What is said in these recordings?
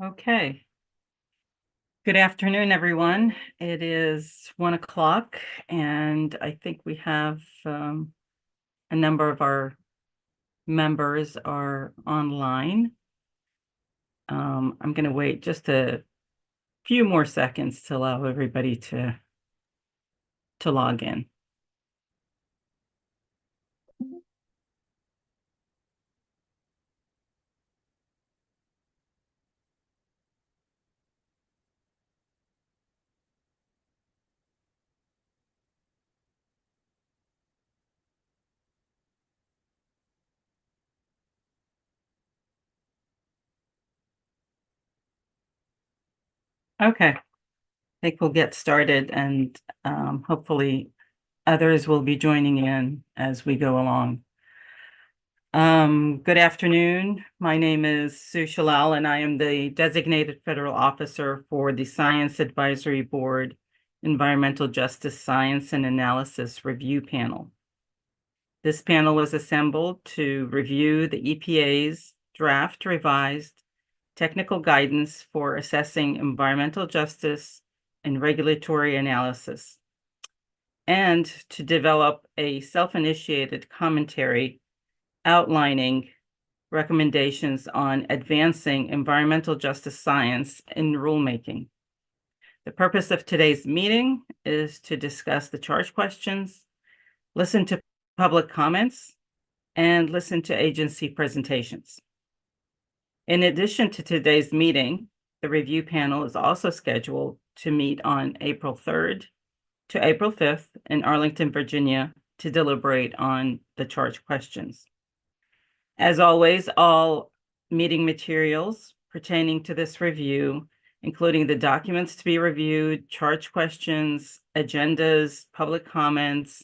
Okay. Good afternoon, everyone. It is 1 o'clock, and I think we have a number of our members are online. I'm going to wait just a few more seconds to allow everybody to log in. Okay, I think we'll get started, and hopefully others will be joining in as we go along. Good afternoon. My name is Sue Shalal, and I am the designated federal officer for the Science Advisory Board Environmental Justice Science and Analysis Review Panel. This panel was assembled to review the EPA's draft revised technical guidance for assessing environmental justice and regulatory analysis, and to develop a self-initiated commentary outlining recommendations on advancing environmental justice science in rulemaking. The purpose of today's meeting is to discuss the charge questions, listen to public comments, and listen to agency presentations. In addition to today's meeting, the review panel is also scheduled to meet on April 3rd to April 5th in Arlington, Virginia, to deliberate on the charge questions. As always, all meeting materials pertaining to this review, including the documents to be reviewed, charge questions, agendas, public comments,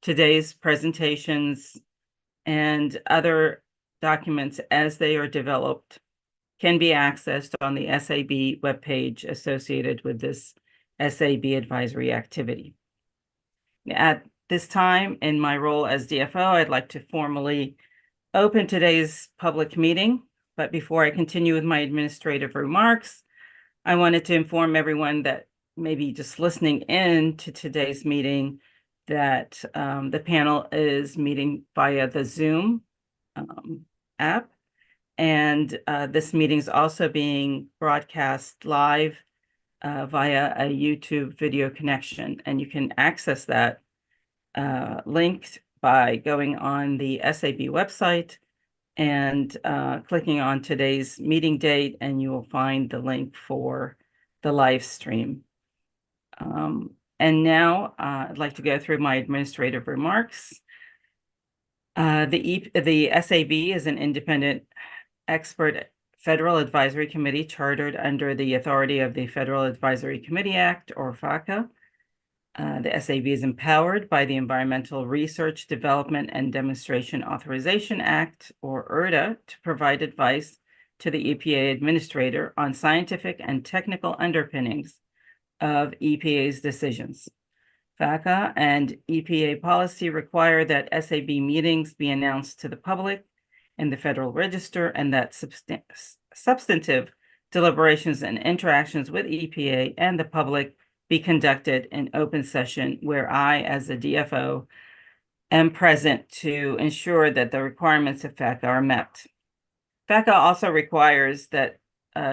today's presentations, and other documents as they are developed, can be accessed on the SAB webpage associated with this SAB advisory activity. At this time, in my role as DFO, I'd like to formally open today's public meeting, but before I continue with my administrative remarks, I wanted to inform everyone that maybe just listening in to today's meeting that the panel is meeting via the Zoom app, and this meeting is also being broadcast live via a YouTube video connection, and you can access that link by going on the SAB website and clicking on today's meeting date, and you will find the link for the live stream. And now I'd like to go through my administrative remarks. The SAB is an independent expert federal advisory committee chartered under the authority of the Federal Advisory Committee Act, or FACA. The SAB is empowered by the Environmental Research, Development, and Demonstration Authorization Act, or ERDA, to provide advice to the EPA administrator on scientific and technical underpinnings of EPA's decisions. FACA and EPA policy require that SAB meetings be announced to the public in the Federal Register, and that substantive deliberations and interactions with EPA and the public be conducted in open session, where I, as a DFO, am present to ensure that the requirements of FACA are met. FACA also requires that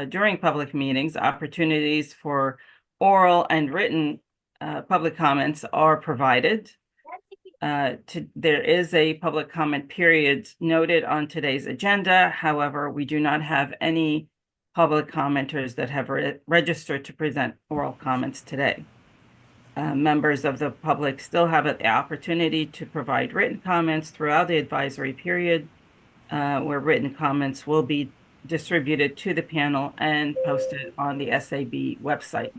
during public meetings, opportunities for oral and written public comments are provided. There is a public comment period noted on today's agenda. However, we do not have any public commenters that have registered to present oral comments today. Members of the public still have the opportunity to provide written comments throughout the advisory period, where written comments will be distributed to the panel and posted on the SAB website.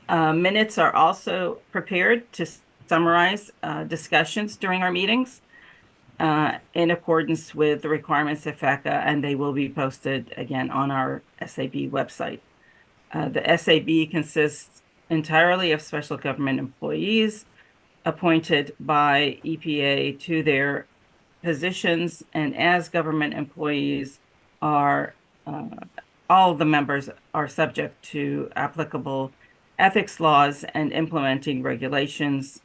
Minutes are also prepared to summarize discussions during our meetings in accordance with the requirements of FACA, and they will be posted again on our SAB website. The SAB consists entirely of special government employees appointed by EPA to their positions, and as government employees are all the members are subject to applicable ethics laws and implementing regulations.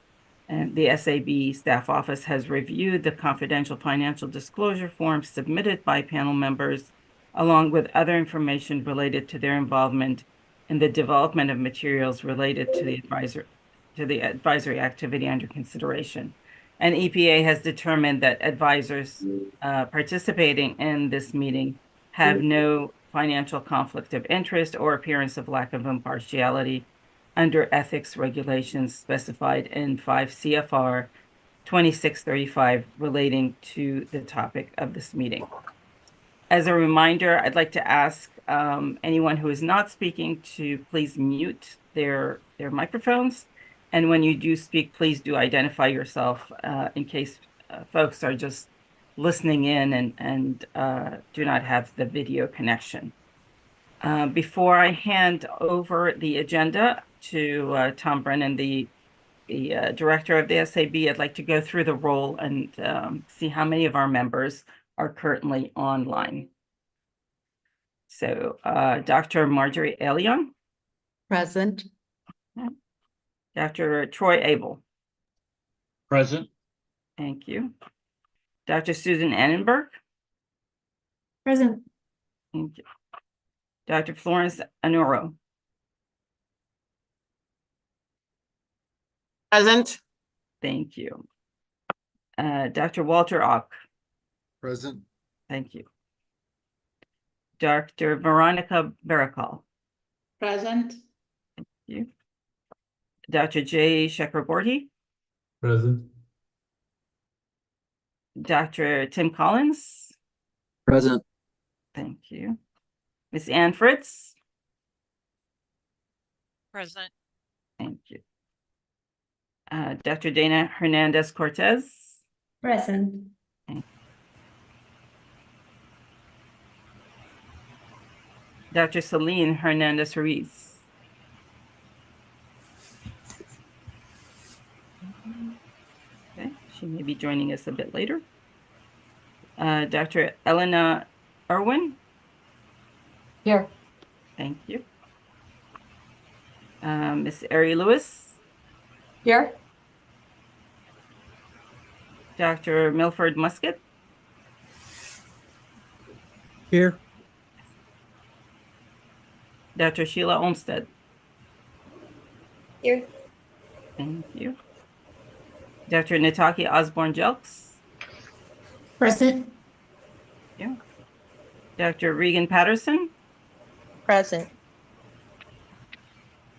And the SAB staff office has reviewed the confidential financial disclosure forms submitted by panel members, along with other information related to their involvement in the development of materials related to the advisory activity under consideration. And EPA has determined that advisors participating in this meeting have no financial conflict of interest or appearance of lack of impartiality under ethics regulations specified in 5 CFR 2635 relating to the topic of this meeting. As a reminder, I'd like to ask anyone who is not speaking to please mute their microphones. And when you do speak, please do identify yourself in case folks are just listening in and do not have the video connection. Before I hand over the agenda to Tom Brennan, the director of the SAB, I'd like to go through the roll and see how many of our members are currently online. So Dr. Marjorie Elion. Present. Dr. Troy Abel. Present. Thank you. Dr. Susan Annenberg. Present. Thank you. Dr. Florence Anuro. Present. Thank you. Dr. Walter Ock. Present. Thank you. Dr. Veronica Barakal. Present. Thank you. Dr. Jay Chakraborty. Present. Dr. Tim Collins. Present. Thank you. Ms. Ann Fritz. Present. Thank you. Dr. Dana Hernandez Cortez. Present. Dr. Celine Hernandez Ruiz. Okay, she may be joining us a bit later. Dr. Elena Irwin. Here. Thank you. Ms. Ari Lewis. Here. Dr. Milford Musket. Here. Dr. Sheila Olmsted. Here. Thank you. Dr. Nataki Osborne-Jelks. Present. Yeah. Dr. Regan Patterson. Present.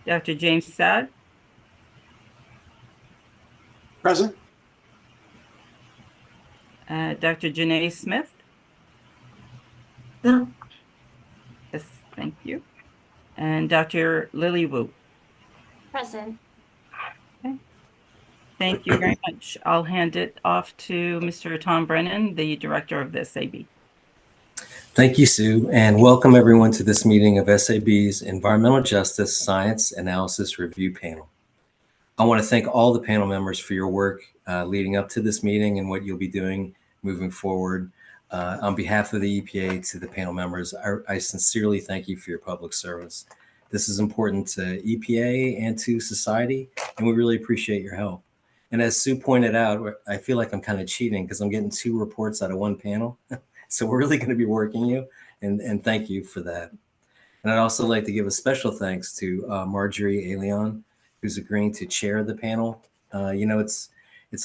Dr. James Saad. Present. Dr. Janae Smith. No. Yes, thank you. And Dr. Lily Wu. Present. Okay. Thank you very much. I'll hand it off to Mr. Tom Brennan, the director of the SAB. Thank you, Sue, and welcome everyone to this meeting of SAB's Environmental Justice Science Analysis Review Panel. I want to thank all the panel members for your work leading up to this meeting and what you'll be doing moving forward. On behalf of the EPA to the panel members, I sincerely thank you for your public service. This is important to EPA and to society, and we really appreciate your help. And as Sue pointed out, I feel like I'm kind of cheating because I'm getting 2 reports out of 1 panel. So we're really going to be working you, and thank you for that. And I'd also like to give a special thanks to Marjorie Elion, who's agreeing to chair the panel. You know, it's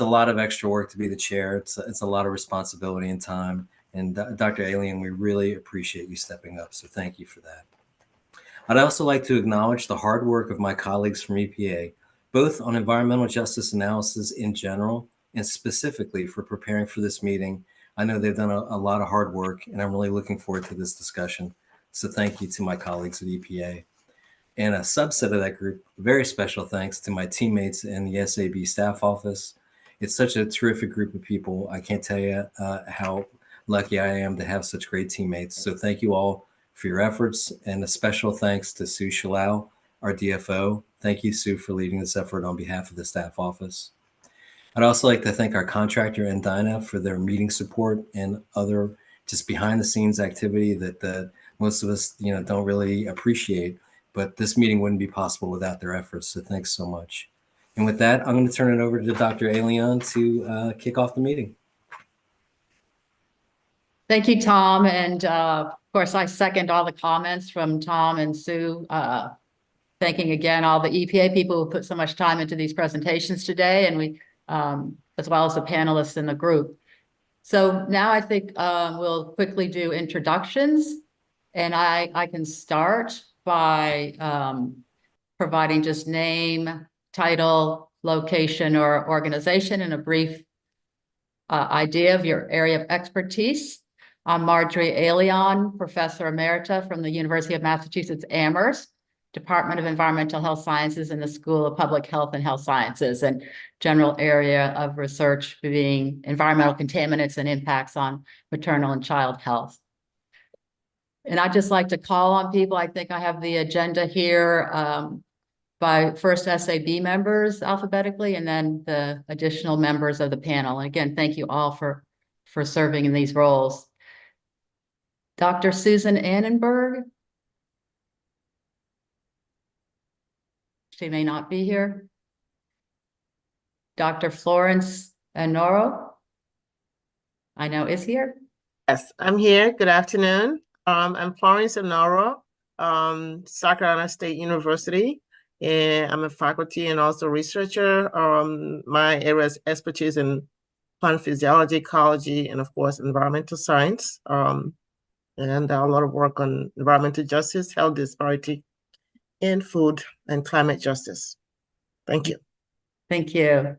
a lot of extra work to be the chair. It's a lot of responsibility and time. And Dr. Elion, we really appreciate you stepping up. So thank you for that. I'd also like to acknowledge the hard work of my colleagues from EPA, both on environmental justice analysis in general and specifically for preparing for this meeting. I know they've done a lot of hard work, and I'm really looking forward to this discussion. So thank you to my colleagues at EPA. And a subset of that group, very special thanks to my teammates in the SAB staff office. It's such a terrific group of people. I can't tell you how lucky I am to have such great teammates. So thank you all for your efforts, and a special thanks to Sue Shalal, our DFO. Thank you, Sue, for leading this effort on behalf of the staff office. I'd also like to thank our contractor Endina for their meeting support and other just behind the scenes activity that most of us, don't really appreciate. But this meeting wouldn't be possible without their efforts. So thanks so much. And with that, I'm going to turn it over to Dr. Alion to kick off the meeting. Thank you, Tom. And of course, I second all the comments from Tom and Sue. Thanking again all the EPA people who put so much time into these presentations today, and we, as well as the panelists in the group. So now I think we'll quickly do introductions, and I can start by providing just name, title, location, or organization, and a brief idea of your area of expertise. I'm Marjorie Alion, Professor Emerita from the University of Massachusetts Amherst, Department of Environmental Health Sciences in the School of Public Health and Health Sciences, and general area of research being environmental contaminants and impacts on maternal and child health. And I'd just like to call on people. I think I have the agenda here by first SAB members alphabetically, and then the additional members of the panel. And again, thank you all for serving in these roles. Dr. Susan Annenberg. She may not be here. Dr. Florence Anoro, I know is here. Yes, I'm here. Good afternoon. I'm Florence Anoro, South Carolina State University, and I'm a faculty and also researcher. My area of expertise in plant physiology, ecology, and of course, environmental science. And a lot of work on environmental justice, health disparity, in food and climate justice. Thank you. Thank you.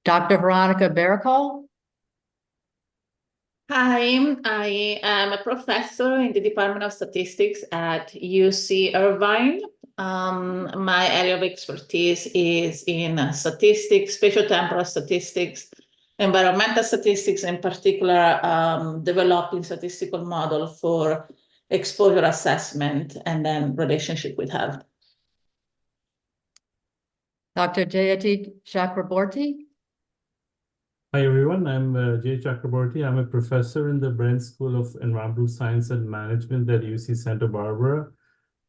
Dr. Veronica Baracol. Hi, I am a professor in the Department of Statistics at UC Irvine. My area of expertise is in statistics, spatiotemporal statistics, environmental statistics, in particular, developing statistical model for exposure assessment and then relationship with health. Dr. Jayati Chakraborty. Hi everyone, I'm Jay Chakraborty. I'm a professor in the Brent School of Environmental Science and Management at UC Santa Barbara.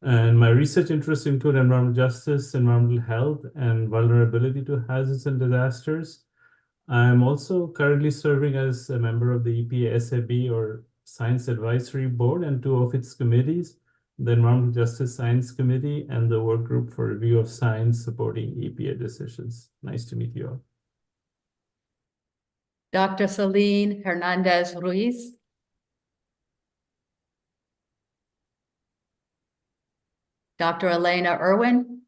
And my research interests include environmental justice, environmental health, and vulnerability to hazards and disasters. I'm also currently serving as a member of the EPA SAB or Science Advisory Board and two of its committees, the Environmental Justice Science Committee and the Work Group for Review of Science Supporting EPA Decisions. Nice to meet you all. Dr. Celine Hernandez Ruiz. Dr. Elena Irwin.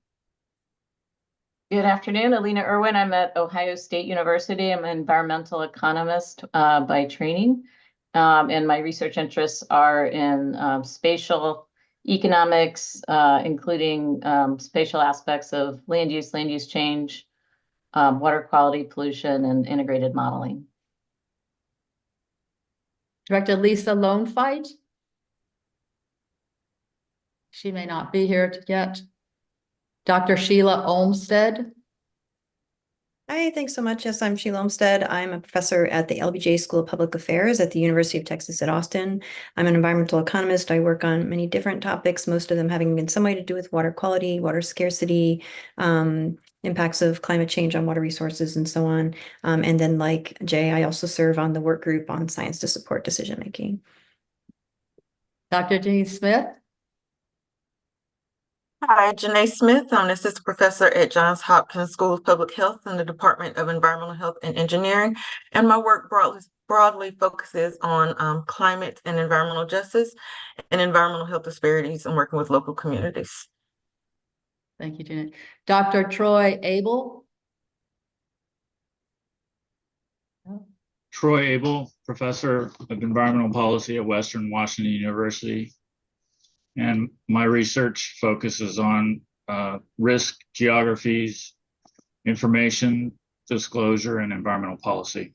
Good afternoon, Alina Irwin. I'm at Ohio State University. I'm an environmental economist by training, and my research interests are in spatial economics, including spatial aspects of land use change, water quality, pollution, and integrated modeling. Director Lisa Lonefight. She may not be here yet. Dr. Sheila Olmsted. Hi, thanks so much. Yes, I'm Sheila Olmsted. I'm a professor at the LBJ School of Public Affairs at the University of Texas at Austin. I'm an environmental economist. I work on many different topics, most of them having in some way to do with water quality, water scarcity, impacts of climate change on water resources, and so on. And then like Jay, I also serve on the work group on science to support decision-making. Dr. Denise Smith. Hi, Janae Smith. I'm an assistant professor at Johns Hopkins School of Public Health in the Department of Environmental Health and Engineering. And my work broadly focuses on climate and environmental justice and environmental health disparities and working with local communities. Thank you, Janet. Dr. Troy Abel. Troy Abel, professor of environmental policy at Western Washington University. And my research focuses on risk geographies, information disclosure, and environmental policy.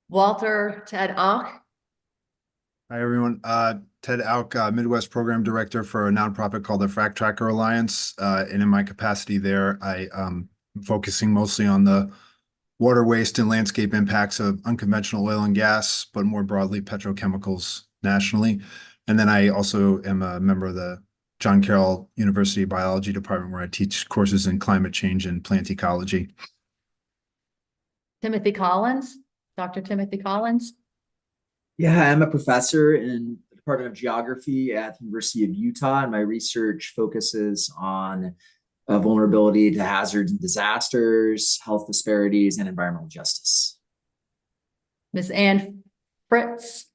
Walter Ted Auch. Hi, everyone. Ted Auk, Midwest Program Director for a nonprofit called the Frac Tracker Alliance. And in my capacity there, I am focusing mostly on the water waste and landscape impacts of unconventional oil and gas, but more broadly petrochemicals nationally. And then I also am a member of the John Carroll University Biology Department, where I teach courses in climate change and plant ecology. Timothy Collins, Dr. Timothy Collins. Yeah, I'm a professor in the Department of Geography at the University of Utah, and my research focuses on vulnerability to hazards and disasters, health disparities, and environmental justice. Ms. Ann Fritz.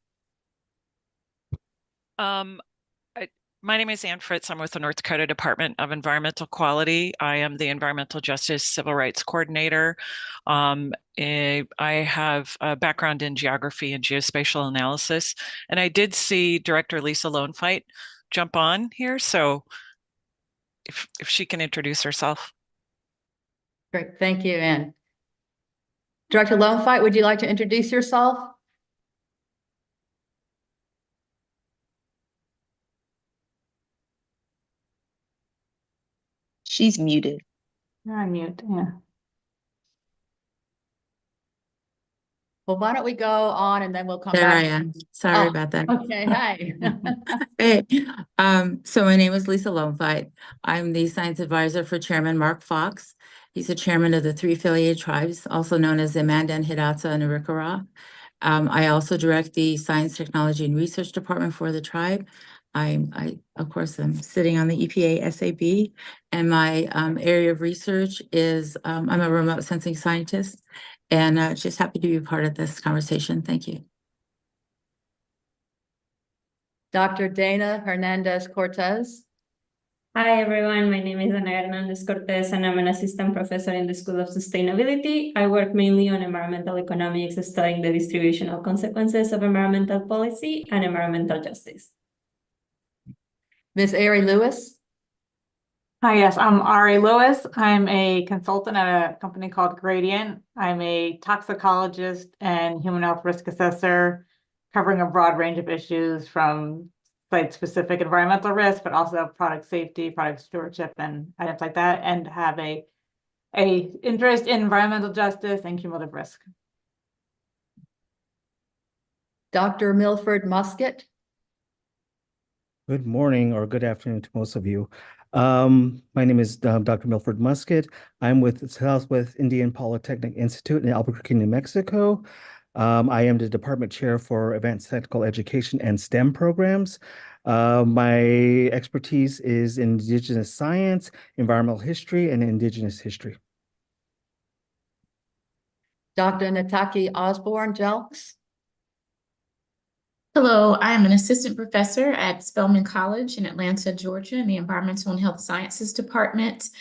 My name is Ann Fritz. I'm with the North Dakota Department of Environmental Quality. I am the Environmental Justice Civil Rights Coordinator. I have a background in geography and geospatial analysis, and I did see Director Lisa Lonefight jump on here, so if she can introduce herself. Great, thank you, Ann. Director Lonefight, would you like to introduce yourself? She's muted. You're on mute, yeah. Well, why don't we go on and then we'll come There back. I am. Sorry Oh, about that. Okay, hi. Hey, so my name is Lisa Lonefight. I'm the science advisor for Chairman Mark Fox. He's the chairman of the 3 affiliated tribes, also known as the Mandan, Hidatsa, and Arikara. I also direct the Science, Technology, and Research Department for the tribe. I of course, am sitting on the EPA SAB, and my area of research is I'm a remote sensing scientist, and just happy to be a part of this conversation. Thank you. Dr. Dana Hernandez Cortez. Hi everyone, my name is Ana Hernandez Cortez and I'm an assistant professor in the School of Sustainability. I work mainly on environmental economics, studying the distributional consequences of environmental policy and environmental justice. Ms. Ari Lewis. Hi, yes, I'm Ari Lewis. I'm a consultant at a company called Gradient. I'm a toxicologist and human health risk assessor, covering a broad range of issues from site-specific environmental risk, but also product safety, product stewardship, and items like that, and have a interest in environmental justice and cumulative risk. Dr. Milford Muscat. Good morning or good afternoon to most of you. My name is Dr. Milford Muscat. I'm with the Southwest Indian Polytechnic Institute in Albuquerque, New Mexico. I am the department chair for advanced technical education and STEM programs. My expertise is in indigenous science, environmental history, and indigenous history. Dr. Nataki Osborne-Jelks. Hello, I am an assistant professor at Spelman College in Atlanta, Georgia, in the Environmental and Health Sciences Department.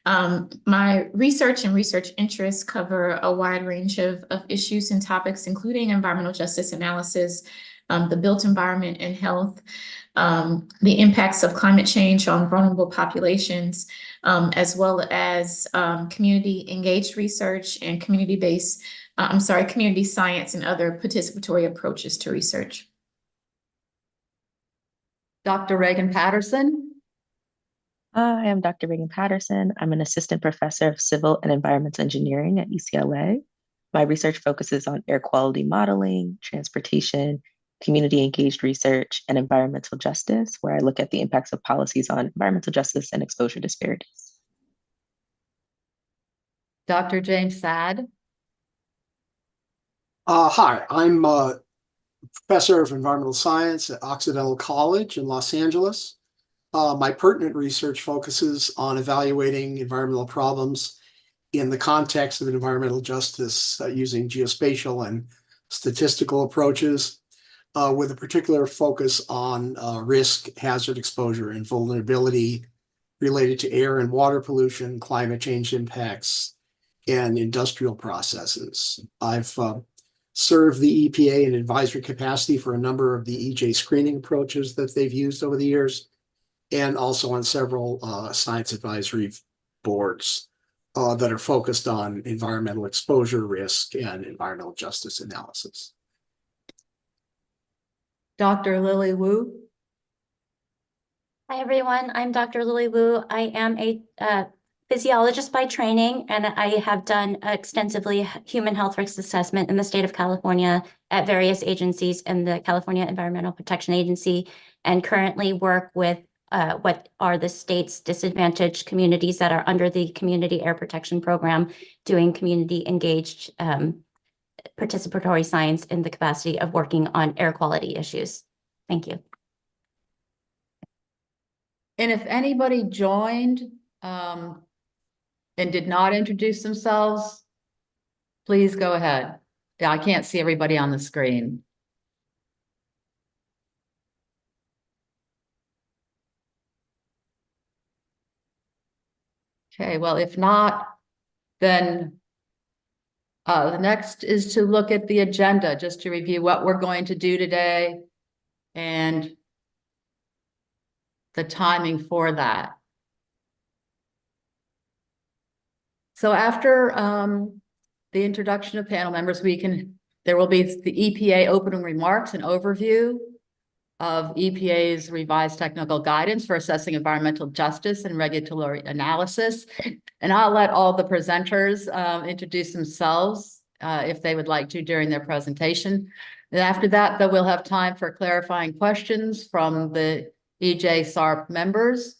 My research and research interests cover a wide range of issues and topics, including environmental justice analysis, the built environment and health, the impacts of climate change on vulnerable populations, as well as community engaged research and community science and other participatory approaches to research. Dr. Reagan Patterson. I am Dr. Reagan Patterson. I'm an assistant professor of civil and environmental engineering at UCLA. My research focuses on air quality modeling, transportation, community engaged research, and environmental justice, where I look at the impacts of policies on environmental justice and exposure disparities. Dr. James Saad. Hi, I'm a professor of environmental science at Occidental College in Los Angeles. My pertinent research focuses on evaluating environmental problems in the context of environmental justice using geospatial and statistical approaches, with a particular focus on risk, hazard exposure, and vulnerability related to air and water pollution, climate change impacts, and industrial processes. I've served the EPA in advisory capacity for a number of the EJ screening approaches that they've used over the years, and also on several science advisory boards that are focused on environmental exposure risk and environmental justice analysis. Dr. Lily Wu. Hi, everyone. I'm Dr. Lily Wu. I am a physiologist by training, and I have done extensively human health risk assessment in the state of California at various agencies and the California Environmental Protection Agency, and currently work with what are the state's disadvantaged communities that are under the Community Air Protection Program, doing community engaged participatory science in the capacity of working on air quality issues. Thank you. And if anybody joined and did not introduce themselves, please go ahead. Yeah, I can't see everybody on the screen. Okay, well, if not, then the next is to look at the agenda, just to review what we're going to do today and the timing for that. So after the introduction of panel members, there will be the EPA opening remarks and overview of EPA's revised technical guidance for assessing environmental justice and regulatory analysis. And I'll let all the presenters introduce themselves if they would like to during their presentation. And after that, though, we'll have time for clarifying questions from the EJ SARP members.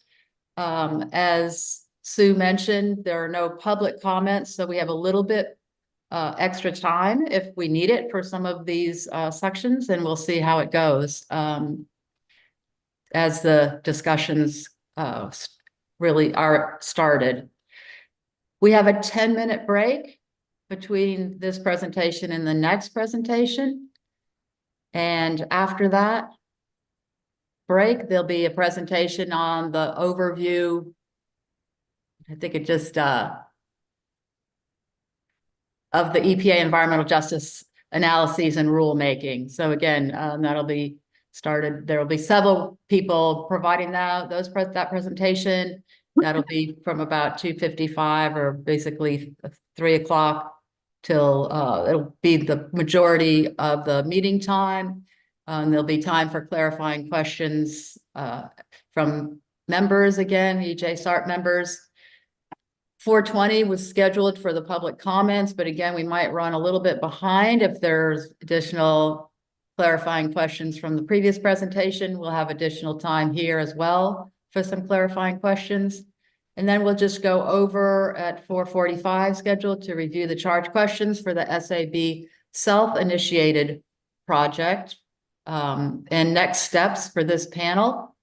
As Sue mentioned, there are no public comments, so we have a little bit extra time if we need it for some of these sections, and we'll see how it goes as the discussions really are started. We have a 10-minute break between this presentation and the next presentation. And after that break, there'll be a presentation on the overview. I think it just of the EPA environmental justice analyses and rulemaking. So again, that'll be started. There will be several people providing that presentation. That'll be from about 2:55 or basically 3 o'clock till it'll be the majority of the meeting time. There'll be time for clarifying questions from members, again, EJ SARP members. 4:20 was scheduled for the public comments, but again, we might run a little bit behind if there's additional clarifying questions from the previous presentation. We'll have additional time here as well for some clarifying questions. And then we'll just go over at 4:45 scheduled to review the charge questions for the SAB self-initiated project and next steps for this panel.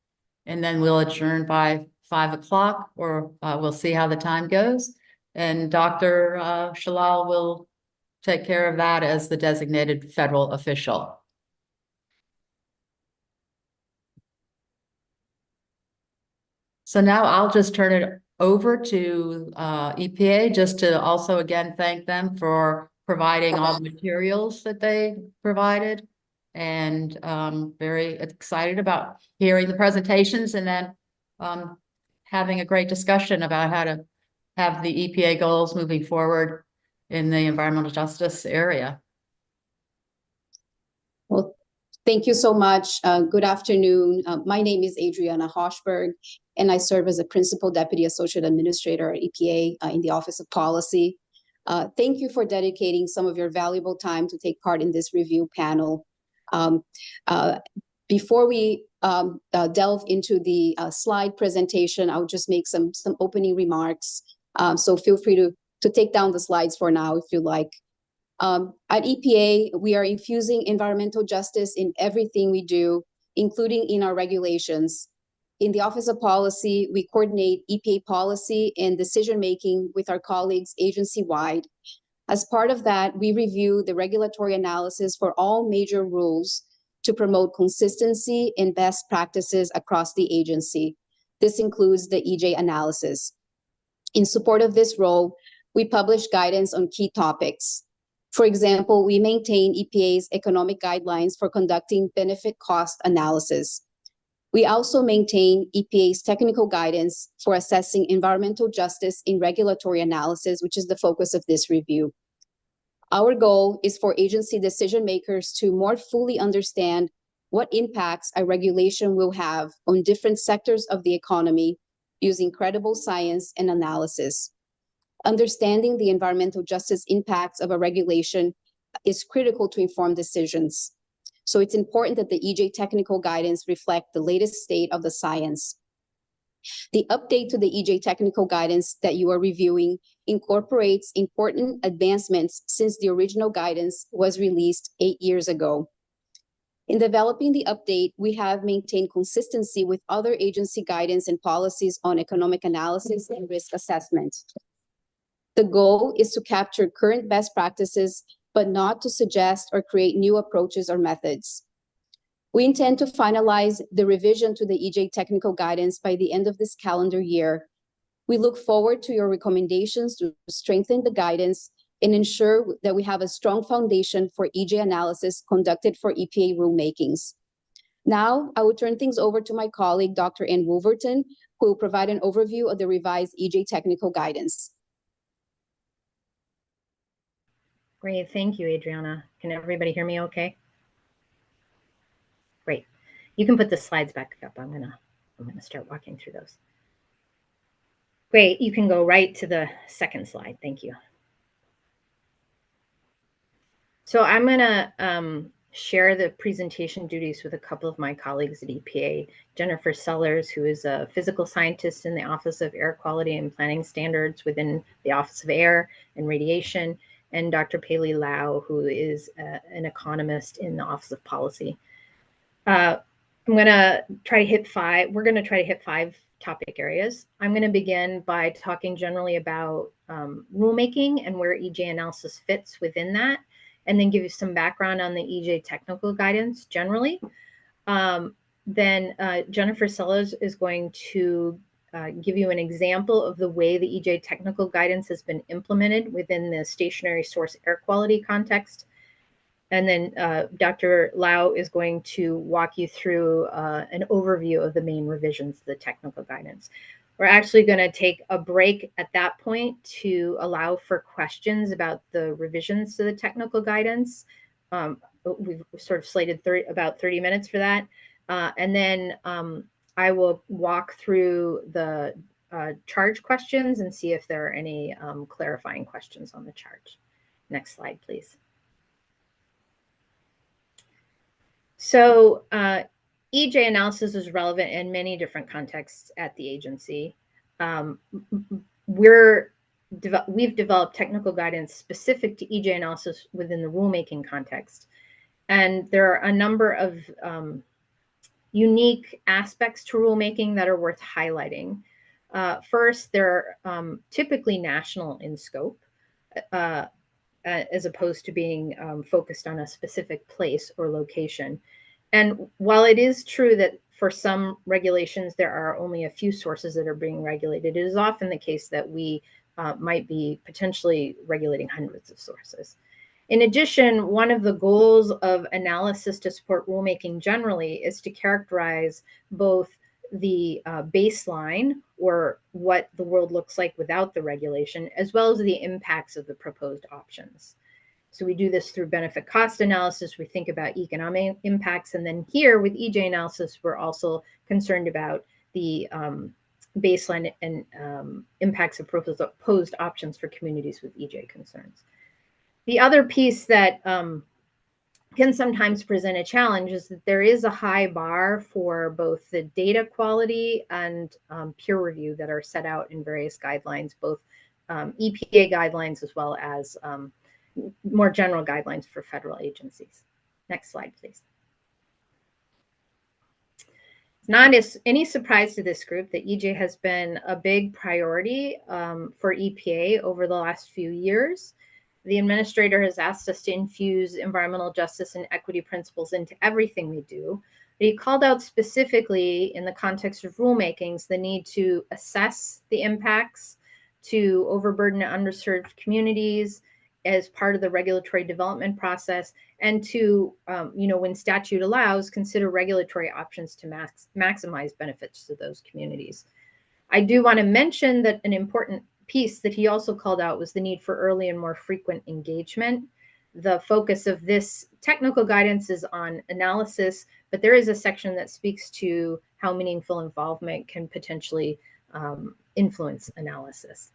And then we'll adjourn by 5 o'clock, or we'll see how the time goes. And Dr. Shalal will take care of that as the designated federal official. So now I'll just turn it over to EPA, just to also again thank them for providing all the materials that they provided. And very excited about hearing the presentations and then having a great discussion about how to have the EPA goals moving forward in the environmental justice area. Well, thank you so much. Good afternoon. My name is Adriana Hochberg, and I serve as a Principal Deputy Associate Administrator at EPA in the Office of Policy. Thank you for dedicating some of your valuable time to take part in this review panel. Before we delve into the slide presentation, I'll just make some opening remarks. So feel free to take down the slides for now if you like. At EPA, we are infusing environmental justice in everything we do, including in our regulations. In the Office of Policy, we coordinate EPA policy and decision-making with our colleagues agency-wide. As part of that, we review the regulatory analysis for all major rules to promote consistency and best practices across the agency. This includes the EJ analysis. In support of this role, we publish guidance on key topics. For example, we maintain EPA's economic guidelines for conducting benefit cost analysis. We also maintain EPA's technical guidance for assessing environmental justice in regulatory analysis, which is the focus of this review. Our goal is for agency decision makers to more fully understand what impacts a regulation will have on different sectors of the economy using credible science and analysis. Understanding the environmental justice impacts of a regulation is critical to inform decisions. So it's important that the EJ technical guidance reflect the latest state of the science. The update to the EJ technical guidance that you are reviewing incorporates important advancements since the original guidance was released 8 years ago. In developing the update, we have maintained consistency with other agency guidance and policies on economic analysis and risk assessment. The goal is to capture current best practices, but not to suggest or create new approaches or methods. We intend to finalize the revision to the EJ technical guidance by the end of this calendar year. We look forward to your recommendations to strengthen the guidance and ensure that we have a strong foundation for EJ analysis conducted for EPA rulemakings. Now, I will turn things over to my colleague, Dr. Ann Wolverton, who will provide an overview of the revised EJ technical guidance. Great, thank you, Adriana. Can everybody hear me okay? Great. You can put the slides back up. I'm gonna start walking through those. Great, you can go right to the second slide. Thank you. So I'm gonna share the presentation duties with a couple of my colleagues at EPA, Jennifer Sellers, who is a physical scientist in the Office of Air Quality and Planning Standards within the Office of Air and Radiation, and Dr. Pei-Li Lau, who is an economist in the Office of Policy. I'm gonna try to hit five. We're gonna try to hit 5 topic areas. I'm gonna begin by talking generally about rulemaking and where EJ analysis fits within that, and then give you some background on the EJ technical guidance generally. Then Jennifer Sellers is going to give you an example of the way the EJ technical guidance has been implemented within the stationary source air quality context. And then Dr. Lau is going to walk you through an overview of the main revisions to the technical guidance. We're actually going to take a break at that point to allow for questions about the revisions to the technical guidance. We've sort of slated about 30 minutes for that. And then I will walk through the charge questions and see if there are any clarifying questions on the charge. Next slide, please. So EJ analysis is relevant in many different contexts at the agency. We've developed technical guidance specific to EJ analysis within the rulemaking context. And there are a number of unique aspects to rulemaking that are worth highlighting. First, they're typically national in scope, as opposed to being focused on a specific place or location. And while it is true that for some regulations, there are only a few sources that are being regulated, it is often the case that we might be potentially regulating hundreds of sources. In addition, one of the goals of analysis to support rulemaking generally is to characterize both the baseline, or what the world looks like without the regulation, as well as the impacts of the proposed options. So we do this through benefit cost analysis. We think about economic impacts. And then here with EJ analysis, we're also concerned about the baseline and impacts of proposed options for communities with EJ concerns. The other piece that can sometimes present a challenge is that there is a high bar for both the data quality and peer review that are set out in various guidelines, both EPA guidelines as well as more general guidelines for federal agencies. Next slide, please. It's not any surprise to this group that EJ has been a big priority for EPA over the last few years. The administrator has asked us to infuse environmental justice and equity principles into everything we do. But he called out specifically in the context of rulemakings the need to assess the impacts to overburdened and underserved communities as part of the regulatory development process, and to, when statute allows, consider regulatory options to maximize benefits to those communities. I do want to mention that an important piece that he also called out was the need for early and more frequent engagement. The focus of this technical guidance is on analysis, but there is a section that speaks to how meaningful involvement can potentially influence analysis.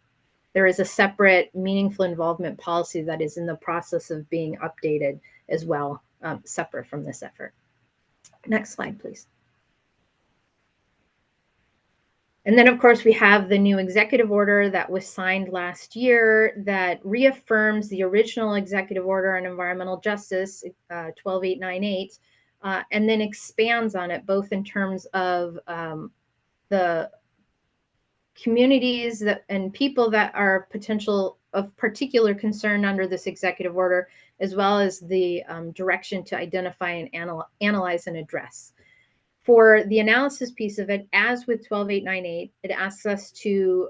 There is a separate meaningful involvement policy that is in the process of being updated as well, separate from this effort. Next slide, please. And then, of course, we have the new executive order that was signed last year that reaffirms the original executive order on environmental justice, 12898, and then expands on it, both in terms of the communities and people that are of particular concern under this executive order, as well as the direction to identify and analyze and address. For the analysis piece of it, as with 12898, it asks us to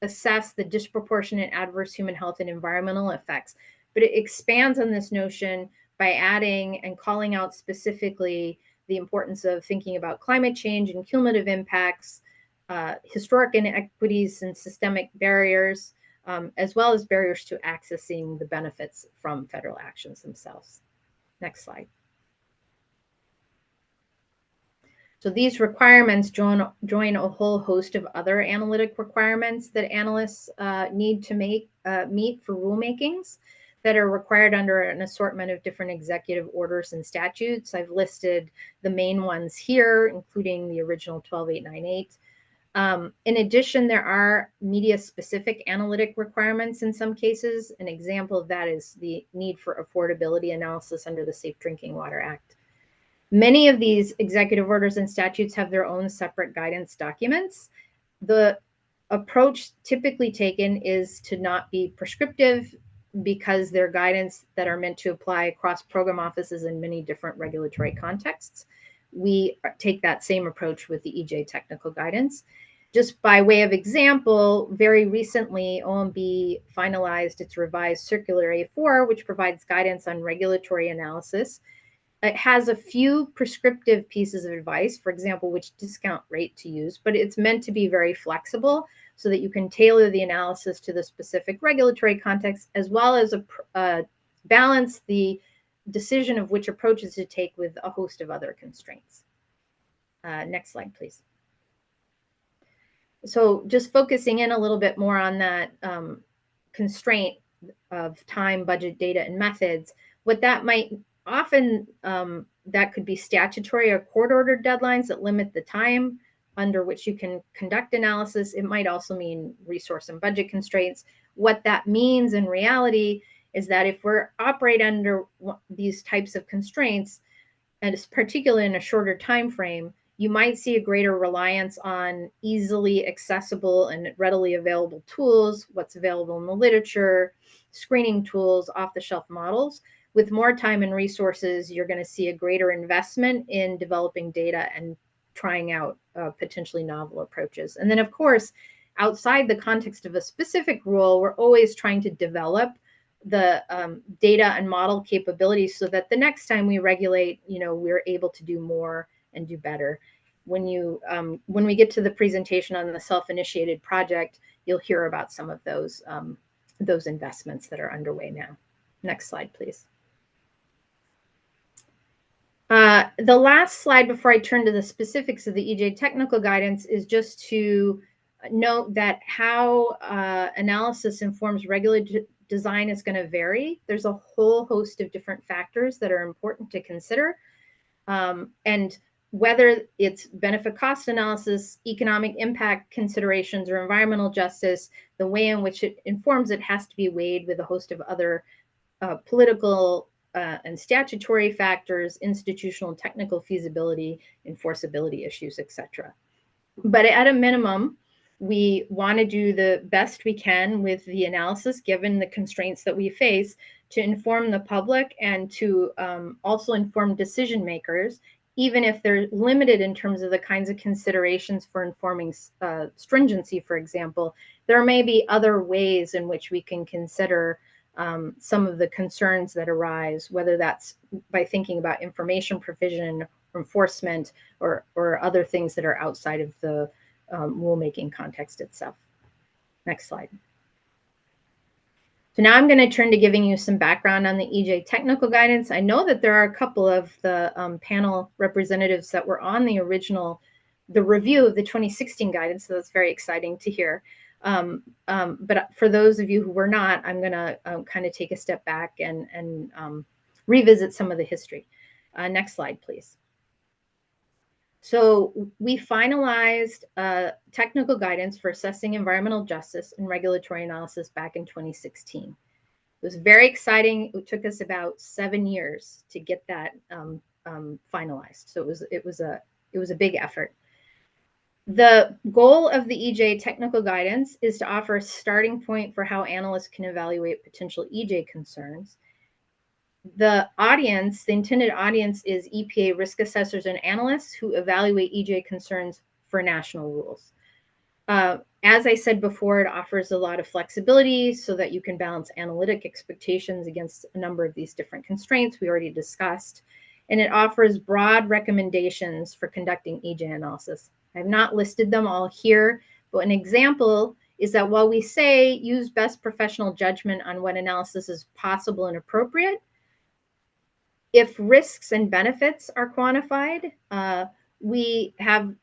assess the disproportionate adverse human health and environmental effects, but it expands on this notion by adding and calling out specifically the importance of thinking about climate change and cumulative impacts, historic inequities and systemic barriers, as well as barriers to accessing the benefits from federal actions themselves. Next slide. So these requirements join a whole host of other analytic requirements that analysts need to meet for rulemakings that are required under an assortment of different executive orders and statutes. I've listed the main ones here, including the original 12898. In addition, there are media-specific analytic requirements in some cases. An example of that is the need for affordability analysis under the Safe Drinking Water Act. Many of these executive orders and statutes have their own separate guidance documents. The approach typically taken is to not be prescriptive because they're guidance that are meant to apply across program offices in many different regulatory contexts. We take that same approach with the EJ technical guidance. Just by way of example, very recently, OMB finalized its revised Circular A4, which provides guidance on regulatory analysis. It has a few prescriptive pieces of advice, for example, which discount rate to use, but it's meant to be very flexible so that you can tailor the analysis to the specific regulatory context, as well as balance the decision of which approaches to take with a host of other constraints. Next slide, please. So just focusing in a little bit more on that constraint of time, budget, data, and methods, what that might often, that could be statutory or court-ordered deadlines that limit the time under which you can conduct analysis. It might also mean resource and budget constraints. What that means in reality is that if we're operate under these types of constraints, and it's particularly in a shorter time frame, you might see a greater reliance on easily accessible and readily available tools, what's available in the literature, screening tools, off-the-shelf models. With more time and resources, you're going to see a greater investment in developing data and trying out potentially novel approaches. And then, of course, outside the context of a specific rule, we're always trying to develop the data and model capabilities so that the next time we regulate, we're able to do more and do better. When we get to the presentation on the self-initiated project, you'll hear about some of those investments that are underway now. Next slide, please. The last slide before I turn to the specifics of the EJ technical guidance is just to note that how analysis informs regulatory design is going to vary. There's a whole host of different factors that are important to consider. And whether it's benefit cost analysis, economic impact considerations, or environmental justice, the way in which it informs it has to be weighed with a host of other political and statutory factors, institutional and technical feasibility, enforceability issues, etc. But at a minimum, we want to do the best we can with the analysis, given the constraints that we face, to inform the public and to also inform decision makers, even if they're limited in terms of the kinds of considerations for informing stringency, for example. There may be other ways in which we can consider some of the concerns that arise, whether that's by thinking about information provision, enforcement, or other things that are outside of the rulemaking context itself. Next slide. So now I'm going to turn to giving you some background on the EJ technical guidance. I know that there are a couple of the panel representatives that were on the original the review of the 2016 guidance, so that's very exciting to hear. But for those of you who were not, I'm going to kind of take a step back and revisit some of the history. Next slide, please. So we finalized technical guidance for assessing environmental justice and regulatory analysis back in 2016. It was very exciting. It took us about 7 years to get that finalized. So it was a big effort. The goal of the EJ technical guidance is to offer a starting point for how analysts can evaluate potential EJ concerns. The audience, the intended audience, is EPA risk assessors and analysts who evaluate EJ concerns for national rules. As I said before, it offers a lot of flexibility so that you can balance analytic expectations against a number of these different constraints we already discussed. And it offers broad recommendations for conducting EJ analysis. I have not listed them all here, but an example is that while we say use best professional judgment on what analysis is possible and appropriate, if risks and benefits are quantified, we have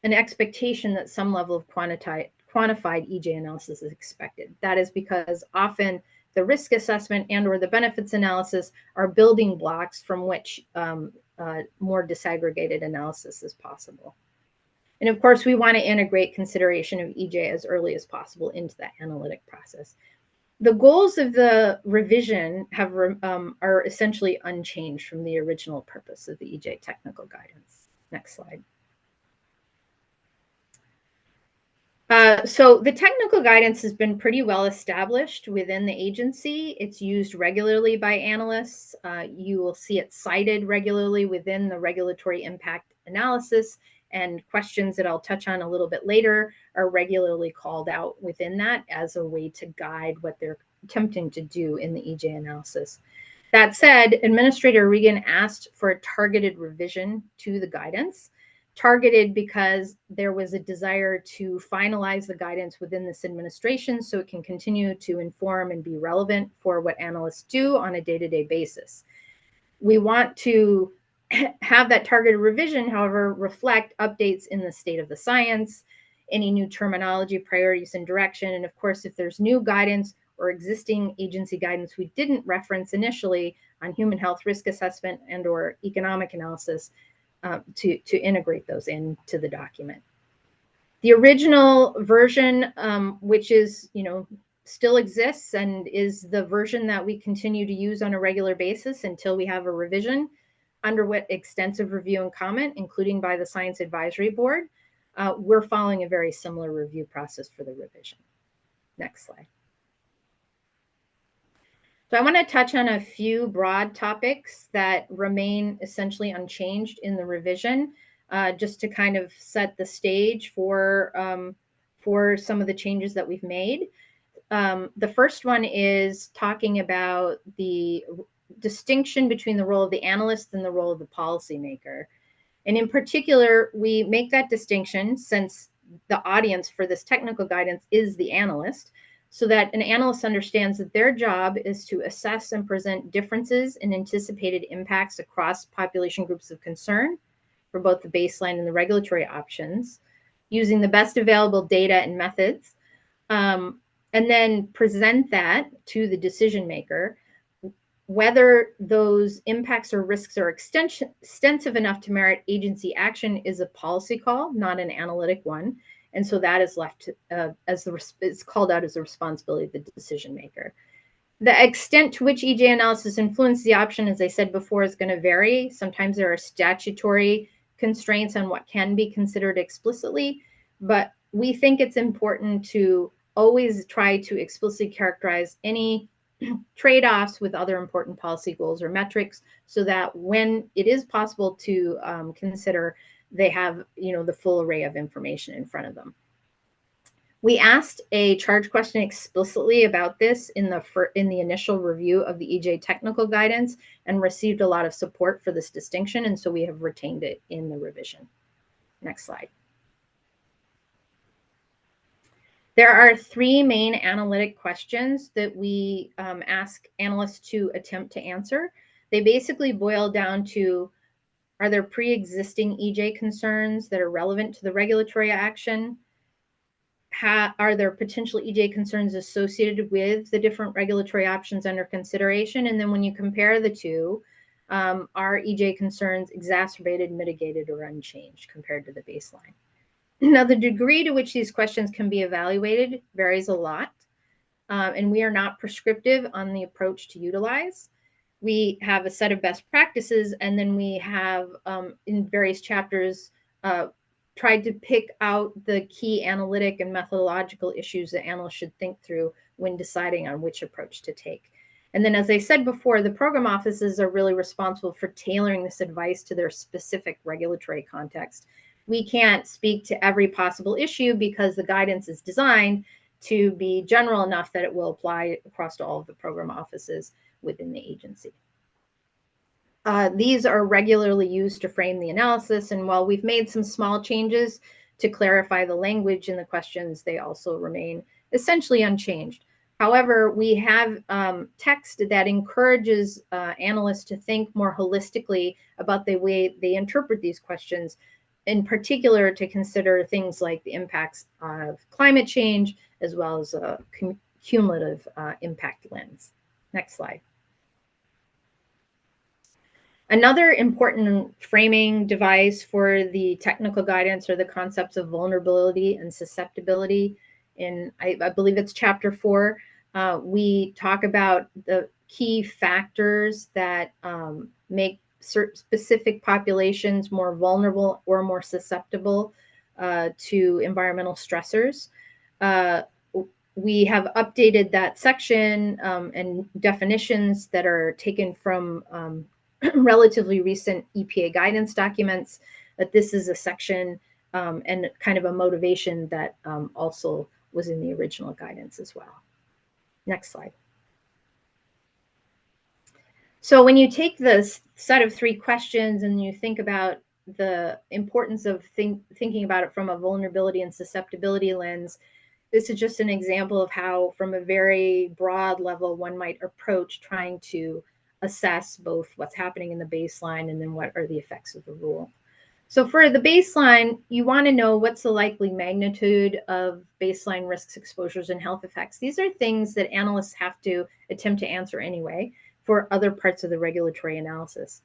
an expectation that some level of quantified EJ analysis is expected. That is because often the risk assessment and or the benefits analysis are building blocks from which more disaggregated analysis is possible. And of course, we want to integrate consideration of EJ as early as possible into that analytic process. The goals of the revision are essentially unchanged from the original purpose of the EJ technical guidance. Next slide. So the technical guidance has been pretty well established within the agency. It's used regularly by analysts. You will see it cited regularly within the regulatory impact analysis, and questions that I'll touch on a little bit later are regularly called out within that as a way to guide what they're attempting to do in the EJ analysis. That said, Administrator Regan asked for a targeted revision to the guidance. Targeted because there was a desire to finalize the guidance within this administration so it can continue to inform and be relevant for what analysts do on a day-to-day basis. We want to have that targeted revision, however, reflect updates in the state of the science, any new terminology, priorities, and direction. And of course, if there's new guidance or existing agency guidance we didn't reference initially on human health risk assessment and or economic analysis, to integrate those into the document. The original version, which is, still exists and is the version that we continue to use on a regular basis until we have a revision, underwent extensive review and comment, including by the Science Advisory Board. We're following a very similar review process for the revision. Next slide. So I want to touch on a few broad topics that remain essentially unchanged in the revision, just to kind of set the stage for some of the changes that we've made. The first one is talking about the distinction between the role of the analyst and the role of the policymaker. And in particular, we make that distinction since the audience for this technical guidance is the analyst, so that an analyst understands that their job is to assess and present differences in anticipated impacts across population groups of concern for both the baseline and the regulatory options, using the best available data and methods, and then present that to the decision maker. Whether those impacts or risks are extensive enough to merit agency action is a policy call, not an analytic one. And so that is left it's called out as a responsibility of the decision maker. The extent to which EJ analysis influences the option, as I said before, is going to vary. Sometimes there are statutory constraints on what can be considered explicitly, but we think it's important to always try to explicitly characterize any trade-offs with other important policy goals or metrics so that when it is possible to consider, they have the full array of information in front of them. We asked a charge question explicitly about this in the initial review of the EJ technical guidance and received a lot of support for this distinction, and so we have retained it in the revision. Next slide. There are 3 main analytic questions that we ask analysts to attempt to answer. They basically boil down to Are there pre-existing EJ concerns that are relevant to the regulatory action? Are there potential EJ concerns associated with the different regulatory options under consideration? And then when you compare the two, are EJ concerns exacerbated, mitigated, or unchanged compared to the baseline? Now, the degree to which these questions can be evaluated varies a lot, and we are not prescriptive on the approach to utilize. We have a set of best practices, and then we have, in various chapters, tried to pick out the key analytic and methodological issues that analysts should think through when deciding on which approach to take. And then, as I said before, the program offices are really responsible for tailoring this advice to their specific regulatory context. We can't speak to every possible issue because the guidance is designed to be general enough that it will apply across to all of the program offices within the agency. These are regularly used to frame the analysis, and while we've made some small changes to clarify the language in the questions, they also remain essentially unchanged. However, we have text that encourages analysts to think more holistically about the way they interpret these questions, in particular to consider things like the impacts of climate change, as well as a cumulative impact lens. Next slide. Another important framing device for the technical guidance are the concepts of vulnerability and susceptibility. In, I believe it's chapter 4, we talk about the key factors that make certain specific populations more vulnerable or more susceptible to environmental stressors. We have updated that section and definitions that are taken from relatively recent EPA guidance documents, but this is a section and kind of a motivation that also was in the original guidance as well. Next slide. So when you take this set of 3 questions and you think about the importance of thinking about it from a vulnerability and susceptibility lens, this is just an example of how, from a very broad level, one might approach trying to assess both what's happening in the baseline and then what are the effects of the rule. So for the baseline, you want to know what's the likely magnitude of baseline risks, exposures, and health effects. These are things that analysts have to attempt to answer anyway for other parts of the regulatory analysis.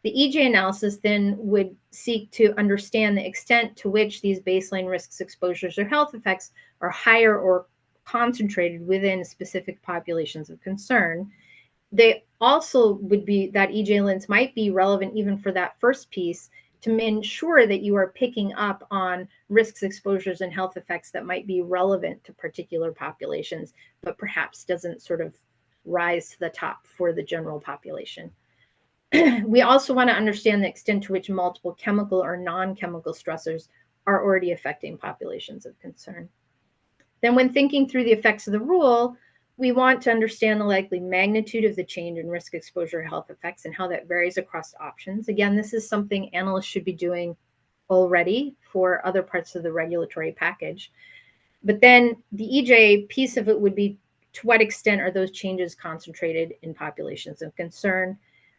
The EJ analysis then would seek to understand the extent to which these baseline risks, exposures, or health effects are higher or concentrated within specific populations of concern. They also would be, that EJ lens might be relevant even for that first piece to ensure that you are picking up on risks, exposures, and health effects that might be relevant to particular populations, but perhaps doesn't sort of rise to the top for the general population. We also want to understand the extent to which multiple chemical or non-chemical stressors are already affecting populations of concern. Then when thinking through the effects of the rule, we want to understand the likely magnitude of the change in risk, exposure, health effects, and how that varies across options. Again, this is something analysts should be doing already for other parts of the regulatory package. But then the EJ piece of it would be, to what extent are those changes concentrated in populations of concern?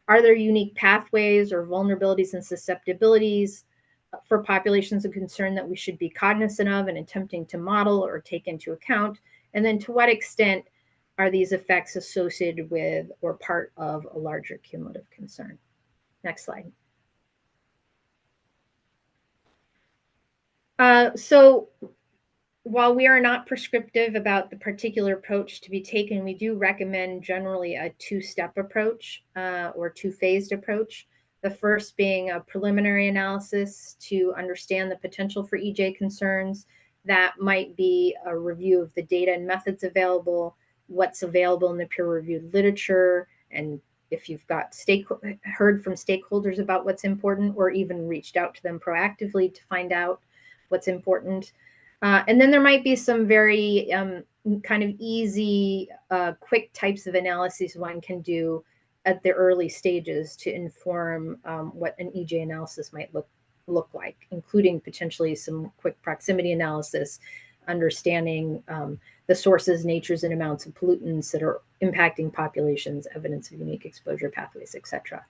Are there unique pathways or vulnerabilities and susceptibilities for populations of concern that we should be cognizant of and attempting to model or take into account? And then to what extent are these effects associated with or part of a larger cumulative concern? Next slide. So while we are not prescriptive about the particular approach to be taken, we do recommend generally a 2-step approach or 2-phased approach. The first being a preliminary analysis to understand the potential for EJ concerns. That might be a review of the data and methods available, what's available in the peer-reviewed literature, and if you've got heard from stakeholders about what's important, or even reached out to them proactively to find out what's important. And then there might be some very kind of easy, quick types of analyses one can do at the early stages to inform what an EJ analysis might look like, including potentially some quick proximity analysis, understanding the sources, natures, and amounts of pollutants that are impacting populations, evidence of unique exposure pathways, etc.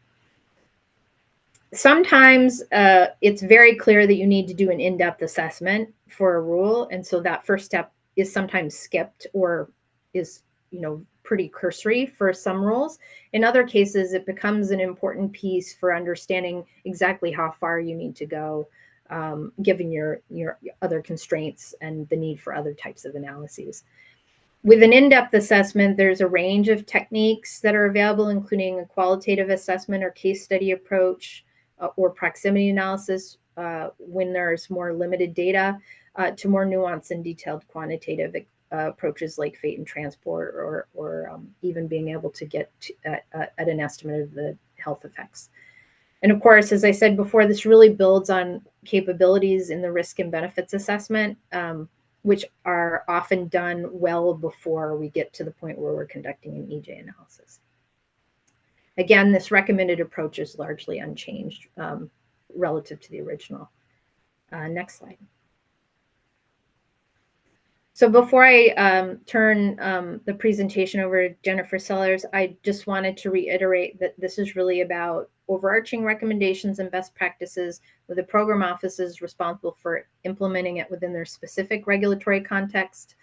Sometimes it's very clear that you need to do an in-depth assessment for a rule. And so that first step is sometimes skipped or is, pretty cursory for some rules. In other cases, it becomes an important piece for understanding exactly how far you need to go, given your other constraints and the need for other types of analyses. With an in-depth assessment, there's a range of techniques that are available, including a qualitative assessment or case study approach, or proximity analysis when there's more limited data, to more nuanced and detailed quantitative approaches like fate and transport, or even being able to get at an estimate of the health effects. And of course, as I said before, this really builds on capabilities in the risk and benefits assessment, which are often done well before we get to the point where we're conducting an EJ analysis. Again, this recommended approach is largely unchanged relative to the original. Next slide. So before I turn the presentation over to Jennifer Sellers, I just wanted to reiterate that this is really about overarching recommendations and best practices with the program offices responsible for implementing it within their specific regulatory context.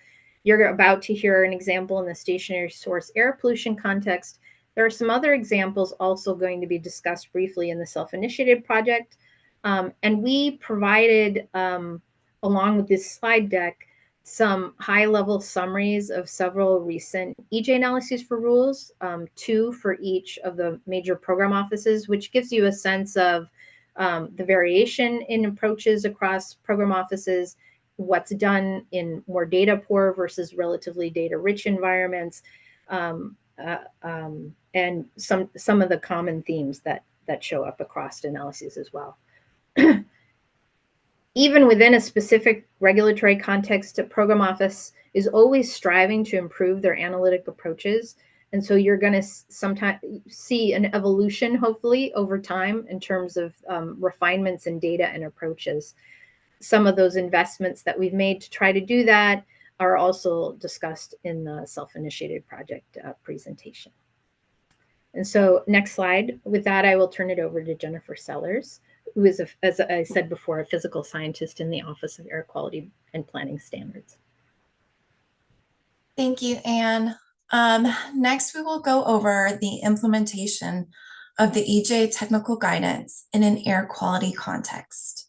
You're about to hear an example in the stationary source air pollution context. There are some other examples also going to be discussed briefly in the self-initiated project. And we provided, along with this slide deck, some high-level summaries of several recent EJ analyses for rules, 2 for each of the major program offices, which gives you a sense of the variation in approaches across program offices, what's done in more data-poor versus relatively data-rich environments, and some of the common themes that show up across analyses as well. Even within a specific regulatory context, a program office is always striving to improve their analytic approaches. And so you're going to sometimes see an evolution, hopefully, over time in terms of refinements in data and approaches. Some of those investments that we've made to try to do that are also discussed in the self-initiated project presentation. And so next slide. With that, I will turn it over to Jennifer Sellers, who is, as I said before, a physical scientist in the Office of Air Quality and Planning Standards. Thank you, Anne. Next, we will go over the implementation of the EJ technical guidance in an air quality context.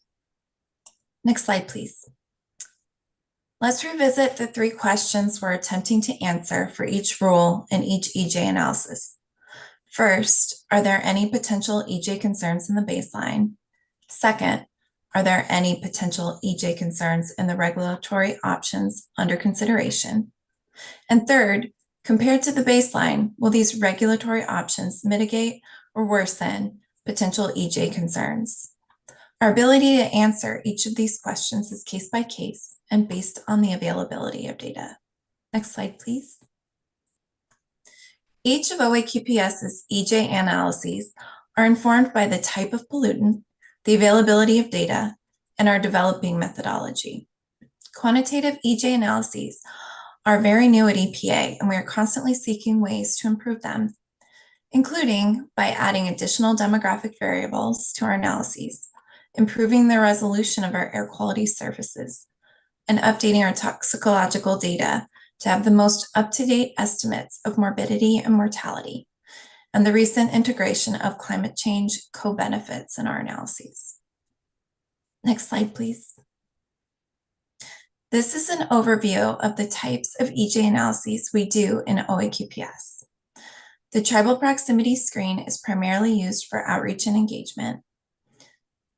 Next slide, please. Let's revisit the 3 questions we're attempting to answer for each rule in each EJ analysis. First, are there any potential EJ concerns in the baseline? Second, are there any potential EJ concerns in the regulatory options under consideration? And third, compared to the baseline, will these regulatory options mitigate or worsen potential EJ concerns? Our ability to answer each of these questions is case by case and based on the availability of data. Next slide, please. Each of OAQPS's EJ analyses are informed by the type of pollutant, the availability of data, and our developing methodology. Quantitative EJ analyses are very new at EPA, and we are constantly seeking ways to improve them, including by adding additional demographic variables to our analyses, improving the resolution of our air quality services, and updating our toxicological data to have the most up-to-date estimates of morbidity and mortality, and the recent integration of climate change co-benefits in our analyses. Next slide, please. This is an overview of the types of EJ analyses we do in OAQPS. The tribal proximity screen is primarily used for outreach and engagement.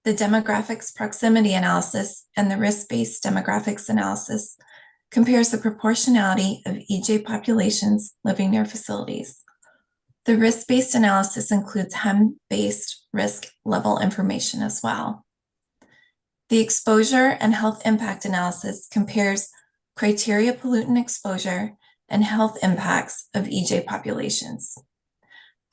The demographics proximity analysis and the risk-based demographics analysis compares the proportionality of EJ populations living near facilities. The risk-based analysis includes HEM-based risk level information as well. The exposure and health impact analysis compares criteria pollutant exposure and health impacts of EJ populations.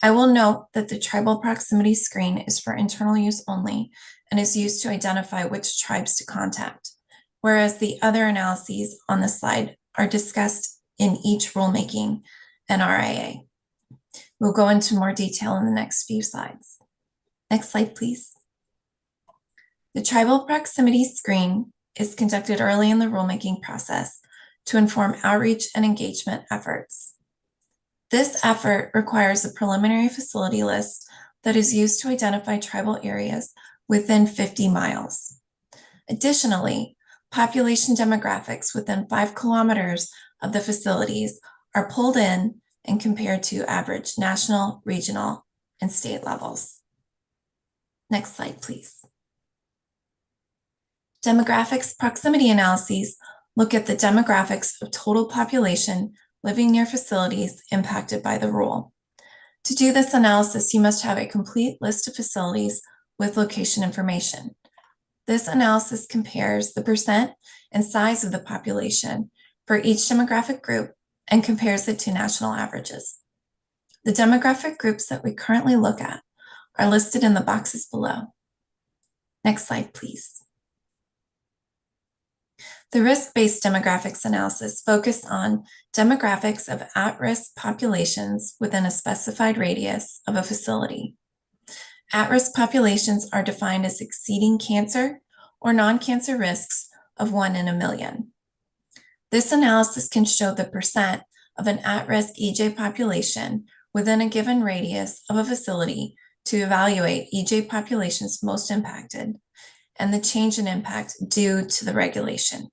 I will note that the tribal proximity screen is for internal use only and is used to identify which tribes to contact, whereas the other analyses on the slide are discussed in each rulemaking and RIA. We'll go into more detail in the next few slides. Next slide, please. The tribal proximity screen is conducted early in the rulemaking process to inform outreach and engagement efforts. This effort requires a preliminary facility list that is used to identify tribal areas within 50 miles. Additionally, population demographics within 5 kilometers of the facilities are pulled in and compared to average national, regional, and state levels. Next slide, please. Demographics proximity analyses look at the demographics of total population living near facilities impacted by the rule. To do this analysis, you must have a complete list of facilities with location information. This analysis compares the percent and size of the population for each demographic group and compares it to national averages. The demographic groups that we currently look at are listed in the boxes below. Next slide, please. The risk-based demographics analysis focused on demographics of at-risk populations within a specified radius of a facility. At-risk populations are defined as exceeding cancer or non-cancer risks of 1 in a million. This analysis can show the percent of an at-risk EJ population within a given radius of a facility to evaluate EJ populations most impacted and the change in impact due to the regulation.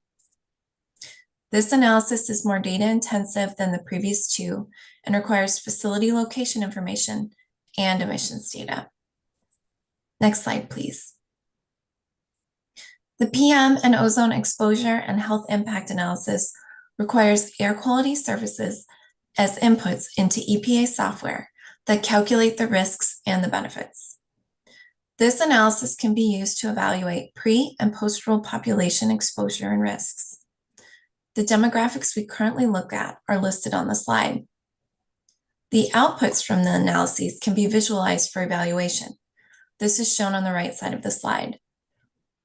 This analysis is more data intensive than the previous two and requires facility location information and emissions data. Next slide, please. The PM and ozone exposure and health impact analysis requires air quality services as inputs into EPA software that calculate the risks and the benefits. This analysis can be used to evaluate pre- and post-rule population exposure and risks. The demographics we currently look at are listed on the slide. The outputs from the analyses can be visualized for evaluation. This is shown on the right side of the slide.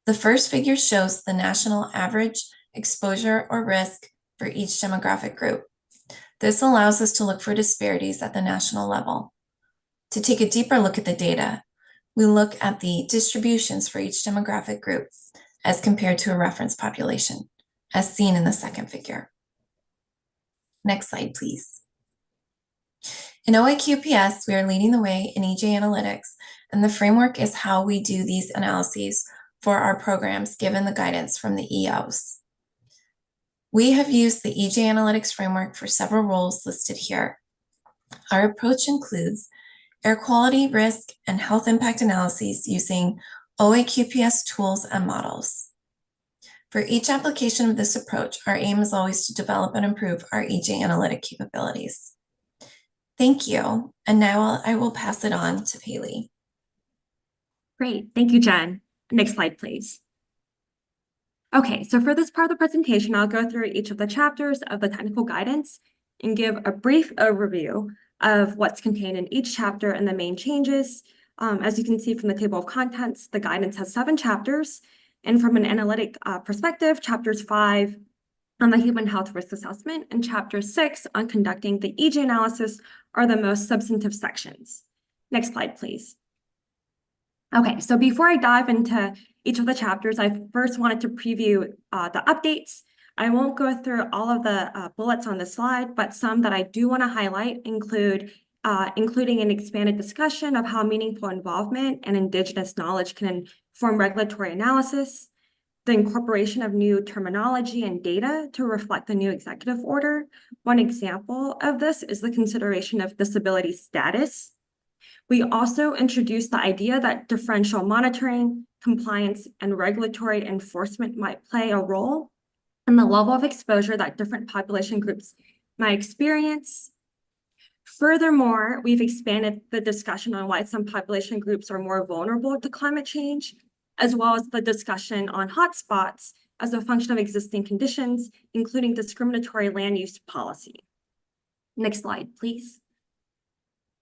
The first figure shows the national average exposure or risk for each demographic group. This allows us to look for disparities at the national level. To take a deeper look at the data, we look at the distributions for each demographic group as compared to a reference population, as seen in the second figure. Next slide, please. In OAQPS, we are leading the way in EJ analytics, and the framework is how we do these analyses for our programs given the guidance from the EOs. We have used the EJ analytics framework for several roles listed here. Our approach includes air quality, risk, and health impact analyses using OAQPS tools and models. For each application of this approach, our aim is always to develop and improve our EJ analytic capabilities. Thank you. And now I will pass it on to Paylee. Great. Thank you, Jen. Next slide, please. Okay, so for this part of the presentation, I'll go through each of the chapters of the technical guidance and give a brief overview of what's contained in each chapter and the main changes. As you can see from the table of contents, the guidance has 7 chapters. And from an analytic perspective, chapters 5 on the human health risk assessment and chapter 6 on conducting the EJ analysis are the most substantive sections. Next slide, please. Okay, so before I dive into each of the chapters, I first wanted to preview the updates. I won't go through all of the bullets on the slide, but some that I do want to highlight include including an expanded discussion of how meaningful involvement and Indigenous knowledge can inform regulatory analysis, the incorporation of new terminology and data to reflect the new executive order. One example of this is the consideration of disability status. We also introduced the idea that differential monitoring, compliance, and regulatory enforcement might play a role in the level of exposure that different population groups might experience. Furthermore, we've expanded the discussion on why some population groups are more vulnerable to climate change, as well as the discussion on hotspots as a function of existing conditions, including discriminatory land use policy. Next slide, please.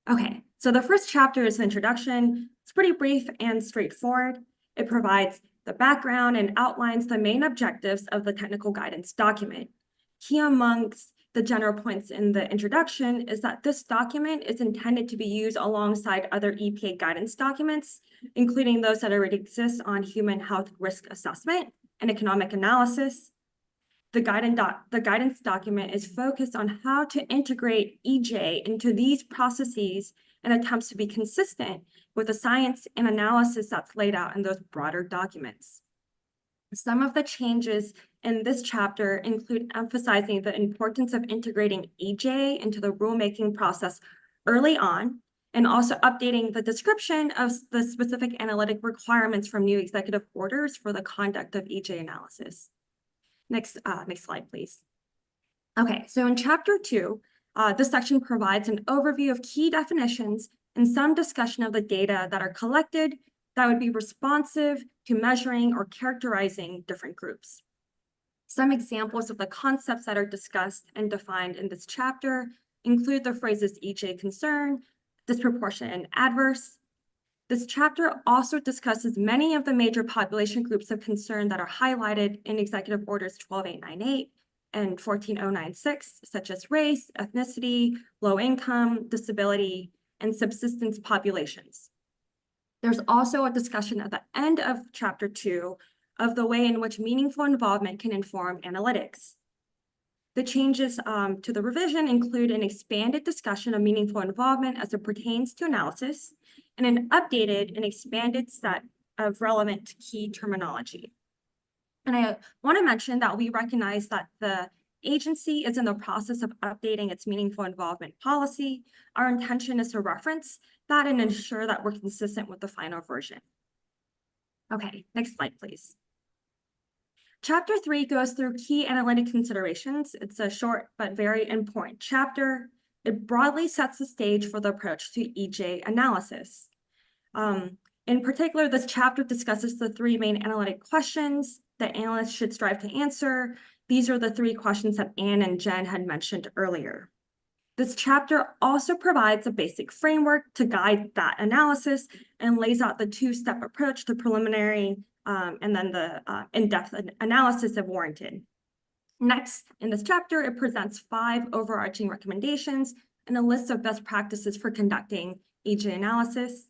Okay, so the first chapter is the introduction. It's pretty brief and straightforward. It provides the background and outlines the main objectives of the technical guidance document. Key amongst the general points in the introduction is that this document is intended to be used alongside other EPA guidance documents, including those that already exist on human health risk assessment and economic analysis. The guidance document is focused on how to integrate EJ into these processes and attempts to be consistent with the science and analysis that's laid out in those broader documents. Some of the changes in this chapter include emphasizing the importance of integrating EJ into the rulemaking process early on, and also updating the description of the specific analytic requirements from new executive orders for the conduct of EJ analysis. Next slide, please. Okay, so in chapter 2, this section provides an overview of key definitions and some discussion of the data that are collected that would be responsive to measuring or characterizing different groups. Some examples of the concepts that are discussed and defined in this chapter include the phrases EJ concern, disproportionate and adverse. This chapter also discusses many of the major population groups of concern that are highlighted in Executive Orders 12898 and 14096, such as race, ethnicity, low income, disability, and subsistence populations. There's also a discussion at the end of chapter 2 of the way in which meaningful involvement can inform analytics. The changes to the revision include an expanded discussion of meaningful involvement as it pertains to analysis, and an updated and expanded set of relevant key terminology. And I want to mention that we recognize that the agency is in the process of updating its meaningful involvement policy. Our intention is to reference that and ensure that we're consistent with the final version. Okay, next slide, please. Chapter 3 goes through key analytic considerations. It's a short but very important chapter. It broadly sets the stage for the approach to EJ analysis. In particular, this chapter discusses the 3 main analytic questions that analysts should strive to answer. These are the 3 questions that Anne and Jen had mentioned earlier. This chapter also provides a basic framework to guide that analysis and lays out the 2-step approach to preliminary and then the in-depth analysis if warranted. Next, in this chapter, it presents 5 overarching recommendations and a list of best practices for conducting EJ analysis.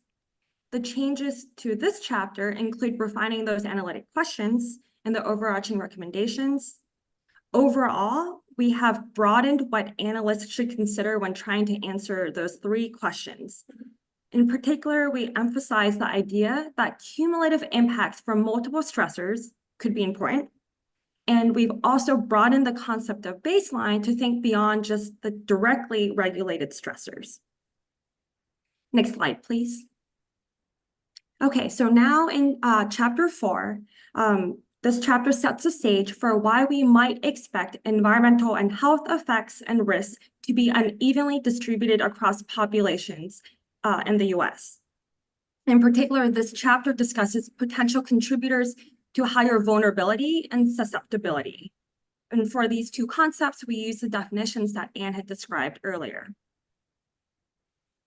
The changes to this chapter include refining those analytic questions and the overarching recommendations. Overall, we have broadened what analysts should consider when trying to answer those 3 questions. In particular, we emphasize the idea that cumulative impacts from multiple stressors could be important. And we've also broadened the concept of baseline to think beyond just the directly regulated stressors. Next slide, please. Okay, so now in chapter 4, this chapter sets the stage for why we might expect environmental and health effects and risks to be unevenly distributed across populations in the US. In particular, this chapter discusses potential contributors to higher vulnerability and susceptibility. And for these 2 concepts, we use the definitions that Anne had described earlier.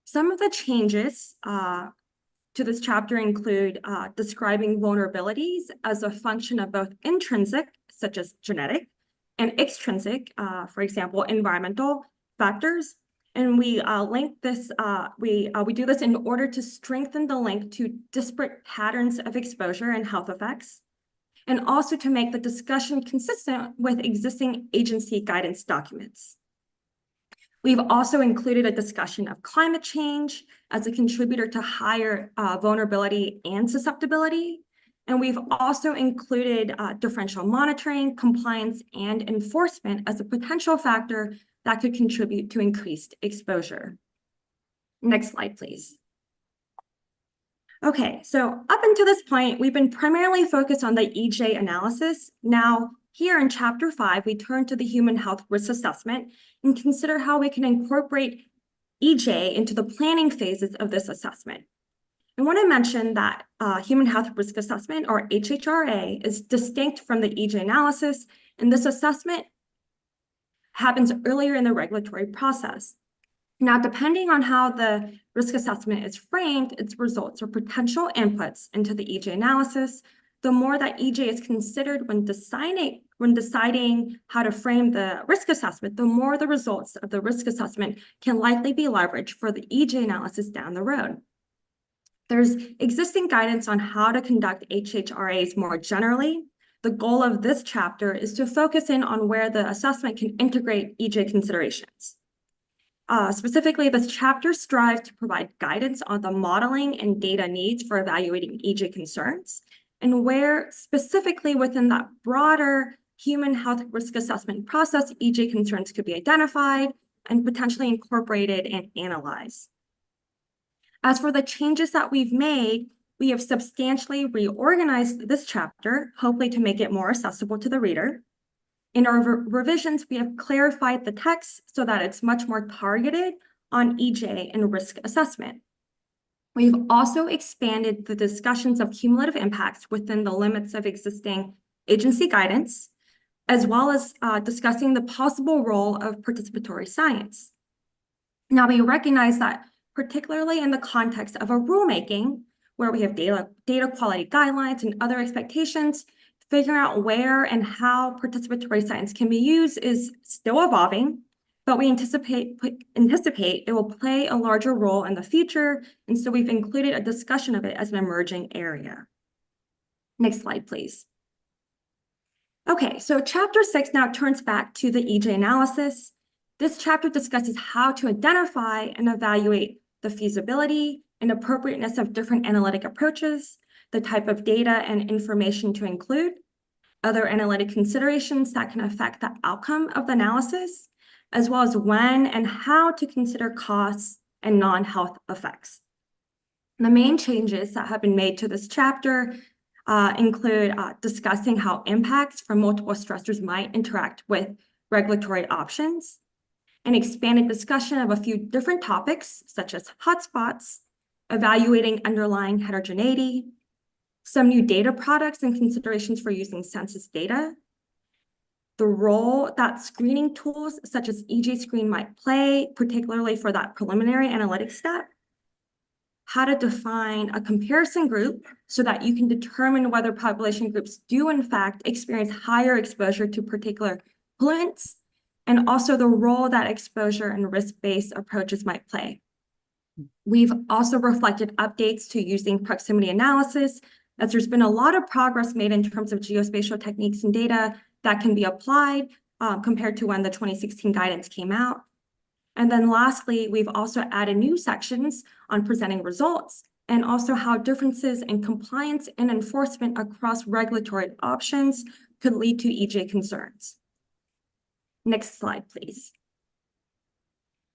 Some of the changes to this chapter include describing vulnerabilities as a function of both intrinsic, such as genetic, and extrinsic, for example, environmental factors. And we link this, we do this in order to strengthen the link to disparate patterns of exposure and health effects, and also to make the discussion consistent with existing agency guidance documents. We've also included a discussion of climate change as a contributor to higher vulnerability and susceptibility. And we've also included differential monitoring, compliance, and enforcement as a potential factor that could contribute to increased exposure. Next slide, please. Okay, so up until this point, we've been primarily focused on the EJ analysis. Now, here in chapter 5, we turn to the human health risk assessment and consider how we can incorporate EJ into the planning phases of this assessment. I want to mention that human health risk assessment, or HHRA, is distinct from the EJ analysis, and this assessment happens earlier in the regulatory process. Now, depending on how the risk assessment is framed, its results or potential inputs into the EJ analysis, the more that EJ is considered when deciding when deciding how to frame the risk assessment, the more the results of the risk assessment can likely be leveraged for the EJ analysis down the road. There's existing guidance on how to conduct HHRAs more generally. The goal of this chapter is to focus in on where the assessment can integrate EJ considerations. Specifically, this chapter strives to provide guidance on the modeling and data needs for evaluating EJ concerns, and where specifically within that broader human health risk assessment process, EJ concerns could be identified and potentially incorporated and analyzed. As for the changes that we've made, we have substantially reorganized this chapter, hopefully to make it more accessible to the reader. In our revisions, we have clarified the text so that it's much more targeted on EJ and risk assessment. We've also expanded the discussions of cumulative impacts within the limits of existing agency guidance, as well as discussing the possible role of participatory science. Now, we recognize that particularly in the context of a rulemaking, where we have data quality guidelines and other expectations, figuring out where and how participatory science can be used is still evolving, but we anticipate it will play a larger role in the future, and so we've included a discussion of it as an emerging area. Next slide, please. Okay, so chapter 6 now turns back to the EJ analysis. This chapter discusses how to identify and evaluate the feasibility and appropriateness of different analytic approaches, the type of data and information to include, other analytic considerations that can affect the outcome of the analysis, as well as when and how to consider costs and non-health effects. The main changes that have been made to this chapter include discussing how impacts from multiple stressors might interact with regulatory options, an expanded discussion of a few different topics, such as hotspots, evaluating underlying heterogeneity, some new data products and considerations for using census data, the role that screening tools such as EJ Screen might play, particularly for that preliminary analytics step, how to define a comparison group so that you can determine whether population groups do in fact experience higher exposure to particular pollutants, and also the role that exposure and risk-based approaches might play. We've also reflected updates to using proximity analysis, as there's been a lot of progress made in terms of geospatial techniques and data that can be applied compared to when the 2016 guidance came out. And then lastly, we've also added new sections on presenting results and also how differences in compliance and enforcement across regulatory options could lead to EJ concerns. Next slide, please.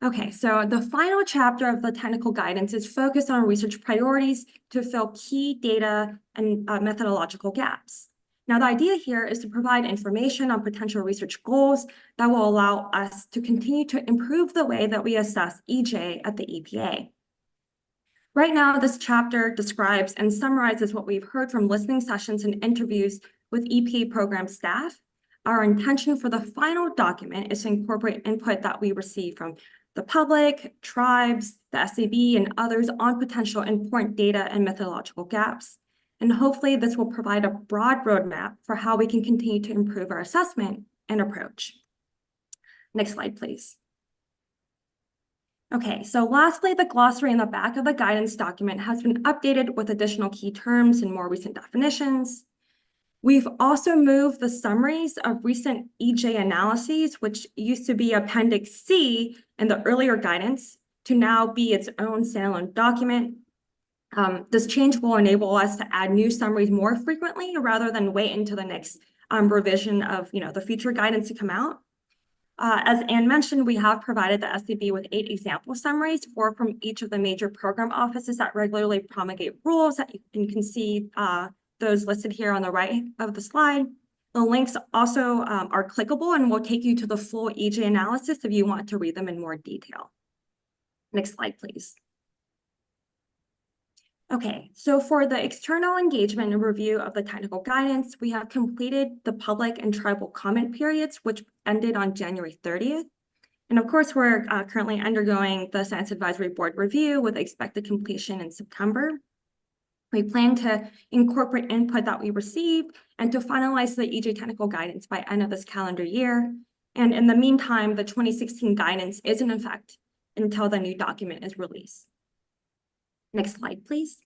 Okay, so the final chapter of the technical guidance is focused on research priorities to fill key data and methodological gaps. Now, the idea here is to provide information on potential research goals that will allow us to continue to improve the way that we assess EJ at the EPA. Right now, this chapter describes and summarizes what we've heard from listening sessions and interviews with EPA program staff. Our intention for the final document is to incorporate input that we receive from the public, tribes, the SAB, and others on potential important data and methodological gaps. And hopefully this will provide a broad roadmap for how we can continue to improve our assessment and approach. Next slide, please. Okay, so lastly, the glossary in the back of the guidance document has been updated with additional key terms and more recent definitions. We've also moved the summaries of recent EJ analyses, which used to be Appendix C in the earlier guidance, to now be its own standalone document. This change will enable us to add new summaries more frequently rather than wait until the next revision of the future guidance to come out. As Anne mentioned, we have provided the SAB with 8 example summaries, 4 from each of the major program offices that regularly promulgate rules. That you can see those listed here on the right of the slide. The links also are clickable and will take you to the full EJ analysis if you want to read them in more detail. Next slide, please. Okay, so for the external engagement and review of the technical guidance, we have completed the public and tribal comment periods, which ended on January 30th. And of course, we're currently undergoing the Science Advisory Board review with expected completion in September. We plan to incorporate input that we received and to finalize the EJ technical guidance by end of this calendar year. And in the meantime, the 2016 guidance is in effect until the new document is released. Next slide, please.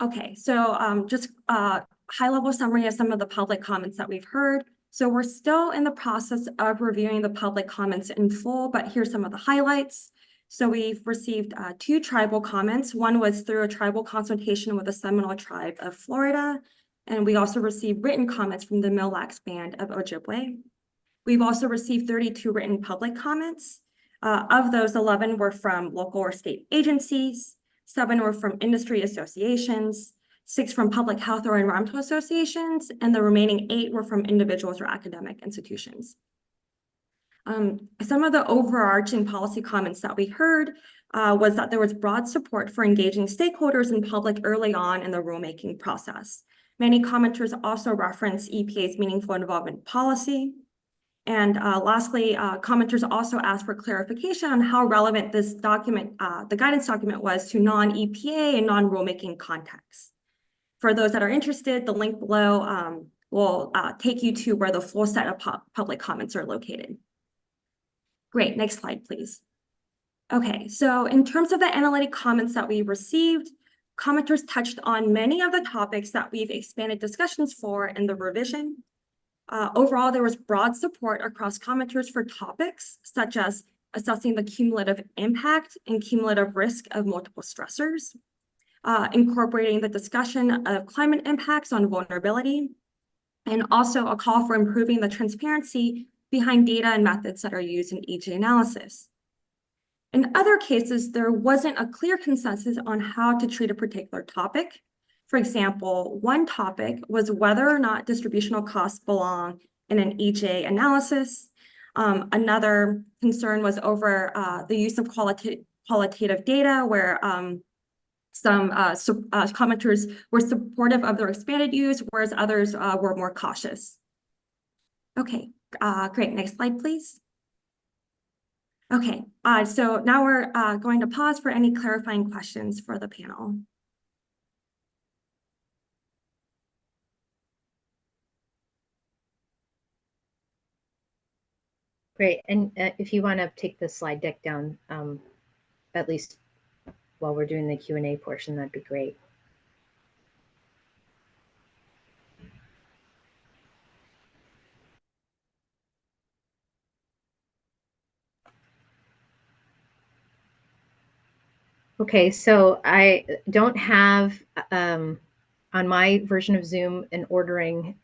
Okay, so just a high-level summary of some of the public comments that we've heard. So we're still in the process of reviewing the public comments in full, but here's some of the highlights. So we've received 2 tribal comments. One was through a tribal consultation with the Seminole Tribe of Florida, and we also received written comments from the Mille Lacs Band of Ojibwe. We've also received 32 written public comments. Of those, 11 were from local or state agencies, 7 were from industry associations, 6 from public health or environmental associations, and the remaining 8 were from individuals or academic institutions. Some of the overarching policy comments that we heard was that there was broad support for engaging stakeholders in public early on in the rulemaking process. Many commenters also referenced EPA's meaningful involvement policy. And lastly, commenters also asked for clarification on how relevant this document, the guidance document, was to non-EPA and non-rulemaking contexts. For those that are interested, the link below will take you to where the full set of public comments are located. Great, next slide, please. Okay, so in terms of the analytic comments that we received, commenters touched on many of the topics that we've expanded discussions for in the revision. Overall, there was broad support across commenters for topics such as assessing the cumulative impact and cumulative risk of multiple stressors, incorporating the discussion of climate impacts on vulnerability, and also a call for improving the transparency behind data and methods that are used in EJ analysis. In other cases, there wasn't a clear consensus on how to treat a particular topic. For example, one topic was whether or not distributional costs belong in an EJ analysis. Another concern was over the use of qualitative data, where some commenters were supportive of their expanded use, whereas others were more cautious. Okay, great. Next slide, please. Okay, so now we're going to pause for any clarifying questions for the panel. Great. And if you want to take the slide deck down, at least while we're doing the Q&A portion, that'd be great. Okay, so I don't have on my version of Zoom an ordering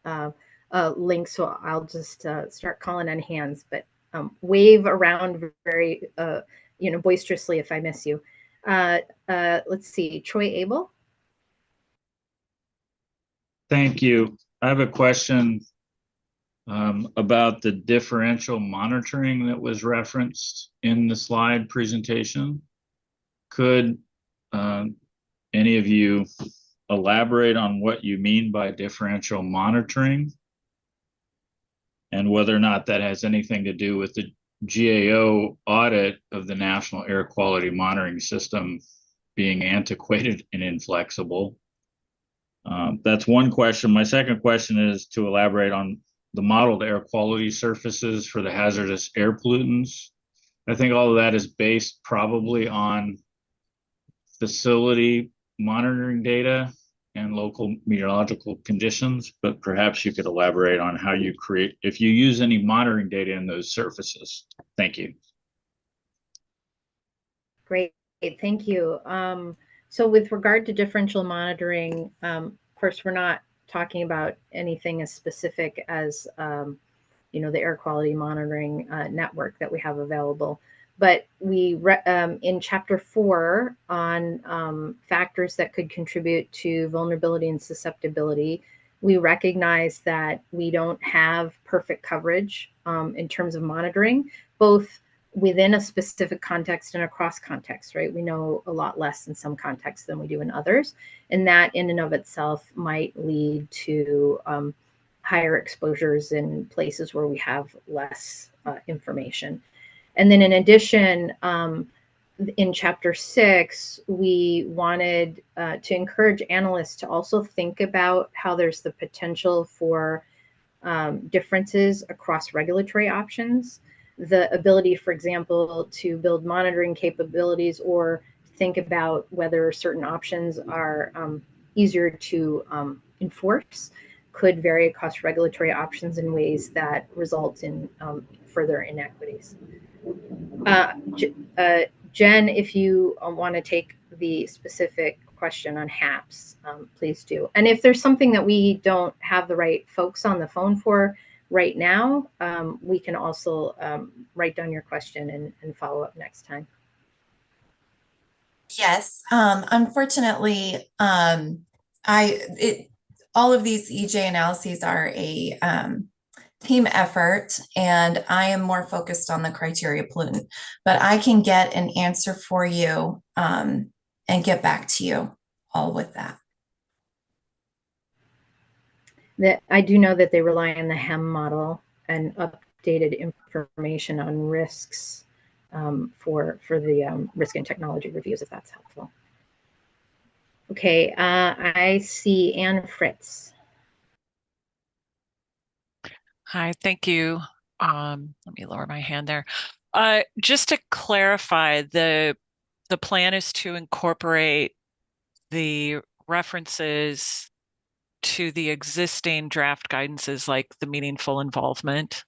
link, so I'll just start calling on hands, but wave around very boisterously if I miss you. Let's see, Troy Abel. Thank you. I have a question about the differential monitoring that was referenced in the slide presentation. Could any of you elaborate on what you mean by differential monitoring and whether or not that has anything to do with the GAO audit of the National Air Quality Monitoring System being antiquated and inflexible? That's one question. My second question is to elaborate on the modeled air quality surfaces for the hazardous air pollutants. I think all of that is based probably on facility monitoring data and local meteorological conditions, but perhaps you could elaborate on how you create, if you use any monitoring data in those surfaces. Thank you. Great, thank you. So with regard to differential monitoring, of course, we're not talking about anything as specific as the air quality monitoring network that we have available. But we, in chapter 4 on factors that could contribute to vulnerability and susceptibility, we recognize that we don't have perfect coverage in terms of monitoring, both within a specific context and across context, right? We know a lot less in some contexts than we do in others. And that in and of itself might lead to higher exposures in places where we have less information. And then in addition, in chapter 6, we wanted to encourage analysts to also think about how there's the potential for differences across regulatory options. The ability, for example, to build monitoring capabilities or think about whether certain options are easier to enforce could vary across regulatory options in ways that result in further inequities. Jen, if you want to take the specific question on HAPS, please do. And if there's something that we don't have the right folks on the phone for right now, we can also write down your question and follow up next time. Yes, unfortunately, all of these EJ analyses are a team effort, and I am more focused on the criteria pollutant, but I can get an answer for you and get back to you all with that. That I do know that they rely on the HEM model and updated information on risks for the risk and technology reviews, if that's helpful. Okay, I see Anne Fritz. Hi, thank you. Let me lower my hand there. Just to clarify, the plan is to incorporate the references to the existing draft guidances, like the meaningful involvement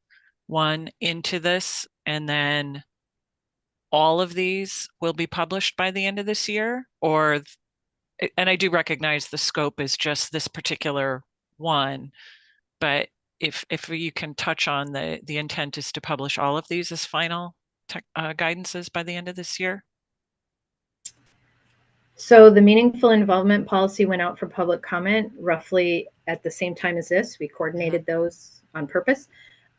one, into this, and then all of these will be published by the end of this year? Or, and I do recognize the scope is just this particular one, but if you can touch on the intent is to publish all of these as final guidances by the end of this year? So the meaningful involvement policy went out for public comment roughly at the same time as this. We coordinated those on purpose,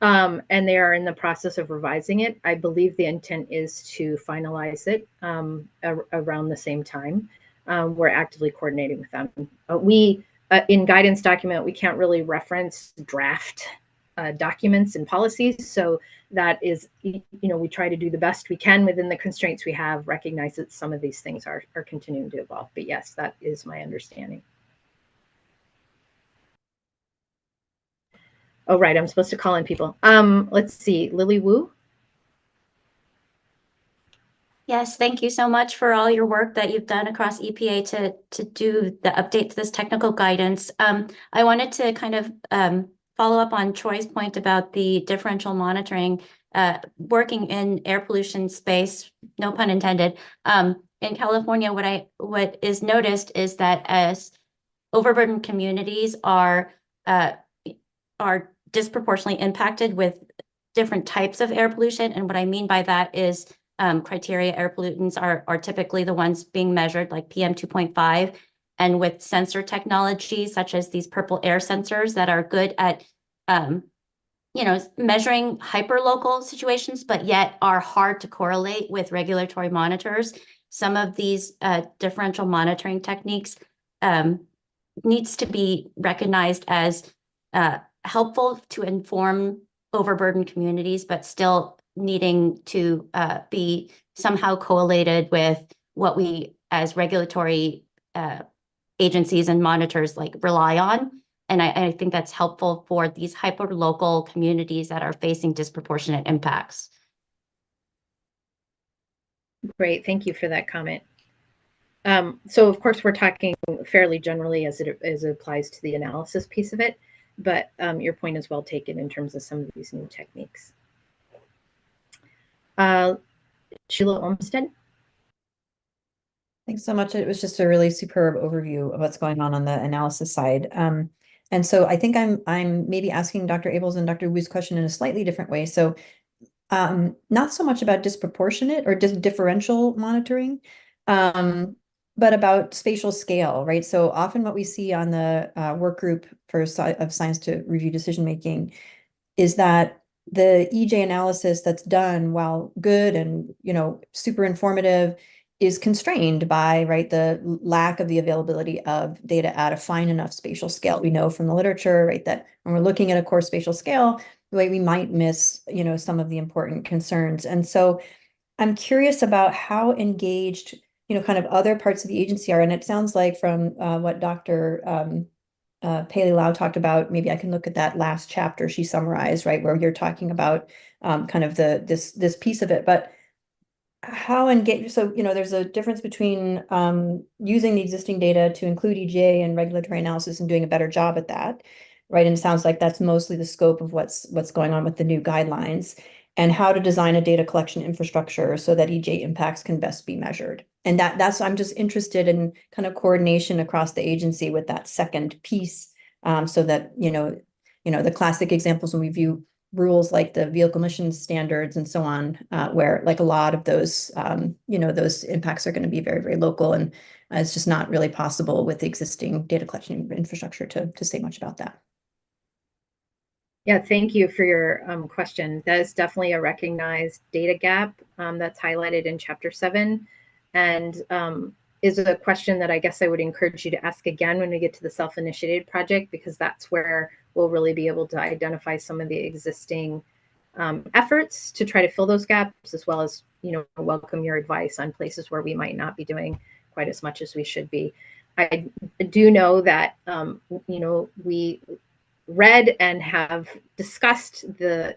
and they are in the process of revising it. I believe the intent is to finalize it around the same time. We're actively coordinating with them. In guidance document, we can't really reference draft documents and policies. So that is, we try to do the best we can within the constraints we have, recognize that some of these things are continuing to evolve. But yes, that is my understanding. Oh, right, I'm supposed to call in people. Let's see, Lily Wu. Yes, thank you so much for all your work that you've done across EPA to do the update to this technical guidance. I wanted to kind of follow up on Troy's point about the differential monitoring, working in air pollution space, no pun intended. In California, what is noticed is that as overburdened communities are disproportionately impacted with different types of air pollution. And what I mean by that is criteria air pollutants are typically the ones being measured, like PM 2.5, and with sensor technologies such as these purple air sensors that are good at measuring hyperlocal situations, but yet are hard to correlate with regulatory monitors. Some of these differential monitoring techniques needs to be recognized as helpful to inform overburdened communities, but still needing to be somehow correlated with what we as regulatory agencies and monitors rely on. And I think that's helpful for these hyper-local communities that are facing disproportionate impacts. Great, thank you for that comment. So of course, we're talking fairly generally as it applies to the analysis piece of it, but your point is well taken in terms of some of these new techniques. Sheila Olmsted. Thanks so much. It was just a really superb overview of what's going on the analysis side. And so I think I'm maybe asking Dr. Abels and Dr. Wu's question in a slightly different way. So not so much about disproportionate or differential monitoring, but about spatial scale, right? So often what we see on the work group of science to review decision making is that the EJ analysis that's done, while good and super informative, is constrained by the lack of the availability of data at a fine enough spatial scale. We know from the literature, right, that when we're looking at a coarse spatial scale, we might miss some of the important concerns. And so I'm curious about how engaged, kind of other parts of the agency are. And it sounds like from what Dr. Paley Lau talked about, maybe I can look at that last chapter she summarized, right, where you're talking about kind of this piece of it. But how engaged, so, there's a difference between using the existing data to include EGA and regulatory analysis and doing a better job at that, right? And it sounds like that's mostly the scope of what's going on with the new guidelines, and how to design a data collection infrastructure so that EGA impacts can best be measured. And that's, I'm just interested in kind of coordination across the agency with that second piece, so that, the classic examples when we view rules like the vehicle emissions standards and so on, where like a lot of those, those impacts are going to be very, very local, and it's just not really possible with the existing data collection infrastructure to say much about that. Yeah, thank you for your question. That is definitely a recognized data gap that's highlighted in Chapter 7, and is a question that I guess I would encourage you to ask again when we get to the self-initiated project, because that's where we'll really be able to identify some of the existing efforts to try to fill those gaps, as well as, welcome your advice on places where we might not be doing quite as much as we should be. I do know that, we read and have discussed the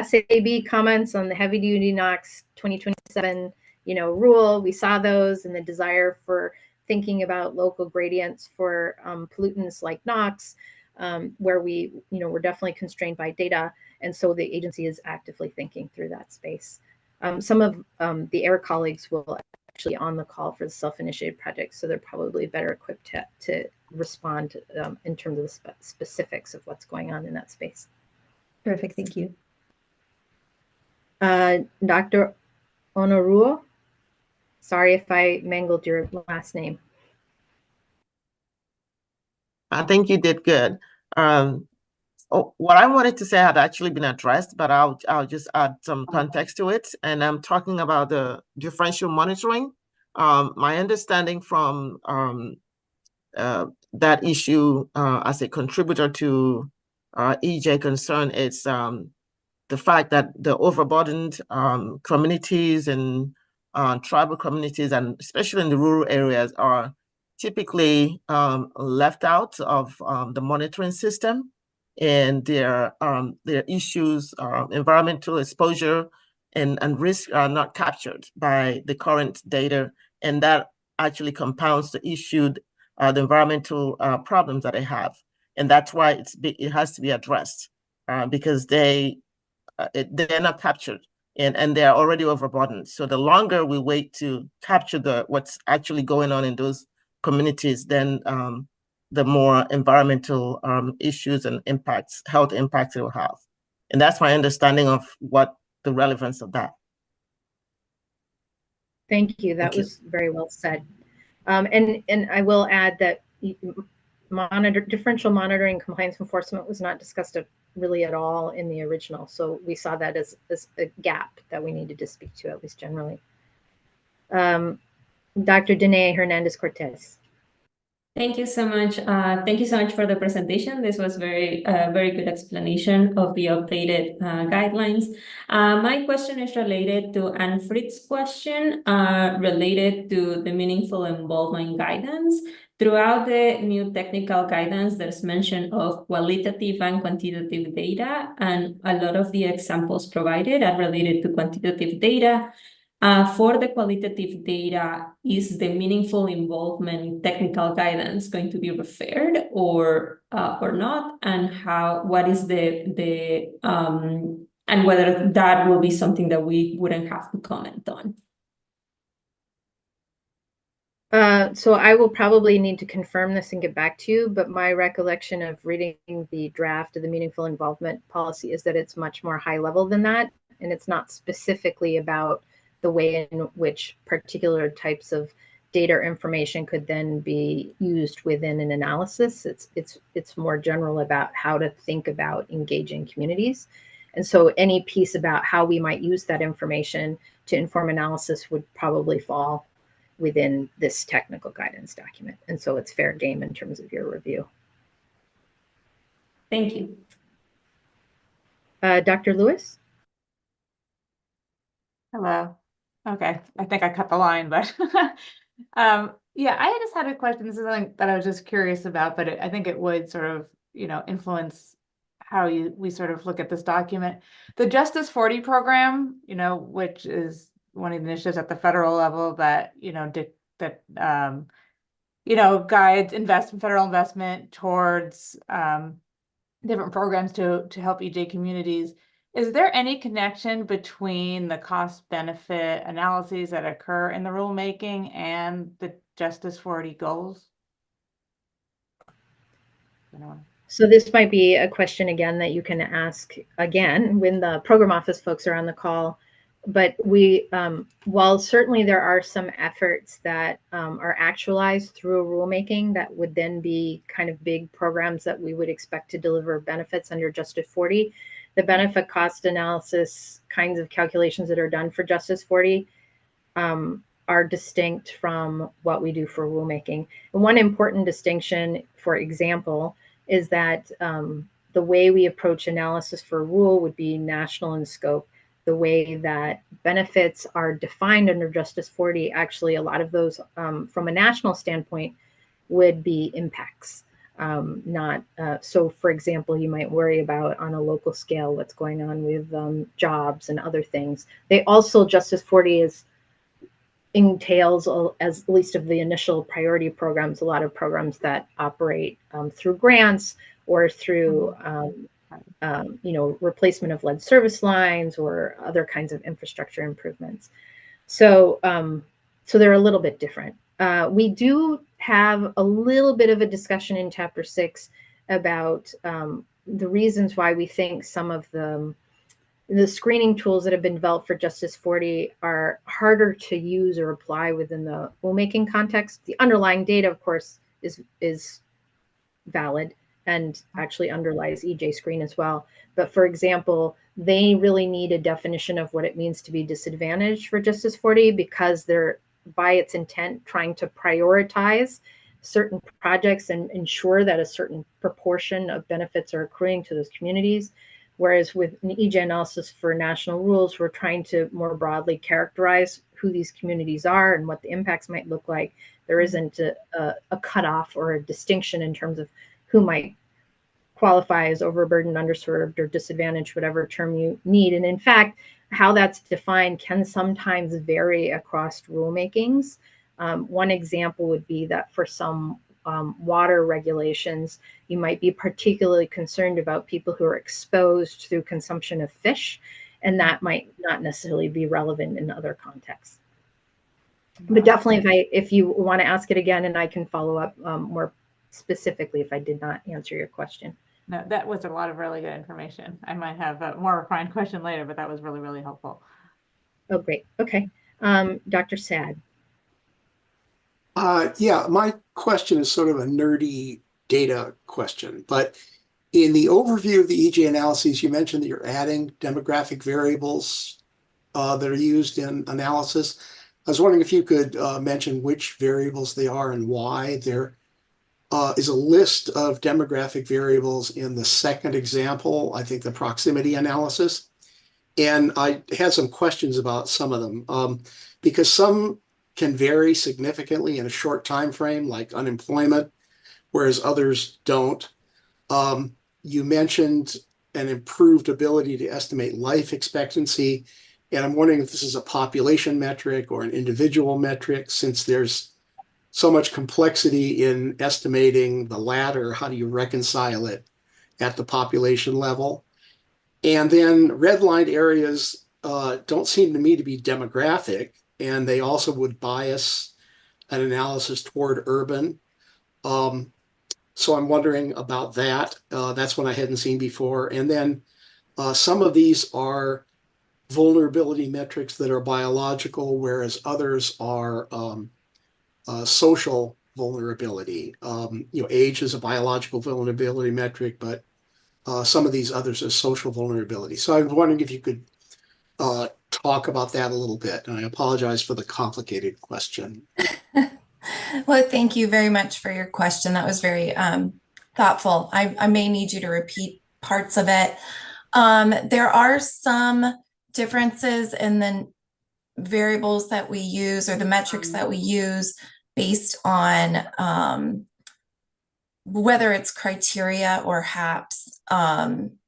SAB comments on the heavy duty NOx 2027, rule. We saw those and the desire for thinking about local gradients for pollutants like NOx, where we're definitely constrained by data. And so the agency is actively thinking through that space. Some of the air colleagues will actually on the call for the self-initiated project, so they're probably better equipped to respond in terms of the specifics of what's going on in that space. Terrific, thank you. Dr. Onoruo, sorry if I mangled your last name. I think you did good. What I wanted to say had actually been addressed, but I'll just add some context to it. And I'm talking about the differential monitoring. My understanding from that issue as a contributor to EJ concern is the fact that the overburdened communities and tribal communities, and especially in the rural areas, are typically left out of the monitoring system, and their issues, environmental exposure and risk are not captured by the current data, and that actually compounds the issue, the environmental problems that they have, and that's why it has to be addressed because they're not captured, and they're already overburdened. So the longer we wait to capture what's actually going on in those communities, then the more environmental issues and impacts, health impacts it will have. And that's my understanding of what the relevance of that. Thank you. That was very well said. And I will add that differential monitoring compliance enforcement was not discussed really at all in the original. So we saw that as a gap that we needed to speak to, at least generally. Dr. Danae Hernandez-Cortez. Thank you so much. Thank you so much for the presentation. This was very good explanation of the updated guidelines. My question is related to Anne Fritz's question related to the meaningful involvement guidance. Throughout the new technical guidance, there's mention of qualitative and quantitative data, and a lot of the examples provided are related to quantitative data. For the qualitative data, is the meaningful involvement technical guidance going to be referred or not? And what is and whether that will be something that we wouldn't have to comment on? So I will probably need to confirm this and get back to you, but my recollection of reading the draft of the meaningful involvement policy is that it's much more high level than that, and it's not specifically about the way in which particular types of data or information could then be used within an analysis. It's more general about how to think about engaging communities. And so any piece about how we might use that information to inform analysis would probably fall within this technical guidance document. And so it's fair game in terms of your review. Thank you. Dr. Lewis? Hello. Okay, I think I cut the line, but yeah, I just had a question. This is something that I was just curious about, but I think it would sort of, influence how we sort of look at this document. The Justice 40 program, which is one of the initiatives at the federal level that, guides federal investment towards different programs to help EJ communities. Is there any connection between the cost benefit analyses that occur in the rulemaking and the Justice 40 goals? So this might be a question again that you can ask again when the program office folks are on the call. But we, while certainly there are some efforts that are actualized through rulemaking that would then be kind of big programs that we would expect to deliver benefits under Justice 40, the benefit cost analysis kinds of calculations that are done for Justice 40 are distinct from what we do for rulemaking. And one important distinction, for example, is that the way we approach analysis for rule would be national in scope. The way that benefits are defined under Justice 40, actually a lot of those from a national standpoint would be impacts. So for example, you might worry about on a local scale what's going on with jobs and other things. They also, Justice 40 entails, as least of the initial priority programs, a lot of programs that operate through grants or through replacement of lead service lines or other kinds of infrastructure improvements. So they're a little bit different. We do have a little bit of a discussion in Chapter 6 about the reasons why we think some of the screening tools that have been developed for Justice 40 are harder to use or apply within the rulemaking context. The underlying data, of course, is valid and actually underlies EJ screen as well. But for example, they really need a definition of what it means to be disadvantaged for Justice 40 because they're, by its intent, trying to prioritize certain projects and ensure that a certain proportion of benefits are accruing to those communities. Whereas with an EJ analysis for national rules, we're trying to more broadly characterize who these communities are and what the impacts might look like. There isn't a cutoff or a distinction in terms of who might qualify as overburdened, underserved, or disadvantaged, whatever term you need. And in fact, how that's defined can sometimes vary across rulemakings. One example would be that for some water regulations, you might be particularly concerned about people who are exposed through consumption of fish, and that might not necessarily be relevant in other contexts. But definitely, if you want to ask it again, and I can follow up more specifically if I did not answer your question. No, that was a lot of really good information. I might have a more refined question later, but that was really, really helpful. Oh, great. Okay. Dr. SAD. Yeah, my question is sort of a nerdy data question, but in the overview of the EJ analyses, you mentioned that you're adding demographic variables that are used in analysis. I was wondering if you could mention which variables they are and why. There is a list of demographic variables in the second example, I think the proximity analysis. And I had some questions about some of them because some can vary significantly in a short time frame, like unemployment, whereas others don't. You mentioned an improved ability to estimate life expectancy, and I'm wondering if this is a population metric or an individual metric, since there's so much complexity in estimating the latter. How do you reconcile it at the population level? And then redlined areas don't seem to me to be demographic, and they also would bias an analysis toward urban. So I'm wondering about that. That's one I hadn't seen before. And then some of these are vulnerability metrics that are biological, whereas others are social vulnerability. Age is a biological vulnerability metric, but some of these others are social vulnerability. So I was wondering if you could talk about that a little bit. And I apologize for the complicated question. Well, thank you very much for your question. That was very thoughtful. I may need you to repeat parts of it. There are some differences in the variables that we use or the metrics that we use based on whether it's criteria or HAPs.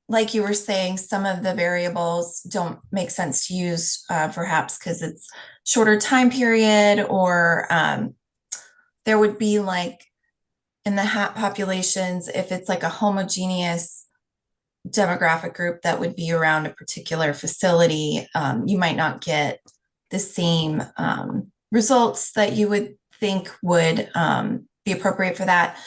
Like you were saying, some of the variables don't make sense to use for HAPs because it's shorter time period, or there would be like in the HAP populations, if it's like a homogeneous demographic group that would be around a particular facility, you might not get the same results that you would think would be appropriate for that.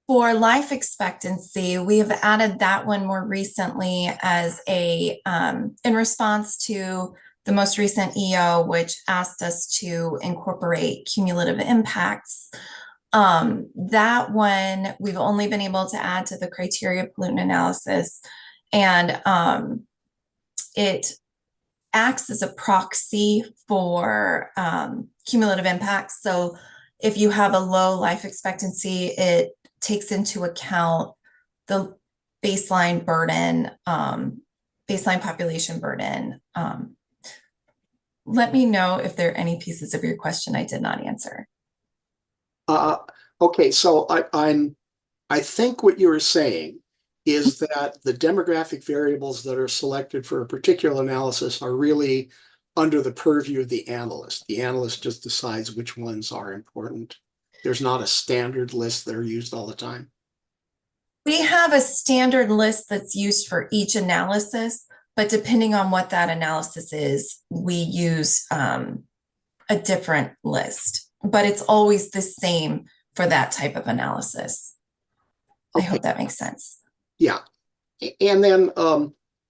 For life expectancy, we have added that one more recently as a, in response to the most recent EO, which asked us to incorporate cumulative impacts. That one, we've only been able to add to the criteria pollutant analysis, and it acts as a proxy for cumulative impacts. So if you have a low life expectancy, it takes into account the baseline burden, baseline population burden. Let me know if there are any pieces of your question I did not answer. Okay, so I think what you were saying is that the demographic variables that are selected for a particular analysis are really under the purview of the analyst. The analyst just decides which ones are important. There's not a standard list that are used all the time. We have a standard list that's used for each analysis, but depending on what that analysis is, we use a different list, but it's always the same for that type of analysis. Okay. I hope that makes sense. Yeah. And then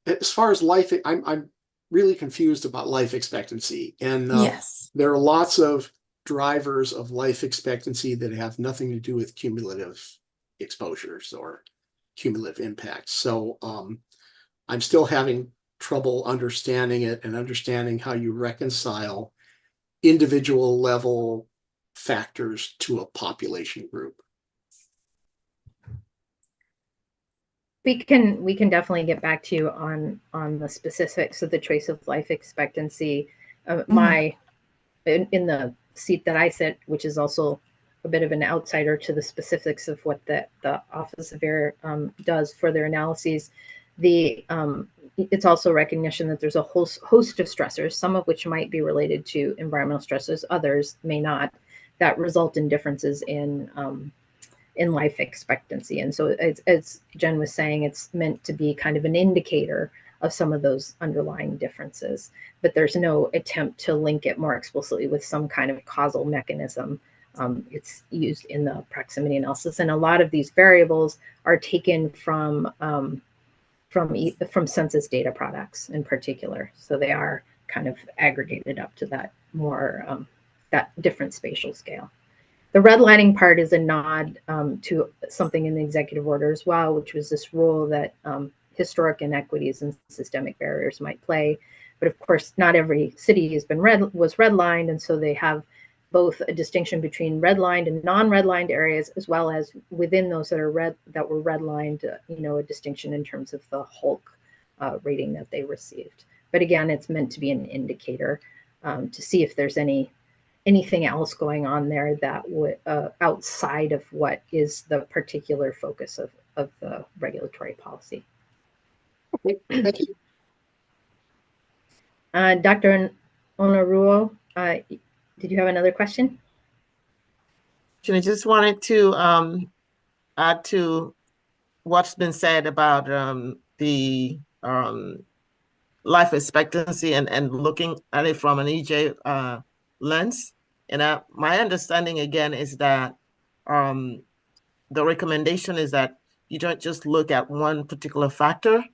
as far as life, I'm really confused about life expectancy. And yes, there are lots of drivers of life expectancy that have nothing to do with cumulative exposures or cumulative impacts. So I'm still having trouble understanding it and understanding how you reconcile individual level factors to a population group. We can definitely get back to you on the specifics of the choice of life expectancy. In the seat that I sit, which is also a bit of an outsider to the specifics of what the Office of Air does for their analyses. It's also recognition that there's a host of stressors, some of which might be related to environmental stressors, others may not, that result in differences in life expectancy. And so as Jen was saying, it's meant to be kind of an indicator of some of those underlying differences, but there's no attempt to link it more explicitly with some kind of causal mechanism. It's used in the proximity analysis, and a lot of these variables are taken from census data products in particular. So they are kind of aggregated up to that more that different spatial scale. The redlining part is a nod to something in the executive order as well, which was this role that historic inequities and systemic barriers might play. But of course, not every city was redlined, and so they have both a distinction between redlined and non-redlined areas, as well as within those that were redlined, a distinction in terms of the Hulk rating that they received. But again, it's meant to be an indicator to see if there's anything else going on there that would outside of what is the particular focus of the regulatory policy. Okay, thank you. Dr. Onoruo, did you have another question? I just wanted to add to what's been said about the life expectancy and looking at it from an EJ lens. And my understanding again is that the recommendation is that you don't just look at one particular factor.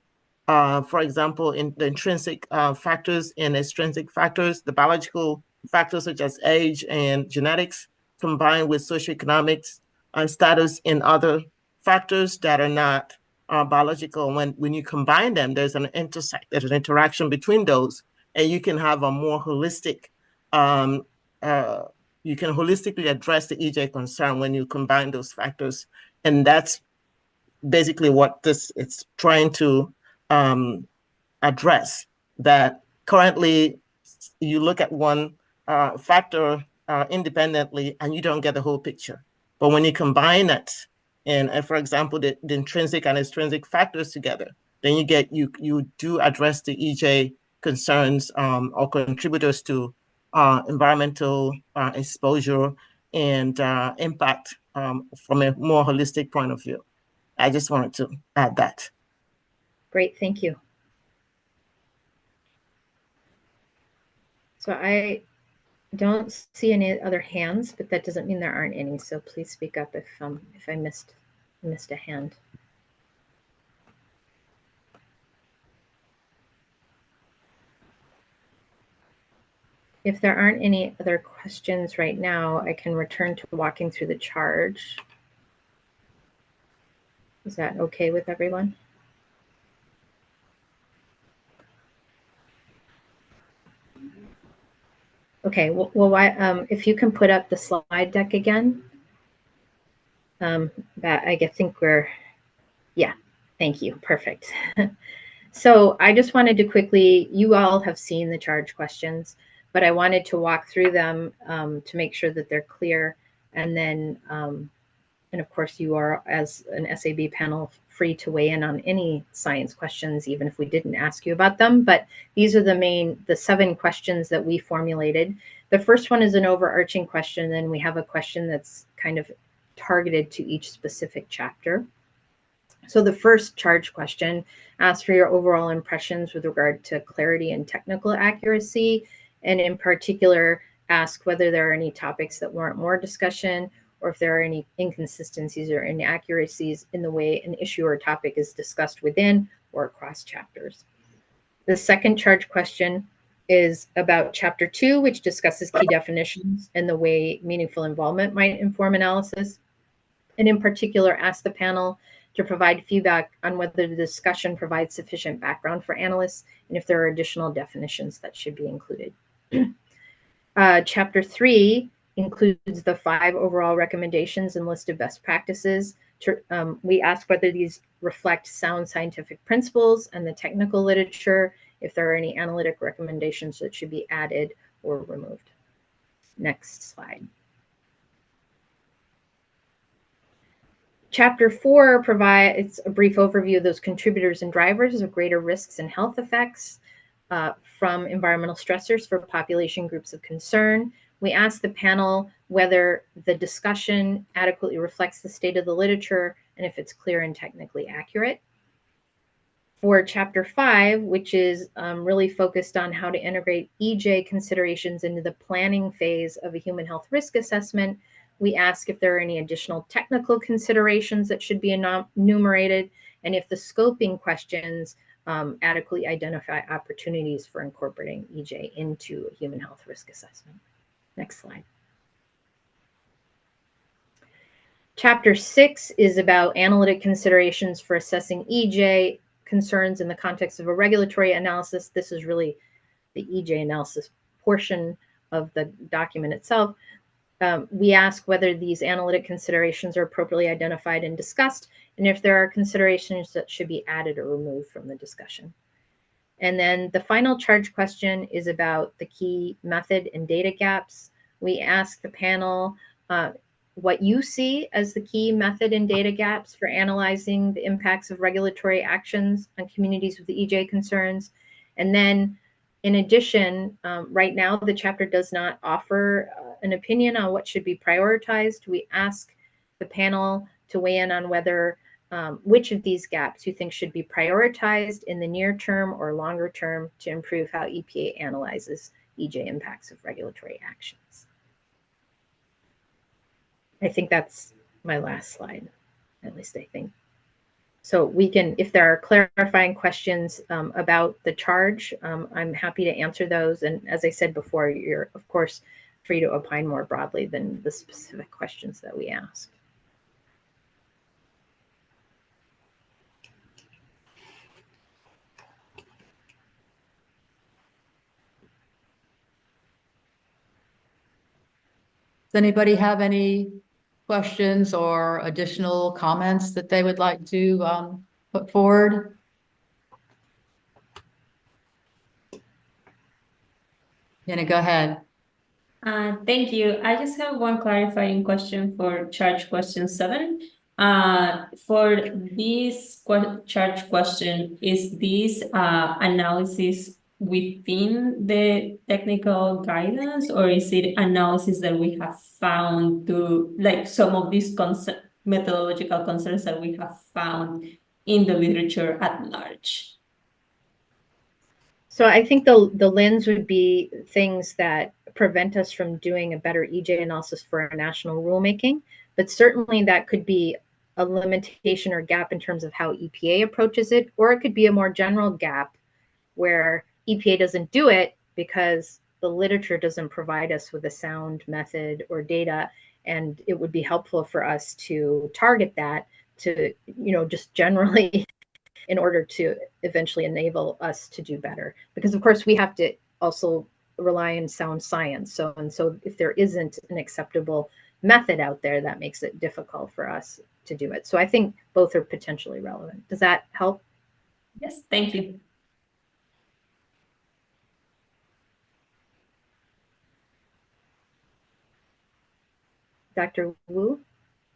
For example, in the intrinsic factors and extrinsic factors, the biological factors such as age and genetics, combined with socioeconomics status and other factors that are not biological. When you combine them, there's an interaction between those, and you can have a more holistic, you can holistically address the EJ concern when you combine those factors. And that's basically what this it's trying to address. That currently you look at one factor independently and you don't get the whole picture. But when you combine it, and for example, the intrinsic and extrinsic factors together, then you do address the EJ concerns or contributors to environmental exposure and impact from a more holistic point of view. I just wanted to add that. Great, thank you. So I don't see any other hands, but that doesn't mean there aren't any. So please speak up if I missed a hand. If there aren't any other questions right now, I can return to walking through the charge. Is that okay with everyone? Okay, well, if you can put up the slide deck again. I think yeah, thank you, perfect. So I just wanted to quickly, you all have seen the charge questions, but I wanted to walk through them to make sure that they're clear. And then, and of course you are, as an SAB panel, free to weigh in on any science questions, even if we didn't ask you about them. But these are the 7 questions that we formulated. The first one is an overarching question. Then we have a question that's kind of targeted to each specific chapter. So the first charge question asks for your overall impressions with regard to clarity and technical accuracy, and in particular, ask whether there are any topics that warrant more discussion, or if there are any inconsistencies or inaccuracies in the way an issue or topic is discussed within or across chapters. The second charge question is about Chapter 2, which discusses key definitions and the way meaningful involvement might inform analysis, and in particular, ask the panel to provide feedback on whether the discussion provides sufficient background for analysts and if there are additional definitions that should be included. Chapter 3 includes the 5 overall recommendations and list of best practices. We ask whether these reflect sound scientific principles and the technical literature, if there are any analytic recommendations that should be added or removed. Next slide. Chapter 4 provides a brief overview of those contributors and drivers of greater risks and health effects from environmental stressors for population groups of concern. We asked the panel whether the discussion adequately reflects the state of the literature and if it's clear and technically accurate. For Chapter 5, which is really focused on how to integrate EJ considerations into the planning phase of a human health risk assessment, we ask if there are any additional technical considerations that should be enumerated, and if the scoping questions adequately identify opportunities for incorporating EJ into a human health risk assessment. Next slide. Chapter 6 is about analytic considerations for assessing EJ concerns in the context of a regulatory analysis. This is really the EJ analysis portion of the document itself. We ask whether these analytic considerations are appropriately identified and discussed, and if there are considerations that should be added or removed from the discussion. And then the final charge question is about the key method and data gaps. We ask the panel what you see as the key method and data gaps for analyzing the impacts of regulatory actions on communities with the EJ concerns. And then in addition, right now, the chapter does not offer an opinion on what should be prioritized. We ask the panel to weigh in on whether which of these gaps you think should be prioritized in the near term or longer term to improve how EPA analyzes EJ impacts of regulatory actions. I think that's my last slide, at least I think. So we can, if there are clarifying questions about the charge, I'm happy to answer those. And as I said before, you're of course free to opine more broadly than the specific questions that we ask. Does anybody have any questions or additional comments that they would like to put forward? Jenna, go ahead. Thank you. I just have one clarifying question for charge question 7. For this charge question, is this analysis within the technical guidance, or is it analysis that we have found to, like, some of these methodological concerns that we have found in the literature at large? So I think the lens would be things that prevent us from doing a better EJ analysis for our national rulemaking, but certainly that could be a limitation or gap in terms of how EPA approaches it, or it could be a more general gap where EPA doesn't do it because the literature doesn't provide us with a sound method or data, and it would be helpful for us to target that to, just generally in order to eventually enable us to do better. Because of course we have to also rely on sound science. So if there isn't an acceptable method out there, that makes it difficult for us to do it. So I think both are potentially relevant. Does that help? Yes, thank you. Dr. Wu?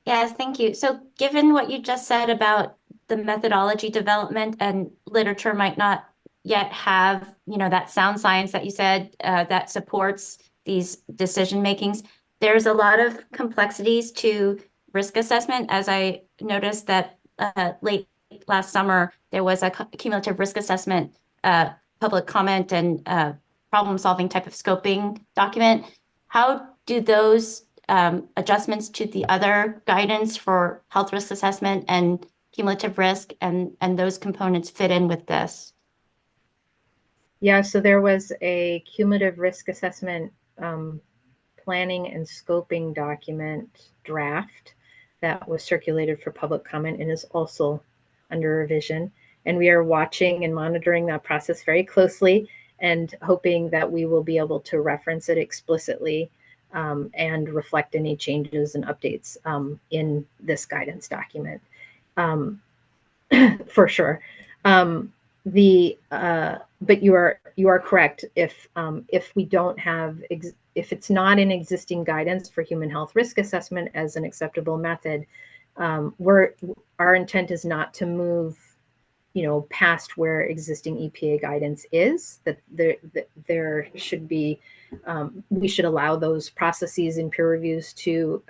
Yes, thank you. So given what you just said about the methodology development, and literature might not yet have, that sound science that you said that supports these decision makings, there's a lot of complexities to risk assessment. As I noticed that late last summer, there was a cumulative risk assessment, public comment and problem solving type of scoping document. How do those adjustments to the other guidance for health risk assessment and cumulative risk and those components fit in with this? Yeah, so there was a cumulative risk assessment planning and scoping document draft that was circulated for public comment and is also under revision. And we are watching and monitoring that process very closely and hoping that we will be able to reference it explicitly and reflect any changes and updates in this guidance document, for sure. But you are correct. If we don't have, if it's not in existing guidance for human health risk assessment as an acceptable method, our intent is not to move, past where existing EPA guidance is. That there should be, we should allow those processes and peer reviews to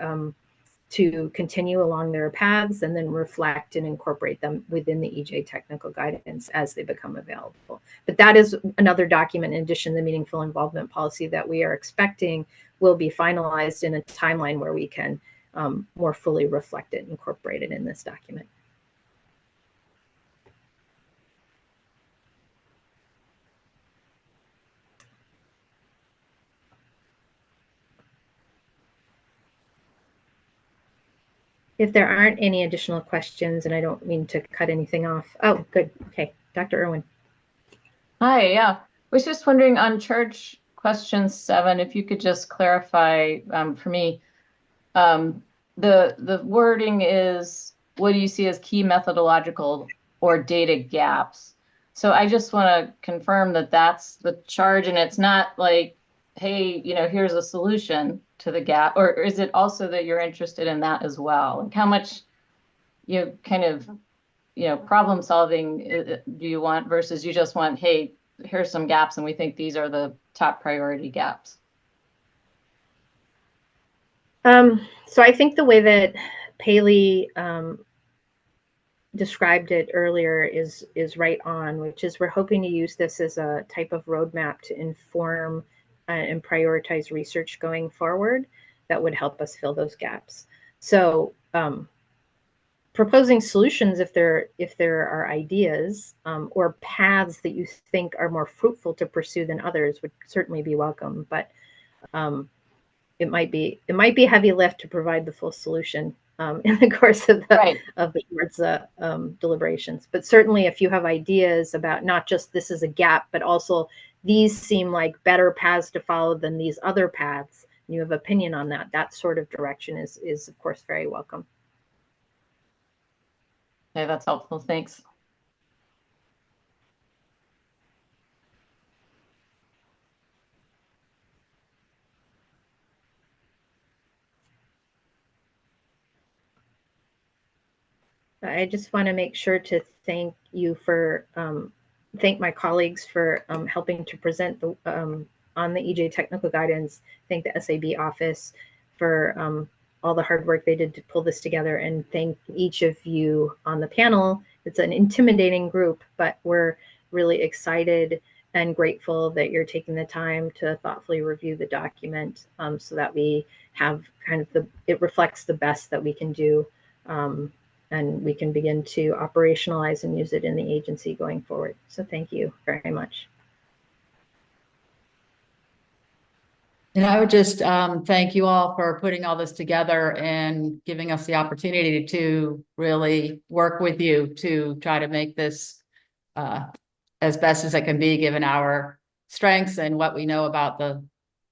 continue along their paths and then reflect and incorporate them within the EJ technical guidance as they become available. But that is another document in addition to the meaningful involvement policy that we are expecting will be finalized in a timeline where we can more fully reflect it and incorporate it in this document. If there aren't any additional questions, and I don't mean to cut anything off. Oh, good. Okay, Dr. Irwin. Hi, yeah. Was just wondering on charge question 7, if you could just clarify for me, the wording is, what do you see as key methodological or data gaps? So I just want to confirm that that's the charge and it's not like, hey, here's a solution to the gap, or is it also that you're interested in that as well? Like how much kind of, problem solving do you want versus you just want, hey, here's some gaps and we think these are the top priority gaps? So I think the way that Paley described it earlier is right on, which is we're hoping to use this as a type of roadmap to inform and prioritize research going forward that would help us fill those gaps. So proposing solutions, if there are ideas or paths that you think are more fruitful to pursue than others, would certainly be welcome. But it might be a heavy lift to provide the full solution in the course of the board's deliberations. But certainly, if you have ideas about not just this is a gap, but also these seem like better paths to follow than these other paths, you have opinion on that, that sort of direction is of course very welcome. Okay, that's helpful. Thanks. I just want to make sure to thank you for thank my colleagues for helping to present the on the EJ technical guidance. Thank the SAB office for all the hard work they did to pull this together, and thank each of you on the panel. It's an intimidating group, but we're really excited and grateful that you're taking the time to thoughtfully review the document so that we have kind of it reflects the best that we can do. And we can begin to operationalize and use it in the agency going forward. So thank you very much. And I would just thank you all for putting all this together and giving us the opportunity to really work with you to try to make this as best as it can be, given our strengths and what we know about the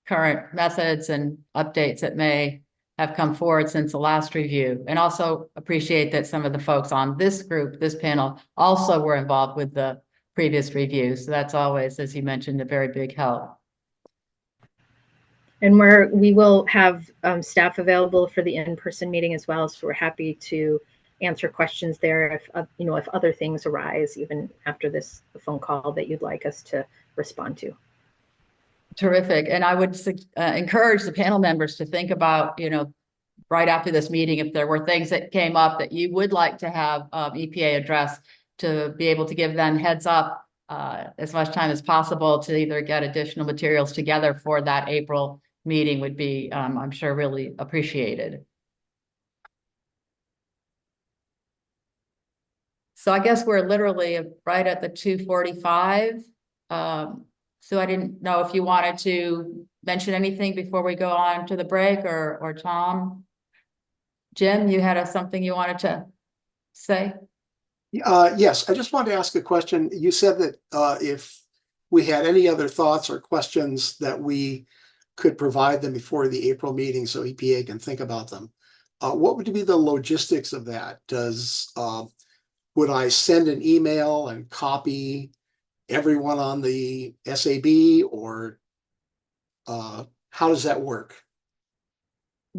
current methods and updates that may have come forward since the last review. And also appreciate that some of the folks on this group, this panel, also were involved with the previous review. So that's always, as you mentioned, a very big help. And we will have staff available for the in-person meeting as well. So we're happy to answer questions there if if other things arise, even after this phone call that you'd like us to respond to. Terrific. And I would encourage the panel members to think about, right after this meeting, if there were things that came up that you would like to have EPA address, to be able to give them heads up as much time as possible to either get additional materials together for that April meeting would be, I'm sure, really appreciated. So I guess we're literally right at the 2:45. So I didn't know if you wanted to mention anything before we go on to the break, or Tom. Jim, you had something you wanted to say? Yes, I just wanted to ask a question. You said that if we had any other thoughts or questions that we could provide them before the April meeting so EPA can think about them. What would be the logistics of that? Would I send an email and copy everyone on the SAB, or how does that work?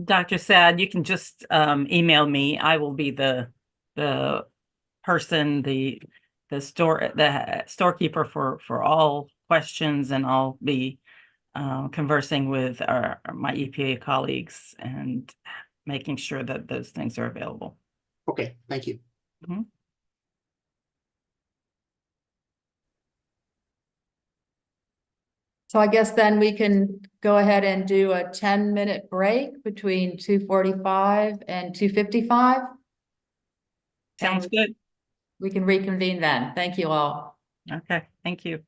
Dr. Sad, you can just email me. I will be the person, the storekeeper for all questions, and I'll be conversing with my EPA colleagues and making sure that those things are available. Okay, thank you. Mm-hmm. So I guess then we can go ahead and do a 10-minute break between 2:45 and 2:55. Sounds good. We can reconvene then. Thank you all. Okay, thank you.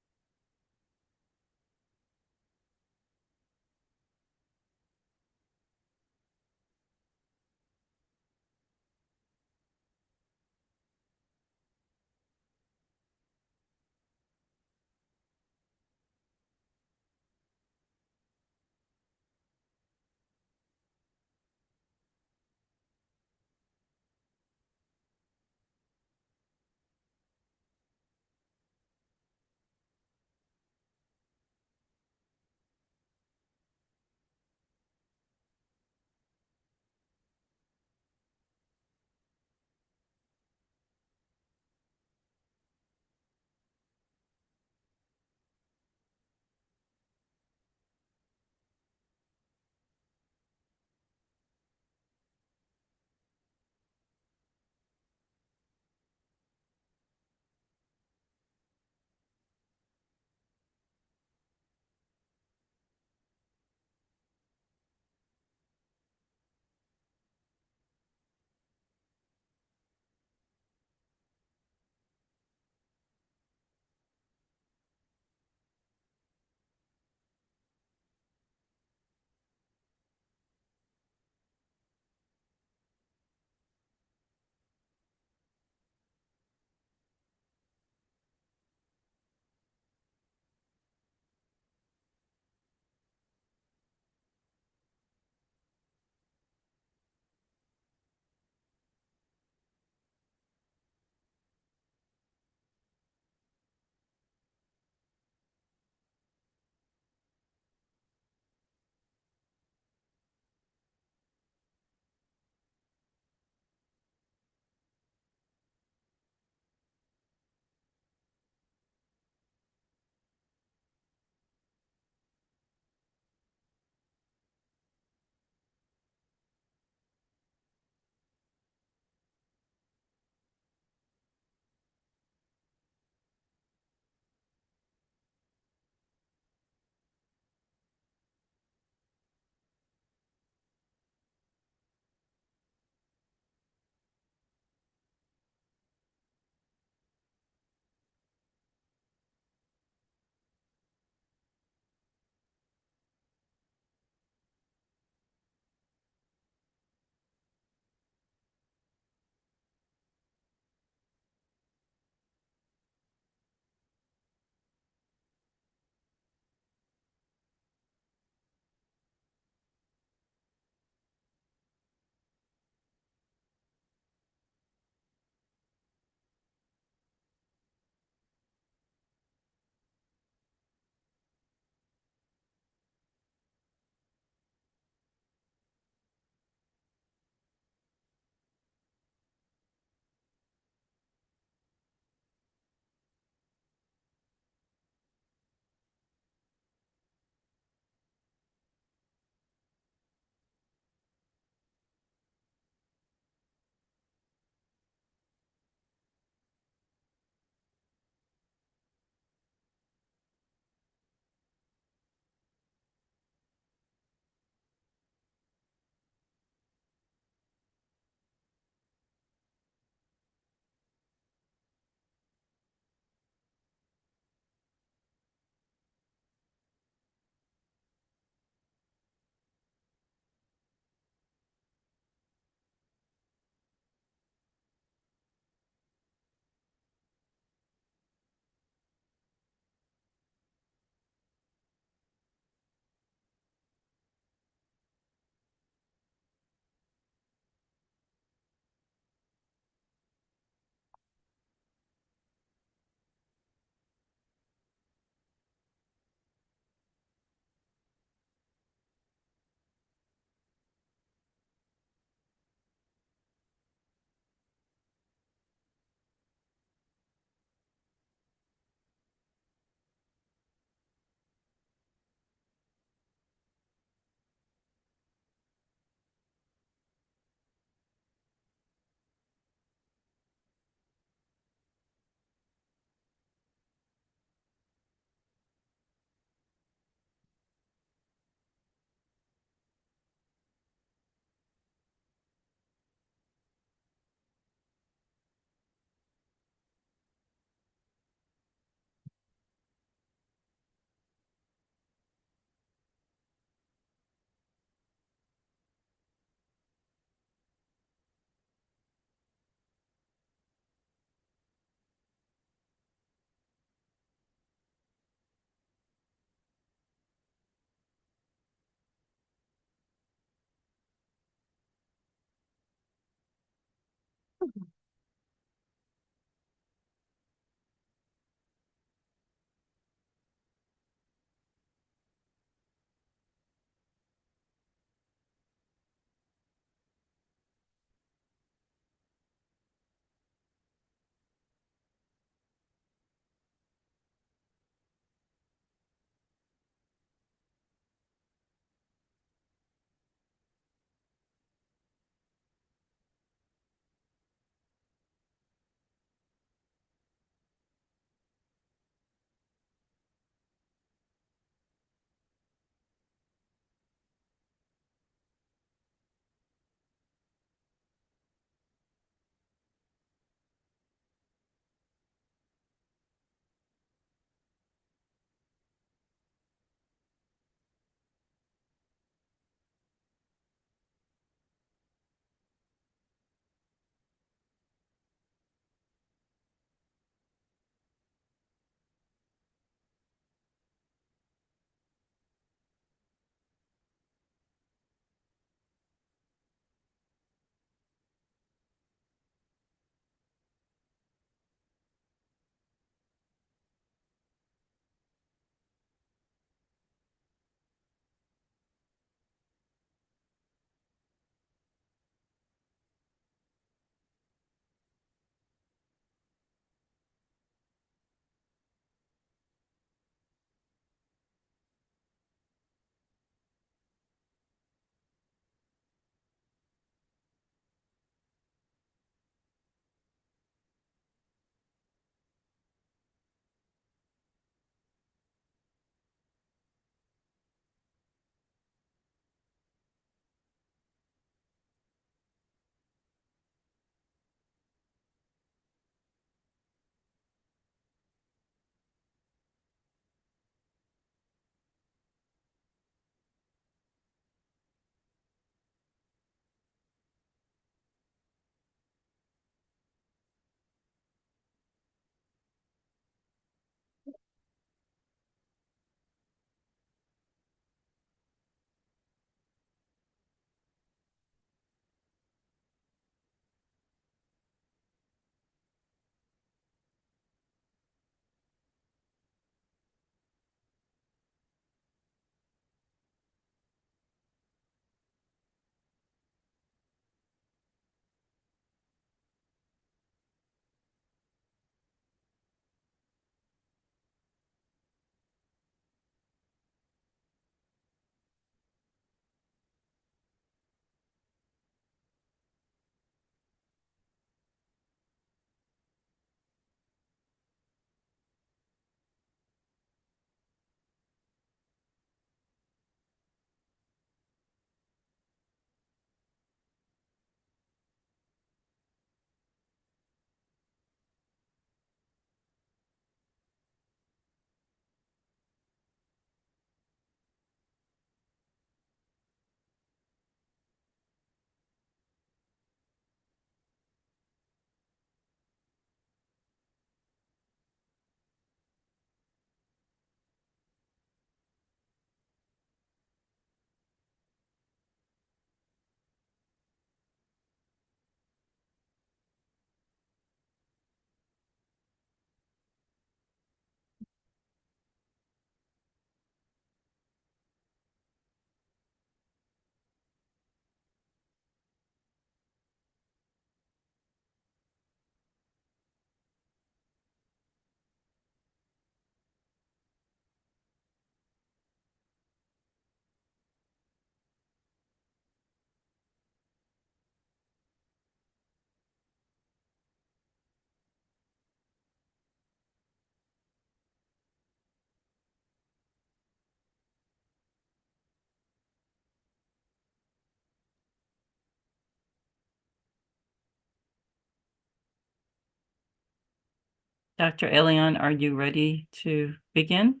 Dr. Elion, are you ready to begin?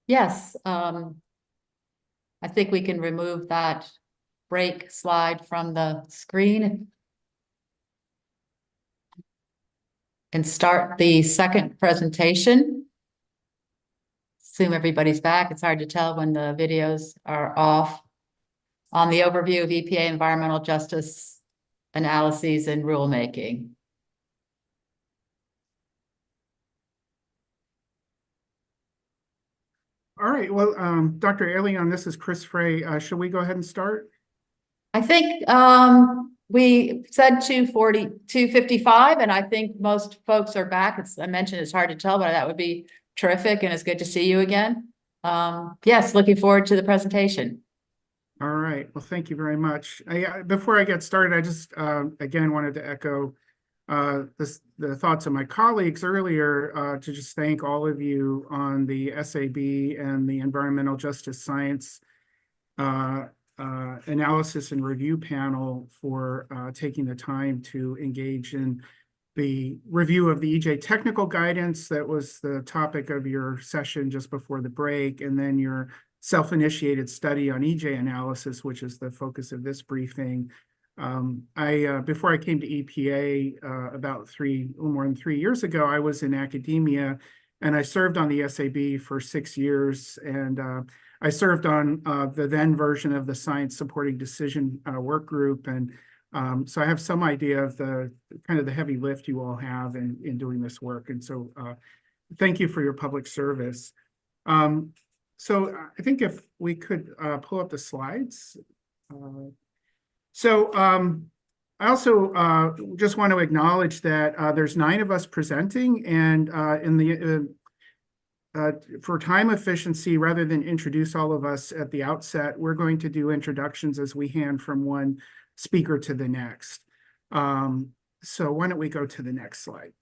Yes, I think we can remove that break slide from the screen and start the second presentation. Assume everybody's back. It's hard to tell when the videos are off. On the overview of EPA environmental justice analyses and rulemaking. All right, well, Dr. Elion, this is Chris Frey. Shall we go ahead and start? I think we said 2:40, 2:55, and I think most folks are back. I mentioned it's hard to tell, but that would be terrific, and it's good to see you again. Yes, looking forward to the presentation. All right, well, thank you very much. Before I get started, I just, again, wanted to echo the thoughts of my colleagues earlier to just thank all of you on the SAB and the Environmental Justice Science Analysis and Review Panel for taking the time to engage in the review of the EJ technical guidance. That was the topic of your session just before the break, and then your self-initiated study on EJ analysis, which is the focus of this briefing. Before I came to EPA about a little more than 3 years ago, I was in academia, and I served on the SAB for 6 years, and I served on the then version of the Science Supporting Decision Work Group, and so I have some idea of the kind of the heavy lift you all have in doing this work, and so thank you for your public service. So I think if we could pull up the slides. I also just want to acknowledge that there's 9 of us presenting, and for time efficiency, rather than introduce all of us at the outset, we're going to do introductions as we hand from one speaker to the next. So why don't we go to the next slide?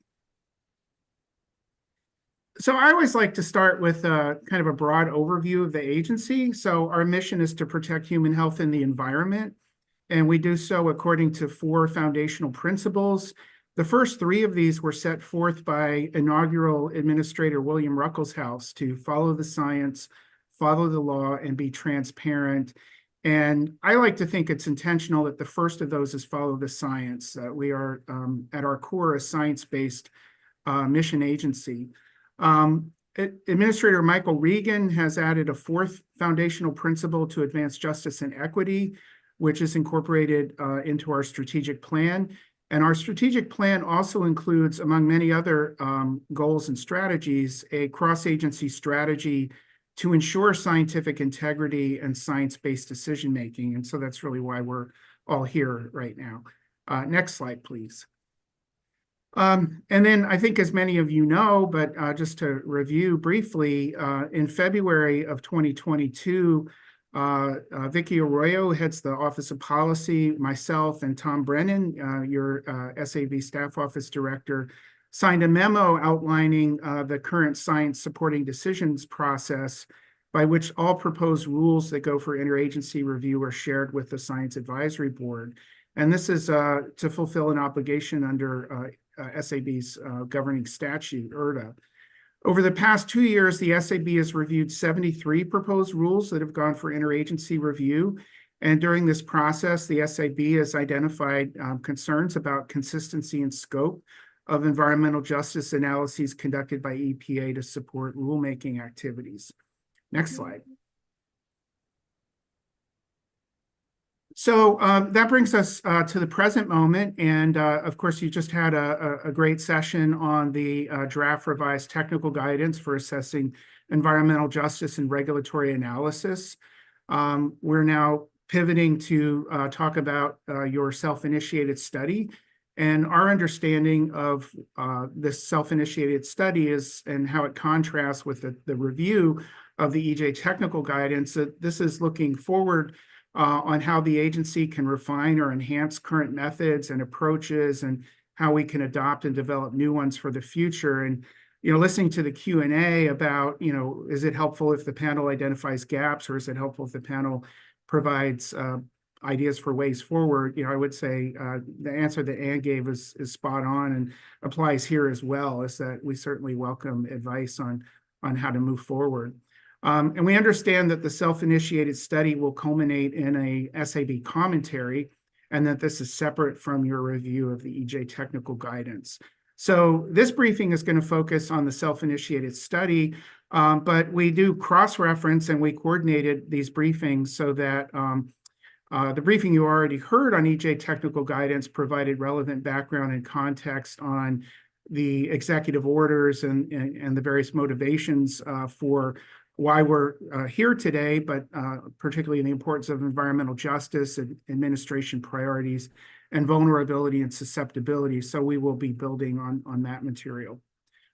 So I always like to start with kind of a broad overview of the agency. So our mission is to protect human health and the environment, and we do so according to 4 foundational principles. The first 3 of these were set forth by inaugural Administrator William Ruckelshaus to follow the science, follow the law, and be transparent. And I like to think it's intentional that the first of those is follow the science. We are, at our core, a science-based mission agency. Administrator Michael Regan has added a 4th foundational principle to advance justice and equity, which is incorporated into our strategic plan. And our strategic plan also includes, among many other goals and strategies, a cross-agency strategy to ensure scientific integrity and science-based decision-making. And so that's really why we're all here right now. Next slide, please. And then I think, as many of you know, but just to review briefly, in February of 2022, Vicky Arroyo heads the Office of Policy. Myself and Tom Brennan, your SAB Staff Office Director, signed a memo outlining the current science supporting decisions process by which all proposed rules that go for interagency review are shared with the Science Advisory Board. And this is to fulfill an obligation under SAB's governing statute, IRTA. Over the past 2 years, the SAB has reviewed 73 proposed rules that have gone for interagency review. And during this process, the SAB has identified concerns about consistency and scope of environmental justice analyses conducted by EPA to support rulemaking activities. Next slide. So that brings us to the present moment. And of course, you just had a great session on the draft revised technical guidance for assessing environmental justice and regulatory analysis. We're now pivoting to talk about your self-initiated study. And our understanding of this self-initiated study is, and how it contrasts with the review of the EJ technical guidance, that this is looking forward on how the agency can refine or enhance current methods and approaches, and how we can adopt and develop new ones for the future. And, listening to the Q&A about, is it helpful if the panel identifies gaps, or is it helpful if the panel provides ideas for ways forward, I would say the answer that Anne gave is spot on and applies here as well, is that we certainly welcome advice on how to move forward. And we understand that the self-initiated study will culminate in a SAB commentary, and that this is separate from your review of the EJ technical guidance. So this briefing is going to focus on the self-initiated study, but we do cross-reference and we coordinated these briefings so that the briefing you already heard on EJ technical guidance provided relevant background and context on the executive orders and the various motivations for why we're here today, but particularly the importance of environmental justice and administration priorities and vulnerability and susceptibility. So we will be building on that material.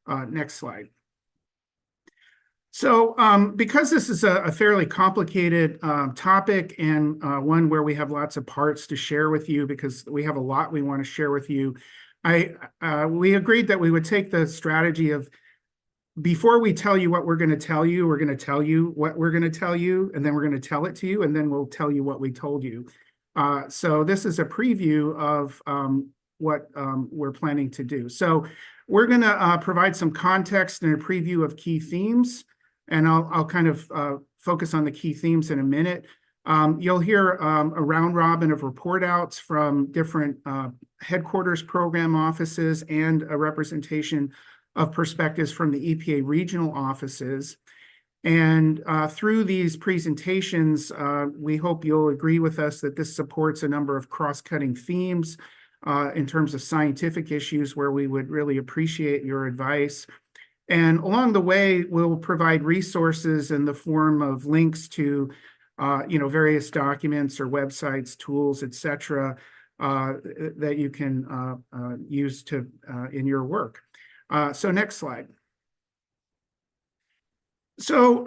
Next slide. So because this is a fairly complicated topic and one where we have lots of parts to share with you, because we have a lot we want to share with you, we agreed that we would take the strategy of, before we tell you what we're going to tell you, we're going to tell you what we're going to tell you, and then we're going to tell it to you, and then we'll tell you what we told you. So this is a preview of what we're planning to do. So we're going to provide some context and a preview of key themes, and I'll kind of focus on the key themes in a minute. You'll hear a round robin of report outs from different headquarters program offices and a representation of perspectives from the EPA regional offices. And through these presentations, we hope you'll agree with us that this supports a number of cross-cutting themes in terms of scientific issues where we would really appreciate your advice. And along the way, we'll provide resources in the form of links to various documents or websites, tools, et cetera, that you can use in your work. So next slide. So,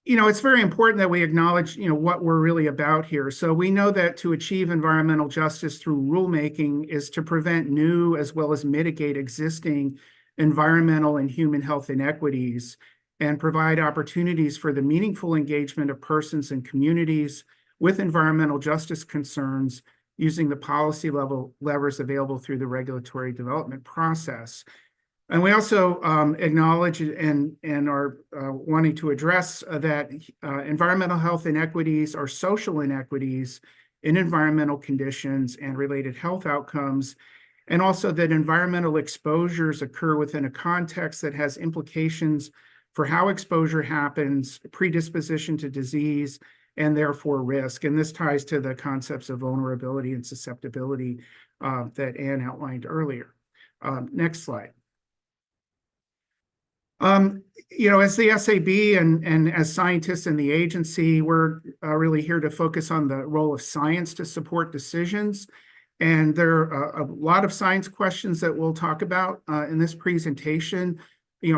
it's very important that we acknowledge, what we're really about here. So we know that to achieve environmental justice through rulemaking is to prevent new as well as mitigate existing environmental and human health inequities and provide opportunities for the meaningful engagement of persons and communities with environmental justice concerns using the policy level levers available through the regulatory development process. And we also acknowledge and are wanting to address that environmental health inequities are social inequities in environmental conditions and related health outcomes, and also that environmental exposures occur within a context that has implications for how exposure happens, predisposition to disease, and therefore risk. And this ties to the concepts of vulnerability and susceptibility that Anne outlined earlier. Next slide. As the SAB and as scientists in the agency, we're really here to focus on the role of science to support decisions. And there are a lot of science questions that we'll talk about in this presentation.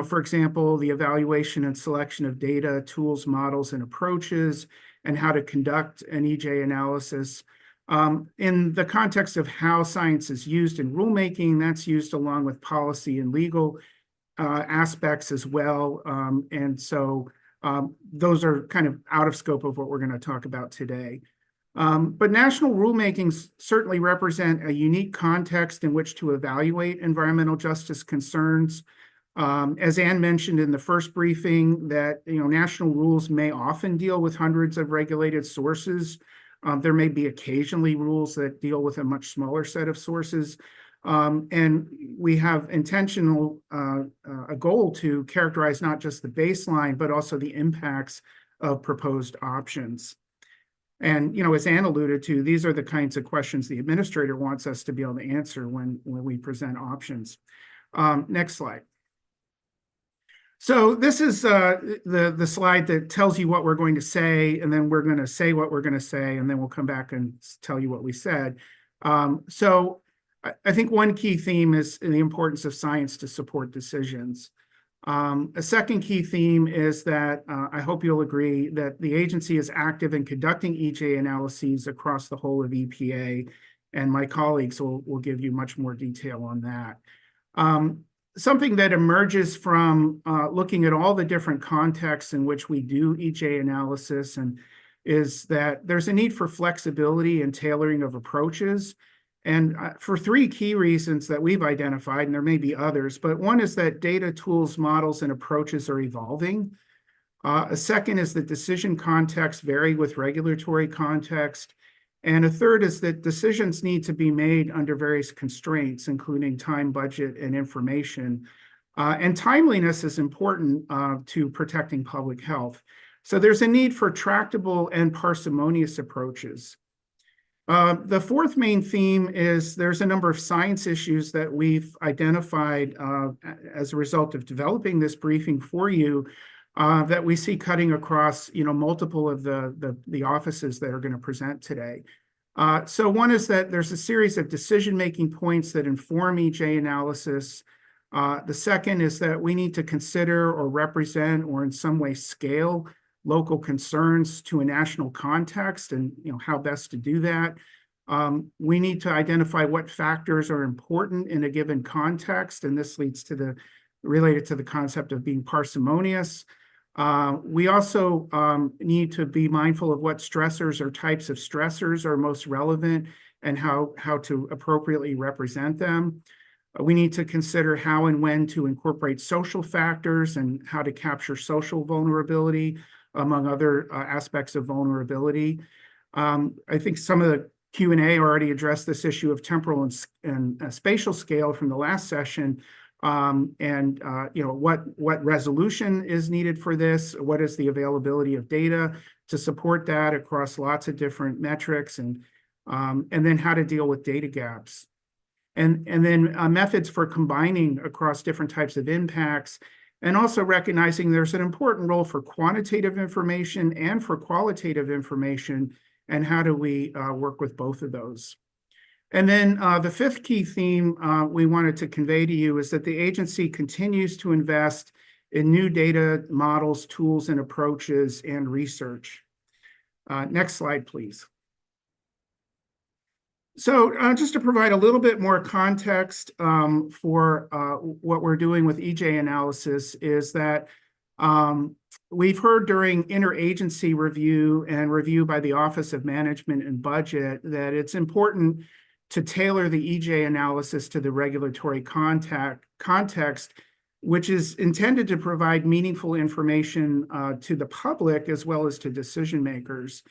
For example, the evaluation and selection of data, tools, models, and approaches, and how to conduct an EJ analysis. In the context of how science is used in rulemaking, that's used along with policy and legal aspects as well. And so those are kind of out of scope of what we're going to talk about today. But national rulemakings certainly represent a unique context in which to evaluate environmental justice concerns. As Anne mentioned in the first briefing, that national rules may often deal with hundreds of regulated sources. There may be occasionally rules that deal with a much smaller set of sources. And we have a goal to characterize not just the baseline, but also the impacts of proposed options. And, as Anne alluded to, these are the kinds of questions the administrator wants us to be able to answer when we present options. Next slide. So this is the slide that tells you what we're going to say, and then we're going to say what we're going to say, and then we'll come back and tell you what we said. So I think one key theme is the importance of science to support decisions. A second key theme is that I hope you'll agree that the agency is active in conducting EJ analyses across the whole of EPA, and my colleagues will give you much more detail on that. Something that emerges from looking at all the different contexts in which we do EJ analysis and is that there's a need for flexibility and tailoring of approaches. And for three key reasons that we've identified, and there may be others, but one is that data, tools, models, and approaches are evolving. A second is that decision contexts vary with regulatory context. And a third is that decisions need to be made under various constraints, including time, budget, and information. And timeliness is important to protecting public health. So there's a need for tractable and parsimonious approaches. The fourth main theme is there's a number of science issues that we've identified as a result of developing this briefing for you that we see cutting across, multiple of the offices that are going to present today. So one is that there's a series of decision-making points that inform EJ analysis. The second is that we need to consider or represent or in some way scale local concerns to a national context and how best to do that. We need to identify what factors are important in a given context, and this leads to related to the concept of being parsimonious. We also need to be mindful of what stressors or types of stressors are most relevant and how to appropriately represent them. We need to consider how and when to incorporate social factors and how to capture social vulnerability, among other aspects of vulnerability. I think some of the Q&A already addressed this issue of temporal and spatial scale from the last session. What resolution is needed for this? What is the availability of data to support that across lots of different metrics, and then how to deal with data gaps. And then methods for combining across different types of impacts, and also recognizing there's an important role for quantitative information and for qualitative information, and how do we work with both of those. And then the fifth key theme we wanted to convey to you is that the agency continues to invest in new data models, tools, and approaches and research. Next slide, please. So just to provide a little bit more context for what we're doing with EJ analysis is that we've heard during interagency review and review by the Office of Management and Budget that it's important to tailor the EJ analysis to the regulatory context, which is intended to provide meaningful information to the public as well as to decision makers.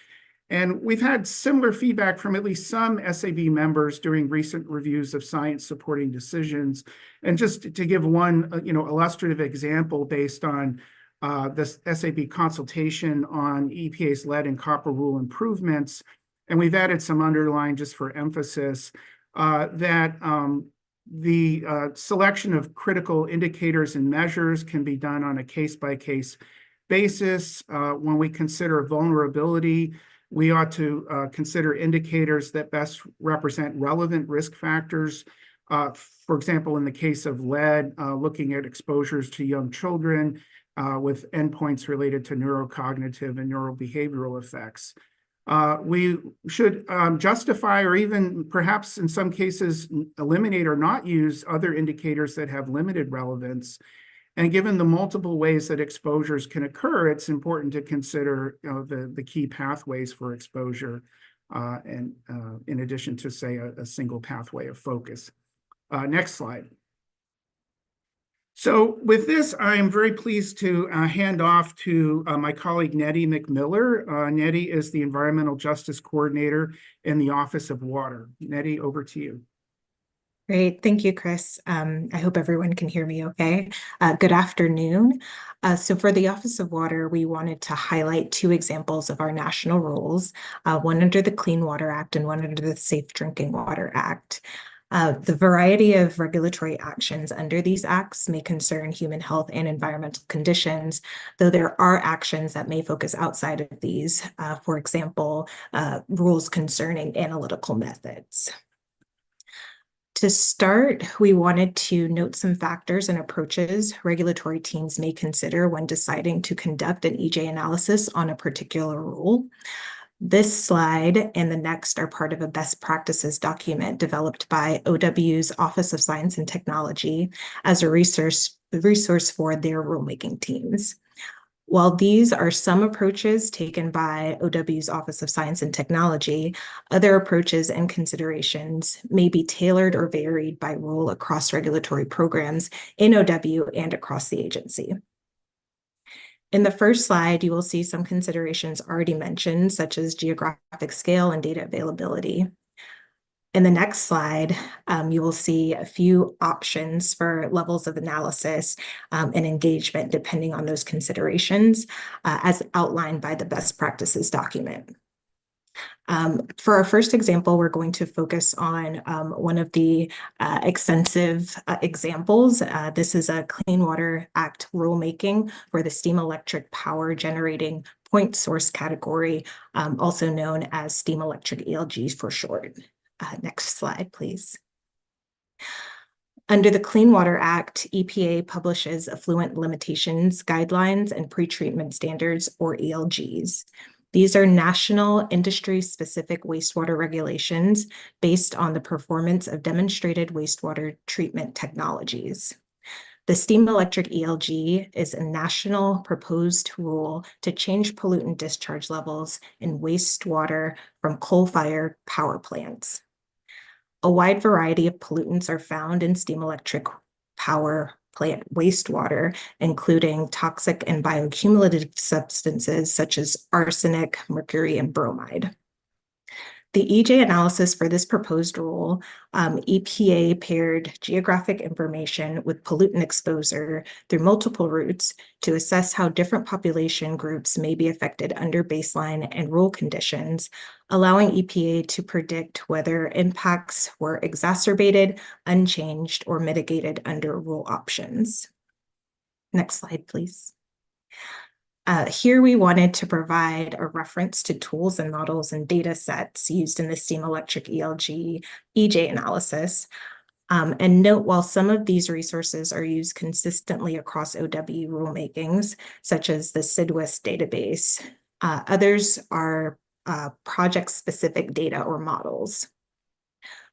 And we've had similar feedback from at least some SAB members during recent reviews of science supporting decisions. And just to give one, illustrative example based on this SAB consultation on EPA's lead and copper rule improvements, and we've added some underline just for emphasis, that the selection of critical indicators and measures can be done on a case-by-case basis. When we consider vulnerability, we ought to consider indicators that best represent relevant risk factors. For example, in the case of lead, looking at exposures to young children with endpoints related to neurocognitive and neurobehavioral effects. We should justify or even perhaps in some cases eliminate or not use other indicators that have limited relevance. And given the multiple ways that exposures can occur, it's important to consider the key pathways for exposure and in addition to, say, a single pathway of focus. Next slide. So with this, I'm very pleased to hand off to my colleague, Nettie McMiller. Nettie is the Environmental Justice Coordinator in the Office of Water. Nettie, over to you. Great. Thank you, Chris. I hope everyone can hear me okay. Good afternoon. So for the Office of Water, we wanted to highlight two examples of our national rules, one under the Clean Water Act and one under the Safe Drinking Water Act. The variety of regulatory actions under these acts may concern human health and environmental conditions, though there are actions that may focus outside of these, for example, rules concerning analytical methods. To start, we wanted to note some factors and approaches regulatory teams may consider when deciding to conduct an EJ analysis on a particular rule. This slide and the next are part of a best practices document developed by OW's Office of Science and Technology as a resource for their rulemaking teams. While these are some approaches taken by OW's Office of Science and Technology, other approaches and considerations may be tailored or varied by rule across regulatory programs in OW and across the agency. In the first slide, you will see some considerations already mentioned, such as geographic scale and data availability. In the next slide, you will see a few options for levels of analysis and engagement depending on those considerations as outlined by the best practices document. For our first example, we're going to focus on one of the extensive examples. This is a Clean Water Act rulemaking for the steam electric power generating point source category, also known as steam electric ELGs for short. Next slide, please. Under the Clean Water Act, EPA publishes effluent limitations guidelines and pretreatment standards, or ELGs. These are national industry-specific wastewater regulations based on the performance of demonstrated wastewater treatment technologies. The steam electric ELG is a national proposed rule to change pollutant discharge levels in wastewater from coal-fired power plants. A wide variety of pollutants are found in steam electric power plant wastewater, including toxic and bioaccumulative substances such as arsenic, mercury, and bromide. The EJ analysis for this proposed rule, EPA paired geographic information with pollutant exposure through multiple routes to assess how different population groups may be affected under baseline and rule conditions, allowing EPA to predict whether impacts were exacerbated, unchanged, or mitigated under rule options. Next slide, please. Here we wanted to provide a reference to tools and models and data sets used in the steam electric ELG EJ analysis. And note, while some of these resources are used consistently across OW rulemakings, such as the SIDWIS database, others are project-specific data or models.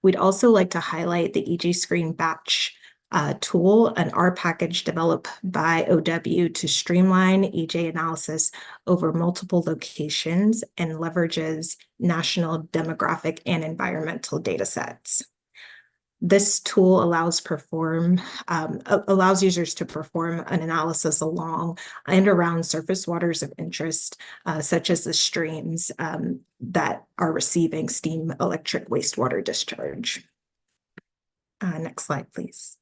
We'd also like to highlight the EJ Screen Batch tool, an R package developed by OW to streamline EJ analysis over multiple locations and leverages national demographic and environmental data sets. This tool allows users to perform an analysis along and around surface waters of interest, such as the streams that are receiving steam electric wastewater discharge. Next slide, please.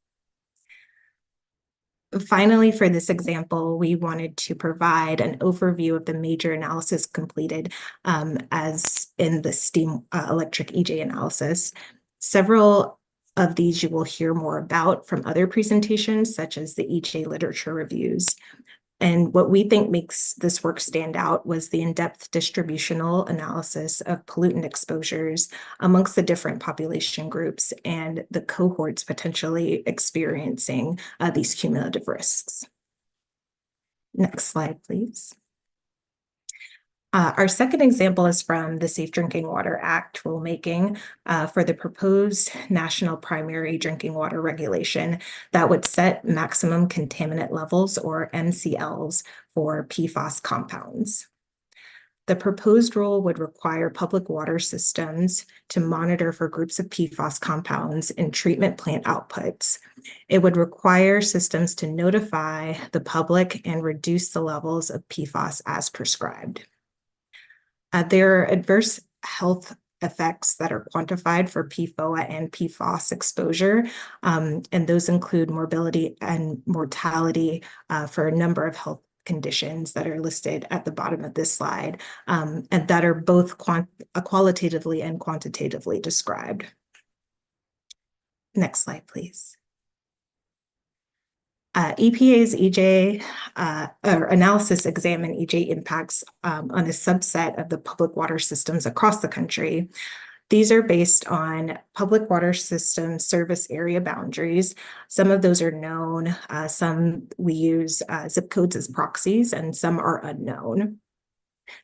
Finally, for this example, we wanted to provide an overview of the major analysis completed as in the steam electric EJ analysis. Several of these you will hear more about from other presentations, such as the EJ literature reviews. And what we think makes this work stand out was the in-depth distributional analysis of pollutant exposures amongst the different population groups and the cohorts potentially experiencing these cumulative risks. Next slide, please. Our second example is from the Safe Drinking Water Act rulemaking for the proposed national primary drinking water regulation that would set maximum contaminant levels, or MCLs, for PFAS compounds. The proposed rule would require public water systems to monitor for groups of PFAS compounds in treatment plant outputs. It would require systems to notify the public and reduce the levels of PFAS as prescribed. There are adverse health effects that are quantified for PFOA and PFAS exposure, and those include morbidity and mortality for a number of health conditions that are listed at the bottom of this slide, and that are both qualitatively and quantitatively described. Next slide, please. EPA's EJ analysis examined EJ impacts on a subset of the public water systems across the country. These are based on public water system service area boundaries. Some of those are known, some we use zip codes as proxies, and some are unknown.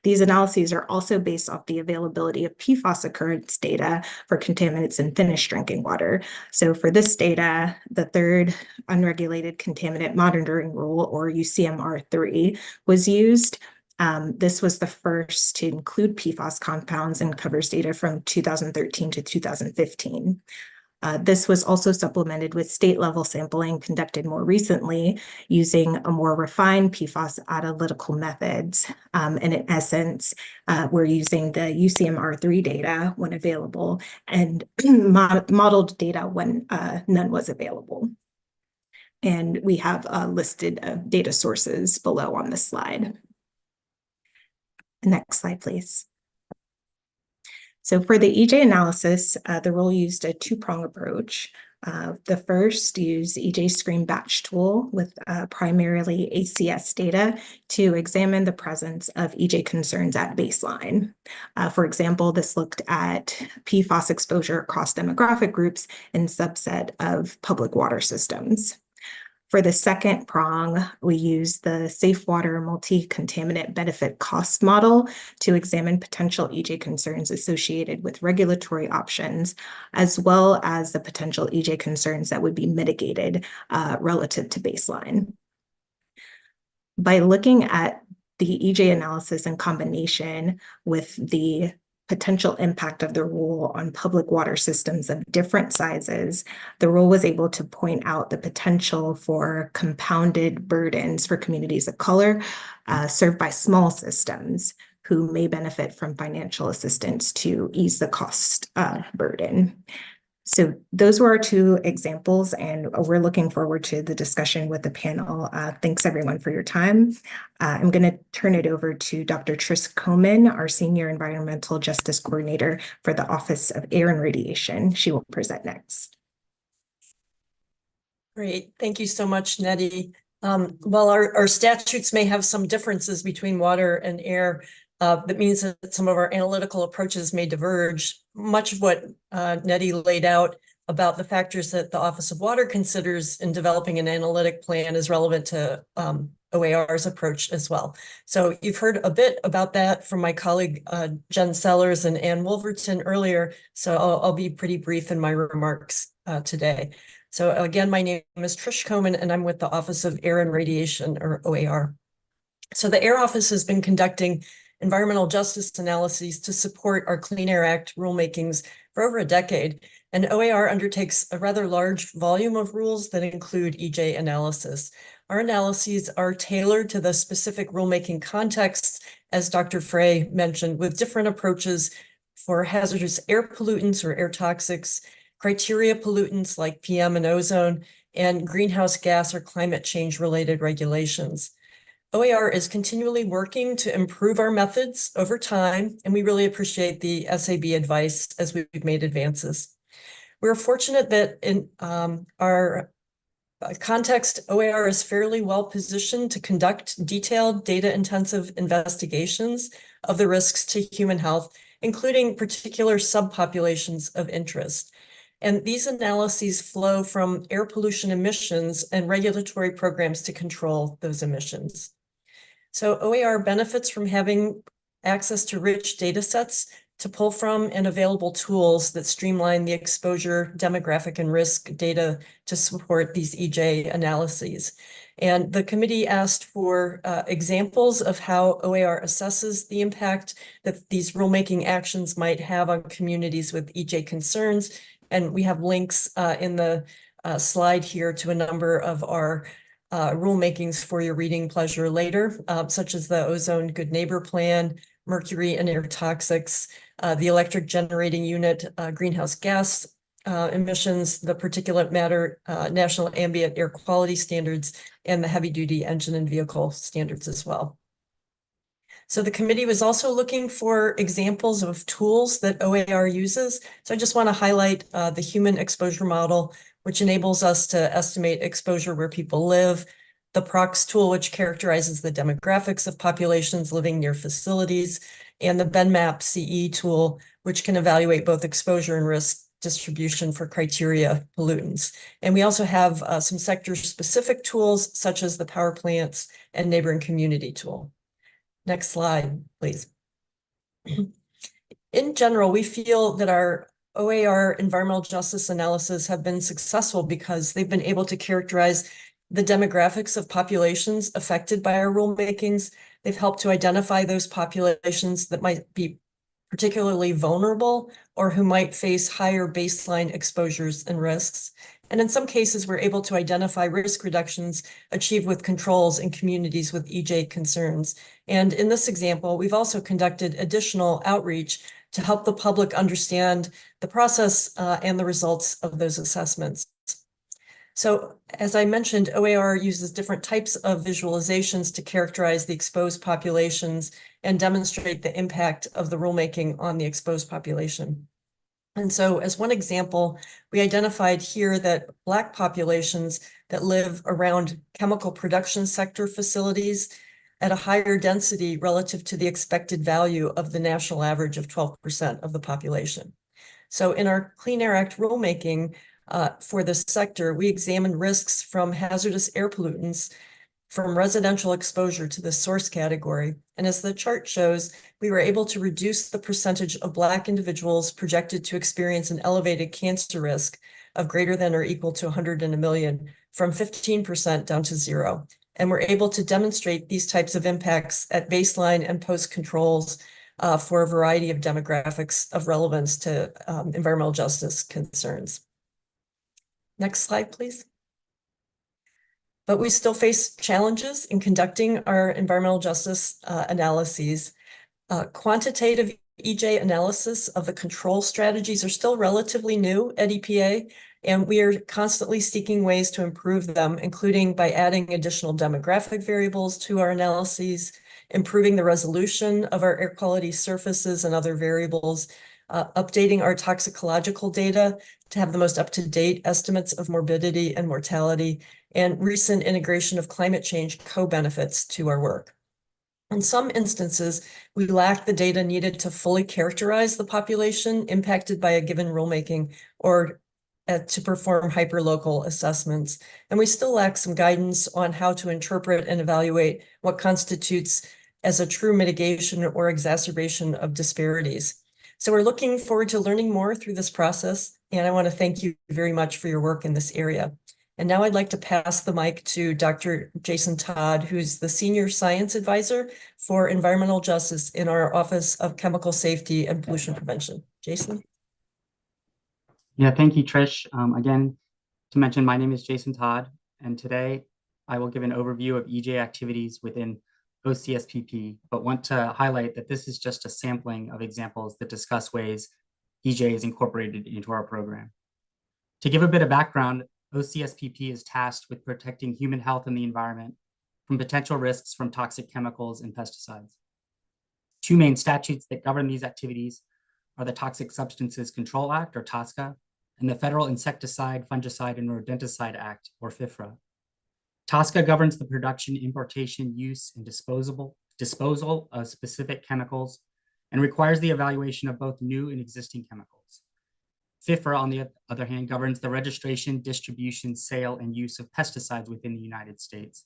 These analyses are also based off the availability of PFAS occurrence data for contaminants in finished drinking water. So for this data, the third unregulated contaminant monitoring rule, or UCMR3, was used. This was the first to include PFAS compounds and covers data from 2013 to 2015. This was also supplemented with state-level sampling conducted more recently using a more refined PFAS analytical methods. And in essence, we're using the UCMR3 data when available and modeled data when none was available. And we have listed data sources below on this slide. Next slide, please. So for the EJ analysis, the rule used a two-prong approach. The first used EJ Screen Batch tool with primarily ACS data to examine the presence of EJ concerns at baseline. For example, this looked at PFAS exposure across demographic groups and subset of public water systems. For the second prong, we use the Safe Water Multi-Contaminant Benefit Cost Model to examine potential EJ concerns associated with regulatory options, as well as the potential EJ concerns that would be mitigated relative to baseline. By looking at the EJ analysis in combination with the potential impact of the rule on public water systems of different sizes, the rule was able to point out the potential for compounded burdens for communities of color served by small systems who may benefit from financial assistance to ease the cost burden. So those were our two examples, and we're looking forward to the discussion with the panel. Thanks everyone for your time. I'm going to turn it over to Dr. Trish Komen, our Senior Environmental Justice Coordinator for the Office of Air and Radiation. She will present next. Great. Thank you so much, Nettie. While our statutes may have some differences between water and air, that means that some of our analytical approaches may diverge. Much of what Nettie laid out about the factors that the Office of Water considers in developing an analytic plan is relevant to OAR's approach as well. So you've heard a bit about that from my colleague Jen Sellers and Ann Wolverton earlier, so I'll be pretty brief in my remarks today. So again, my name is Trish Komen, and I'm with the Office of Air and Radiation, or OAR. So the Air Office has been conducting environmental justice analyses to support our Clean Air Act rulemakings for over a decade, and OAR undertakes a rather large volume of rules that include EJ analysis. Our analyses are tailored to the specific rulemaking context, as Dr. Frey mentioned, with different approaches for hazardous air pollutants or air toxics, criteria pollutants like PM and ozone, and greenhouse gas or climate change related regulations. OAR is continually working to improve our methods over time, and we really appreciate the SAB advice as we've made advances. We're fortunate that in our context, OAR is fairly well positioned to conduct detailed data-intensive investigations of the risks to human health, including particular subpopulations of interest. And these analyses flow from air pollution emissions and regulatory programs to control those emissions. So OAR benefits from having access to rich data sets to pull from and available tools that streamline the exposure, demographic, and risk data to support these EJ analyses. And the committee asked for examples of how OAR assesses the impact that these rulemaking actions might have on communities with EJ concerns. And we have links in the slide here to a number of our rulemakings for your reading pleasure later, such as the Ozone Good Neighbor Plan, mercury and air toxics, the electric generating unit, greenhouse gas emissions, the particulate matter, national ambient air quality standards, and the heavy duty engine and vehicle standards as well. So the committee was also looking for examples of tools that OAR uses. So I just want to highlight the human exposure model, which enables us to estimate exposure where people live, the PROX tool, which characterizes the demographics of populations living near facilities, and the BenMap CE tool, which can evaluate both exposure and risk distribution for criteria pollutants. And we also have some sector-specific tools, such as the power plants and neighboring community tool. Next slide, please. In general, we feel that our OAR environmental justice analysis have been successful because they've been able to characterize the demographics of populations affected by our rulemakings. They've helped to identify those populations that might be particularly vulnerable or who might face higher baseline exposures and risks. And in some cases, we're able to identify risk reductions achieved with controls in communities with EJ concerns. And in this example, we've also conducted additional outreach to help the public understand the process and the results of those assessments. So as I mentioned, OAR uses different types of visualizations to characterize the exposed populations and demonstrate the impact of the rulemaking on the exposed population. And so as one example, we identified here that Black populations that live around chemical production sector facilities at a higher density relative to the expected value of the national average of 12% of the population. So in our Clean Air Act rulemaking, for this sector, we examined risks from hazardous air pollutants from residential exposure to the source category. And as the chart shows, we were able to reduce the percentage of Black individuals projected to experience an elevated cancer risk of greater than or equal to 100 in a million from 15% down to 0. And we're able to demonstrate these types of impacts at baseline and post controls for a variety of demographics of relevance to environmental justice concerns. Next slide, please. But we still face challenges in conducting our environmental justice analyses. Quantitative EJ analysis of the control strategies are still relatively new at EPA, and we are constantly seeking ways to improve them, including by adding additional demographic variables to our analyses, improving the resolution of our air quality surfaces and other variables, updating our toxicological data to have the most up-to-date estimates of morbidity and mortality, and recent integration of climate change co-benefits to our work. In some instances, we lack the data needed to fully characterize the population impacted by a given rulemaking or to perform hyperlocal assessments. And we still lack some guidance on how to interpret and evaluate what constitutes as a true mitigation or exacerbation of disparities. So we're looking forward to learning more through this process, and I want to thank you very much for your work in this area. And now I'd like to pass the mic to Dr. Jason Todd, who's the Senior Science Advisor for Environmental Justice in our Office of Chemical Safety and Pollution Prevention. Jason? Yeah, thank you, Trish. Again, to mention, my name is Jason Todd, and today I will give an overview of EJ activities within OCSPP, but want to highlight that this is just a sampling of examples that discuss ways EJ is incorporated into our program. To give a bit of background, OCSPP is tasked with protecting human health and the environment from potential risks from toxic chemicals and pesticides. Two main statutes that govern these activities are the Toxic Substances Control Act, or TSCA, and the Federal Insecticide, Fungicide, and Rodenticide Act, or FIFRA. TSCA governs the production, importation, use, and disposal of specific chemicals and requires the evaluation of both new and existing chemicals. FIFRA, on the other hand, governs the registration, distribution, sale, and use of pesticides within the United States.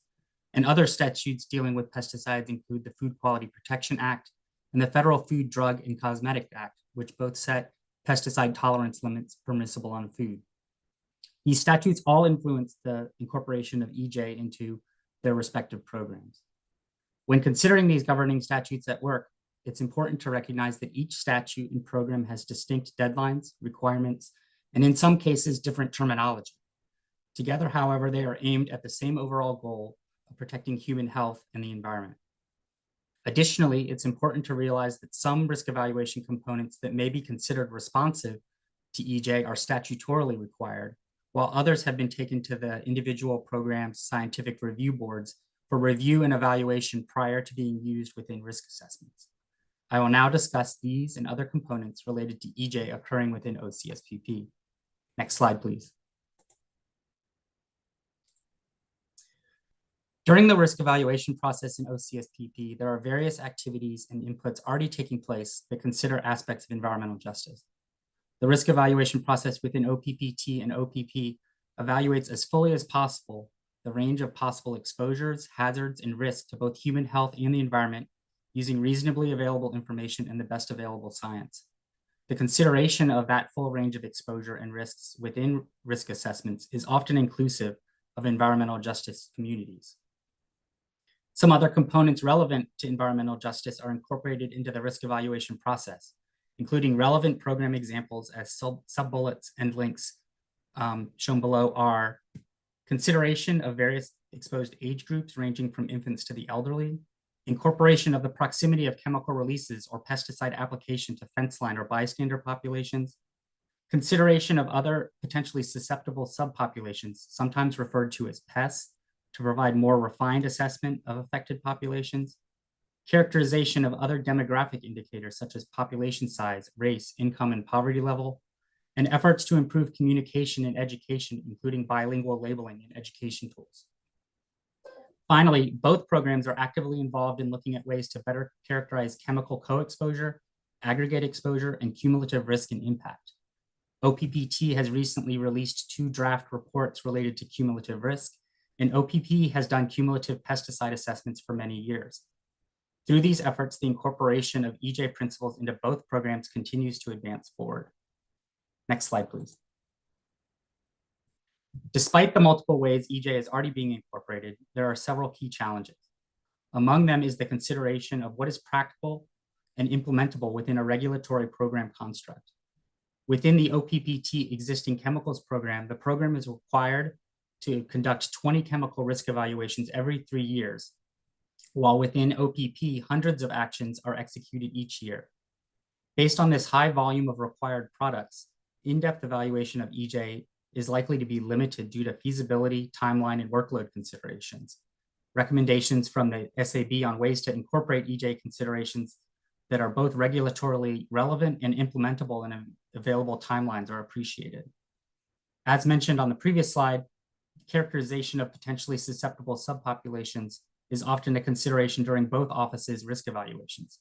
And other statutes dealing with pesticides include the Food Quality Protection Act and the Federal Food, Drug, and Cosmetic Act, which both set pesticide tolerance limits permissible on food. These statutes all influence the incorporation of EJ into their respective programs. When considering these governing statutes at work, it's important to recognize that each statute and program has distinct deadlines, requirements, and in some cases, different terminology. Together, however, they are aimed at the same overall goal of protecting human health and the environment. Additionally, it's important to realize that some risk evaluation components that may be considered responsive to EJ are statutorily required, while others have been taken to the individual program's scientific review boards for review and evaluation prior to being used within risk assessments. I will now discuss these and other components related to EJ occurring within OCSPP. Next slide, please. During the risk evaluation process in OCSPP, there are various activities and inputs already taking place that consider aspects of environmental justice. The risk evaluation process within OPPT and OPP evaluates as fully as possible the range of possible exposures, hazards, and risks to both human health and the environment using reasonably available information and the best available science. The consideration of that full range of exposure and risks within risk assessments is often inclusive of environmental justice communities. Some other components relevant to environmental justice are incorporated into the risk evaluation process, including relevant program examples as sub-bullets and links shown below are consideration of various exposed age groups ranging from infants to the elderly, incorporation of the proximity of chemical releases or pesticide application to fence line or bystander populations, consideration of other potentially susceptible subpopulations, sometimes referred to as pests, to provide more refined assessment of affected populations, characterization of other demographic indicators such as population size, race, income, and poverty level, and efforts to improve communication and education, including bilingual labeling and education tools. Finally, both programs are actively involved in looking at ways to better characterize chemical co-exposure, aggregate exposure, and cumulative risk and impact. OPPT has recently released 2 draft reports related to cumulative risk, and OPP has done cumulative pesticide assessments for many years. Through these efforts, the incorporation of EJ principles into both programs continues to advance forward. Next slide, please. Despite the multiple ways EJ is already being incorporated, there are several key challenges. Among them is the consideration of what is practical and implementable within a regulatory program construct. Within the OPPT existing chemicals program, the program is required to conduct 20 chemical risk evaluations every 3 years, while within OPP, hundreds of actions are executed each year. Based on this high volume of required products, in-depth evaluation of EJ is likely to be limited due to feasibility, timeline, and workload considerations. Recommendations from the SAB on ways to incorporate EJ considerations that are both regulatorily relevant and implementable in available timelines are appreciated. As mentioned on the previous slide, characterization of potentially susceptible subpopulations is often a consideration during both offices' risk evaluations.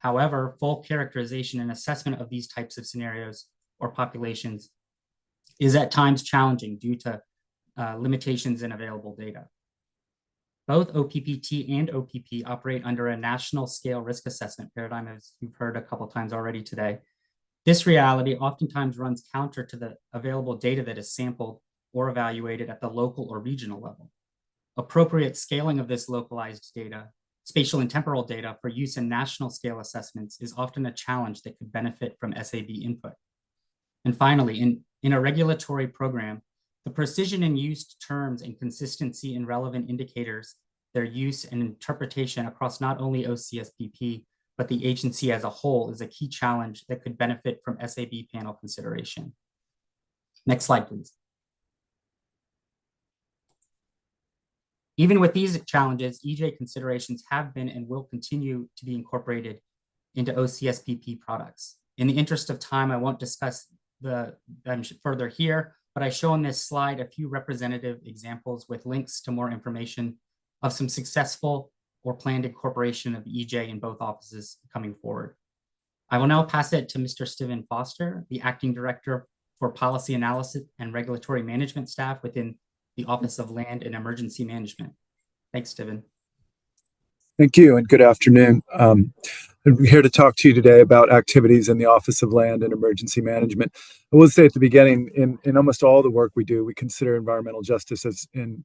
However, full characterization and assessment of these types of scenarios or populations is at times challenging due to limitations in available data. Both OPPT and OPP operate under a national scale risk assessment paradigm, as you've heard a couple times already today. This reality oftentimes runs counter to the available data that is sampled or evaluated at the local or regional level. Appropriate scaling of this localized data, spatial and temporal data for use in national scale assessments is often a challenge that could benefit from SAB input. And finally, in a regulatory program, the precision in used terms and consistency in relevant indicators, their use and interpretation across not only OCSPP, but the agency as a whole is a key challenge that could benefit from SAB panel consideration. Next slide, please. Even with these challenges, EJ considerations have been and will continue to be incorporated into OCSPP products. In the interest of time, I won't discuss them further here, but I show on this slide a few representative examples with links to more information of some successful or planned incorporation of EJ in both offices coming forward. I will now pass it to Mr. Steven Foster, the Acting Director for Policy Analysis and Regulatory Management staff within the Office of Land and Emergency Management. Thanks, Steven. Thank you and good afternoon. I'm here to talk to you today about activities in the Office of Land and Emergency Management. I will say at the beginning, in almost all the work we do, we consider environmental justice as in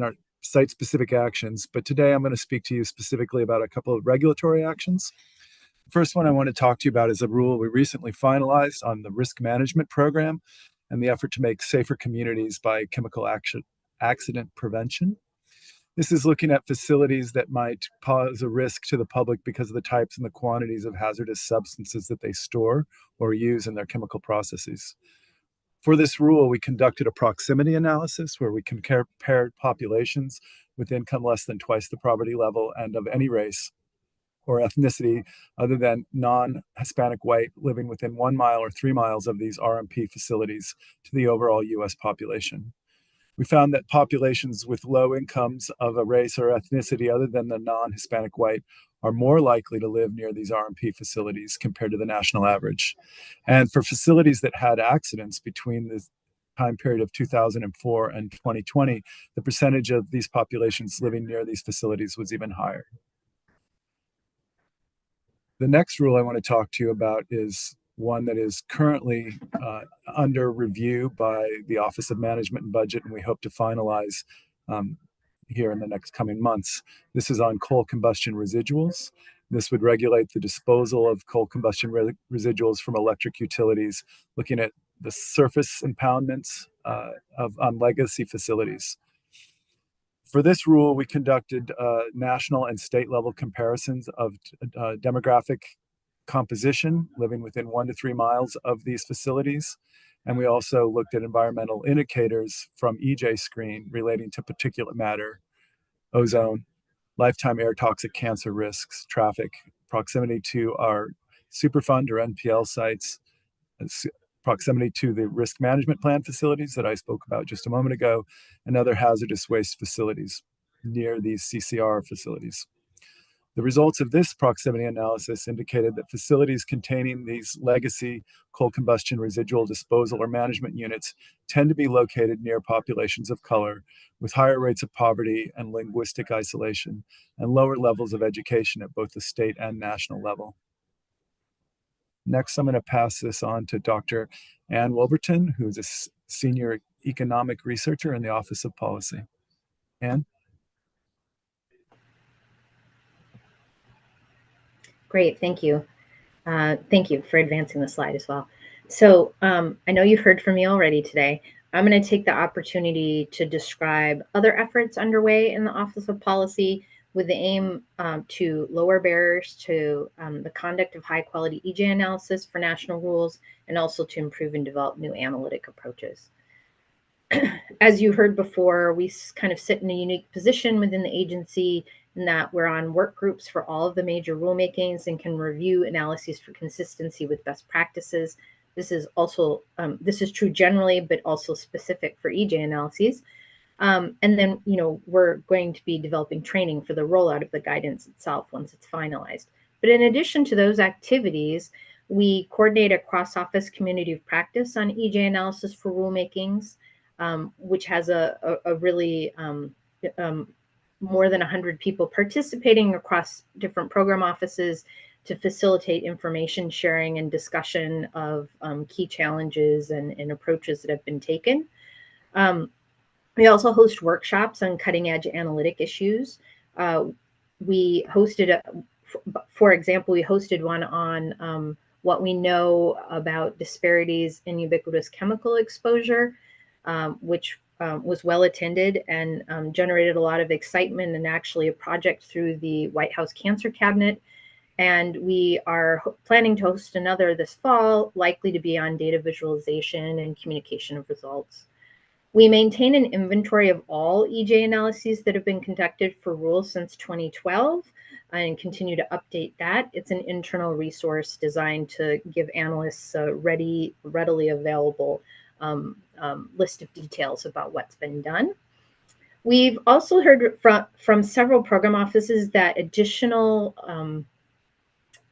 our site-specific actions. But today I'm going to speak to you specifically about a couple of regulatory actions. The first one I want to talk to you about is a rule we recently finalized on the risk management program and the effort to make safer communities by chemical accident prevention. This is looking at facilities that might pose a risk to the public because of the types and the quantities of hazardous substances that they store or use in their chemical processes. For this rule, we conducted a proximity analysis where we compared populations with income less than twice the poverty level and of any race or ethnicity other than non-Hispanic white living within 1 mile or 3 miles of these RMP facilities to the overall US population. We found that populations with low incomes of a race or ethnicity other than the non-Hispanic white are more likely to live near these RMP facilities compared to the national average. And for facilities that had accidents between the time period of 2004 and 2020, the percentage of these populations living near these facilities was even higher. The next rule I want to talk to you about is one that is currently under review by the Office of Management and Budget, and we hope to finalize here in the next coming months. This is on coal combustion residuals. This would regulate the disposal of coal combustion residuals from electric utilities, looking at the surface impoundments on legacy facilities. For this rule, we conducted national and state level comparisons of demographic composition living within 1 to 3 miles of these facilities. And we also looked at environmental indicators from EJ screen relating to particulate matter, ozone, lifetime air toxic cancer risks, traffic, proximity to our Superfund or NPL sites, proximity to the risk management plan facilities that I spoke about just a moment ago, and other hazardous waste facilities near these CCR facilities. The results of this proximity analysis indicated that facilities containing these legacy coal combustion residual disposal or management units tend to be located near populations of color with higher rates of poverty and linguistic isolation and lower levels of education at both the state and national level. Next, I'm going to pass this on to Dr. Ann Wolverton, who's a senior economic researcher in the Office of Policy. Ann? Great, thank you. Thank you for advancing the slide as well. So I know you've heard from me already today. I'm going to take the opportunity to describe other efforts underway in the Office of Policy with the aim to lower barriers to the conduct of high quality EJ analysis for national rules, and also to improve and develop new analytic approaches. As you heard before, we kind of sit in a unique position within the agency in that we're on work groups for all of the major rulemakings and can review analyses for consistency with best practices. This is also, this is true generally, but also specific for EJ analyses. And then, you know, we're going to be developing training for the rollout of the guidance itself once it's finalized. But in addition to those activities, we coordinate a cross-office community of practice on EJ analysis for rulemakings, which has a really more than 100 people participating across different program offices to facilitate information sharing and discussion of key challenges and approaches that have been taken. We also host workshops on cutting edge analytic issues. We hosted, for example, we hosted one on what we know about disparities in ubiquitous chemical exposure, which was well attended and generated a lot of excitement, and actually a project through the White House Cancer Cabinet. And we are planning to host another this fall, likely to be on data visualization and communication of results. We maintain an inventory of all EJ analyses that have been conducted for rules since 2012 and continue to update that. It's an internal resource designed to give analysts a readily available list of details about what's been done. We've also heard from several program offices that additional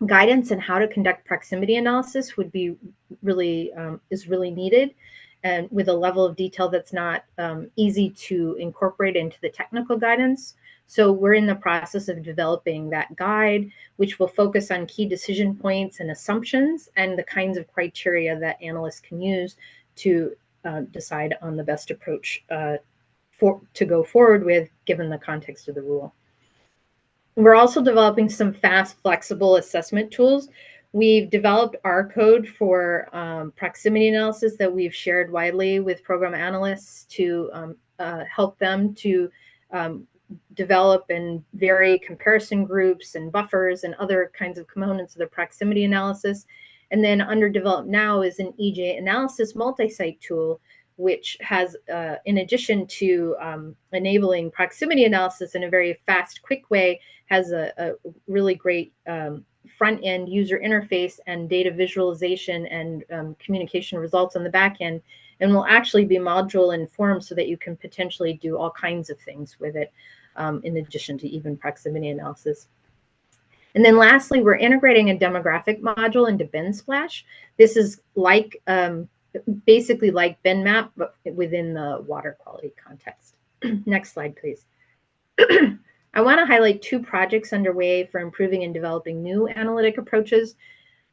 guidance on how to conduct proximity analysis would be is really needed, and with a level of detail that's not easy to incorporate into the technical guidance. So we're in the process of developing that guide, which will focus on key decision points and assumptions and the kinds of criteria that analysts can use to decide on the best approach to go forward with, given the context of the rule. We're also developing some fast, flexible assessment tools. We've developed our code for proximity analysis that we've shared widely with program analysts to help them to develop and vary comparison groups and buffers and other kinds of components of the proximity analysis. And then under developed now is an EJ analysis multi-site tool, which has, in addition to enabling proximity analysis in a very fast, quick way, has a really great front-end user interface and data visualization and communication results on the back end, and will actually be module informed so that you can potentially do all kinds of things with it, in addition to even proximity analysis. And then lastly, we're integrating a demographic module into BenSplash. This is like basically like BenMap, but within the water quality context. Next slide, please. I want to highlight 2 projects underway for improving and developing new analytic approaches.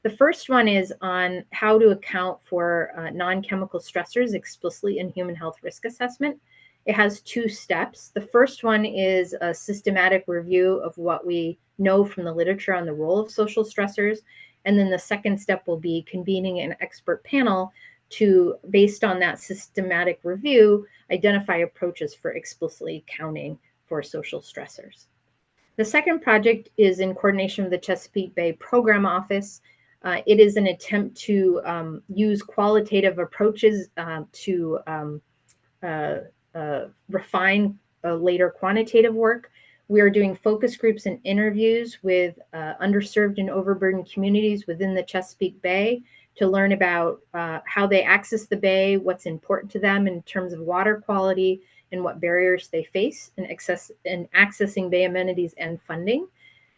The first one is on how to account for non-chemical stressors explicitly in human health risk assessment. It has 2 steps. The first one is a systematic review of what we know from the literature on the role of social stressors. And then the second step will be convening an expert panel to, based on that systematic review, identify approaches for explicitly accounting for social stressors. The second project is in coordination with the Chesapeake Bay Program Office. It is an attempt to use qualitative approaches to refine later quantitative work. We are doing focus groups and interviews with underserved and overburdened communities within the Chesapeake Bay to learn about how they access the Bay, what's important to them in terms of water quality, and what barriers they face in accessing Bay amenities and funding.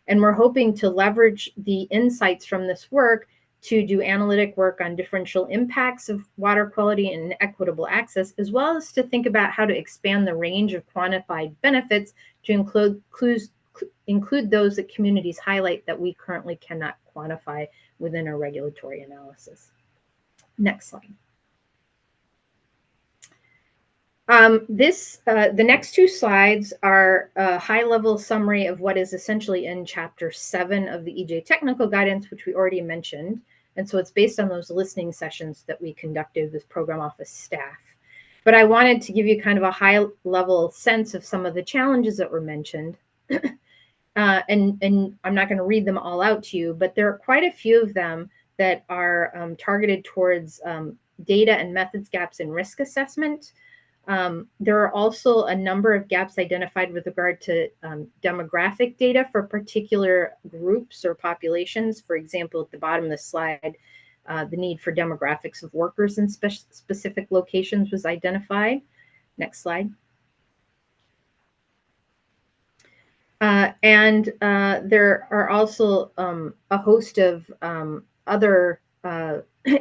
And we're hoping to leverage the insights from this work to do analytic work on differential impacts of water quality and equitable access, as well as to think about how to expand the range of quantified benefits to include those that communities highlight that we currently cannot quantify within a regulatory analysis. Next slide. The next 2 slides are a high-level summary of what is essentially in Chapter 7 of the EJ Technical Guidance, which we already mentioned. And so it's based on those listening sessions that we conducted with program office staff. But I wanted to give you kind of a high-level sense of some of the challenges that were mentioned. And I'm not going to read them all out to you, but there are quite a few of them that are targeted towards data and methods gaps in risk assessment. There are also a number of gaps identified with regard to demographic data for particular groups or populations. For example, at the bottom of the slide, the need for demographics of workers in specific locations was identified. Next slide. There are also a host of other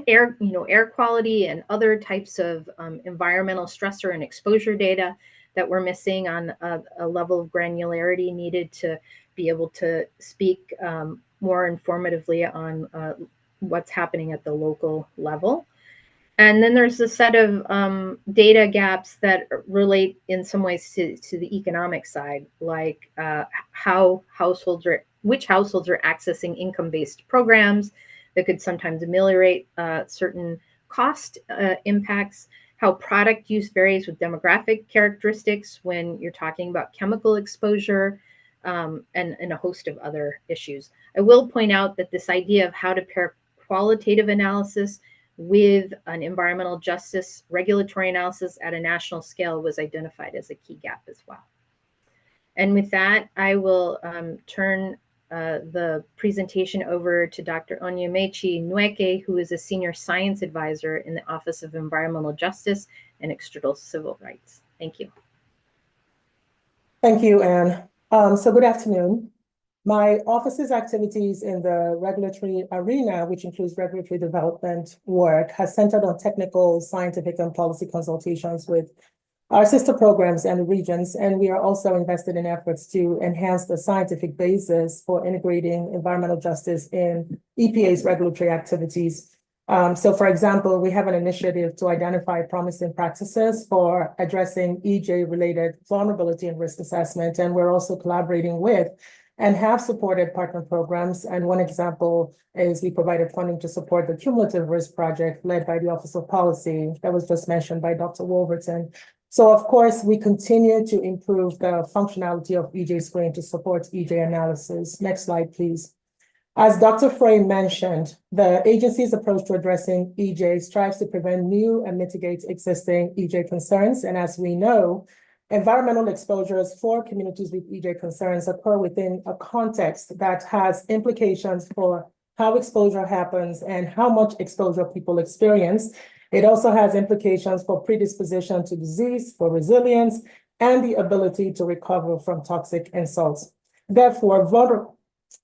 air quality and other types of environmental stressor and exposure data that we're missing on a level of granularity needed to be able to speak more informatively on what's happening at the local level. And then there's a set of data gaps that relate in some ways to the economic side, like which households are accessing income-based programs that could sometimes ameliorate certain cost impacts, how product use varies with demographic characteristics when you're talking about chemical exposure, and a host of other issues. I will point out that this idea of how to pair qualitative analysis with an environmental justice regulatory analysis at a national scale was identified as a key gap as well. And with that, I will turn the presentation over to Dr. Onyemechi Nweke, who is a senior science advisor in the Office of Environmental Justice and External Civil Rights. Thank you. Thank you, Anne. So good afternoon. My office's activities in the regulatory arena, which includes regulatory development work, has centered on technical, scientific, and policy consultations with our sister programs and regions, and we are also invested in efforts to enhance the scientific basis for integrating environmental justice in EPA's regulatory activities. So for example, we have an initiative to identify promising practices for addressing EJ-related vulnerability and risk assessment, and we're also collaborating with and have supported partner programs. And one example is we provided funding to support the Cumulative Risk Project led by the Office of Policy that was just mentioned by Dr. Wolverton. So of course, we continue to improve the functionality of EJ Screen to support EJ analysis. Next slide, please. As Dr. Frey mentioned, the agency's approach to addressing EJ strives to prevent new and mitigate existing EJ concerns. And as we know, environmental exposures for communities with EJ concerns occur within a context that has implications for how exposure happens and how much exposure people experience. It also has implications for predisposition to disease, for resilience, and the ability to recover from toxic insults. Therefore,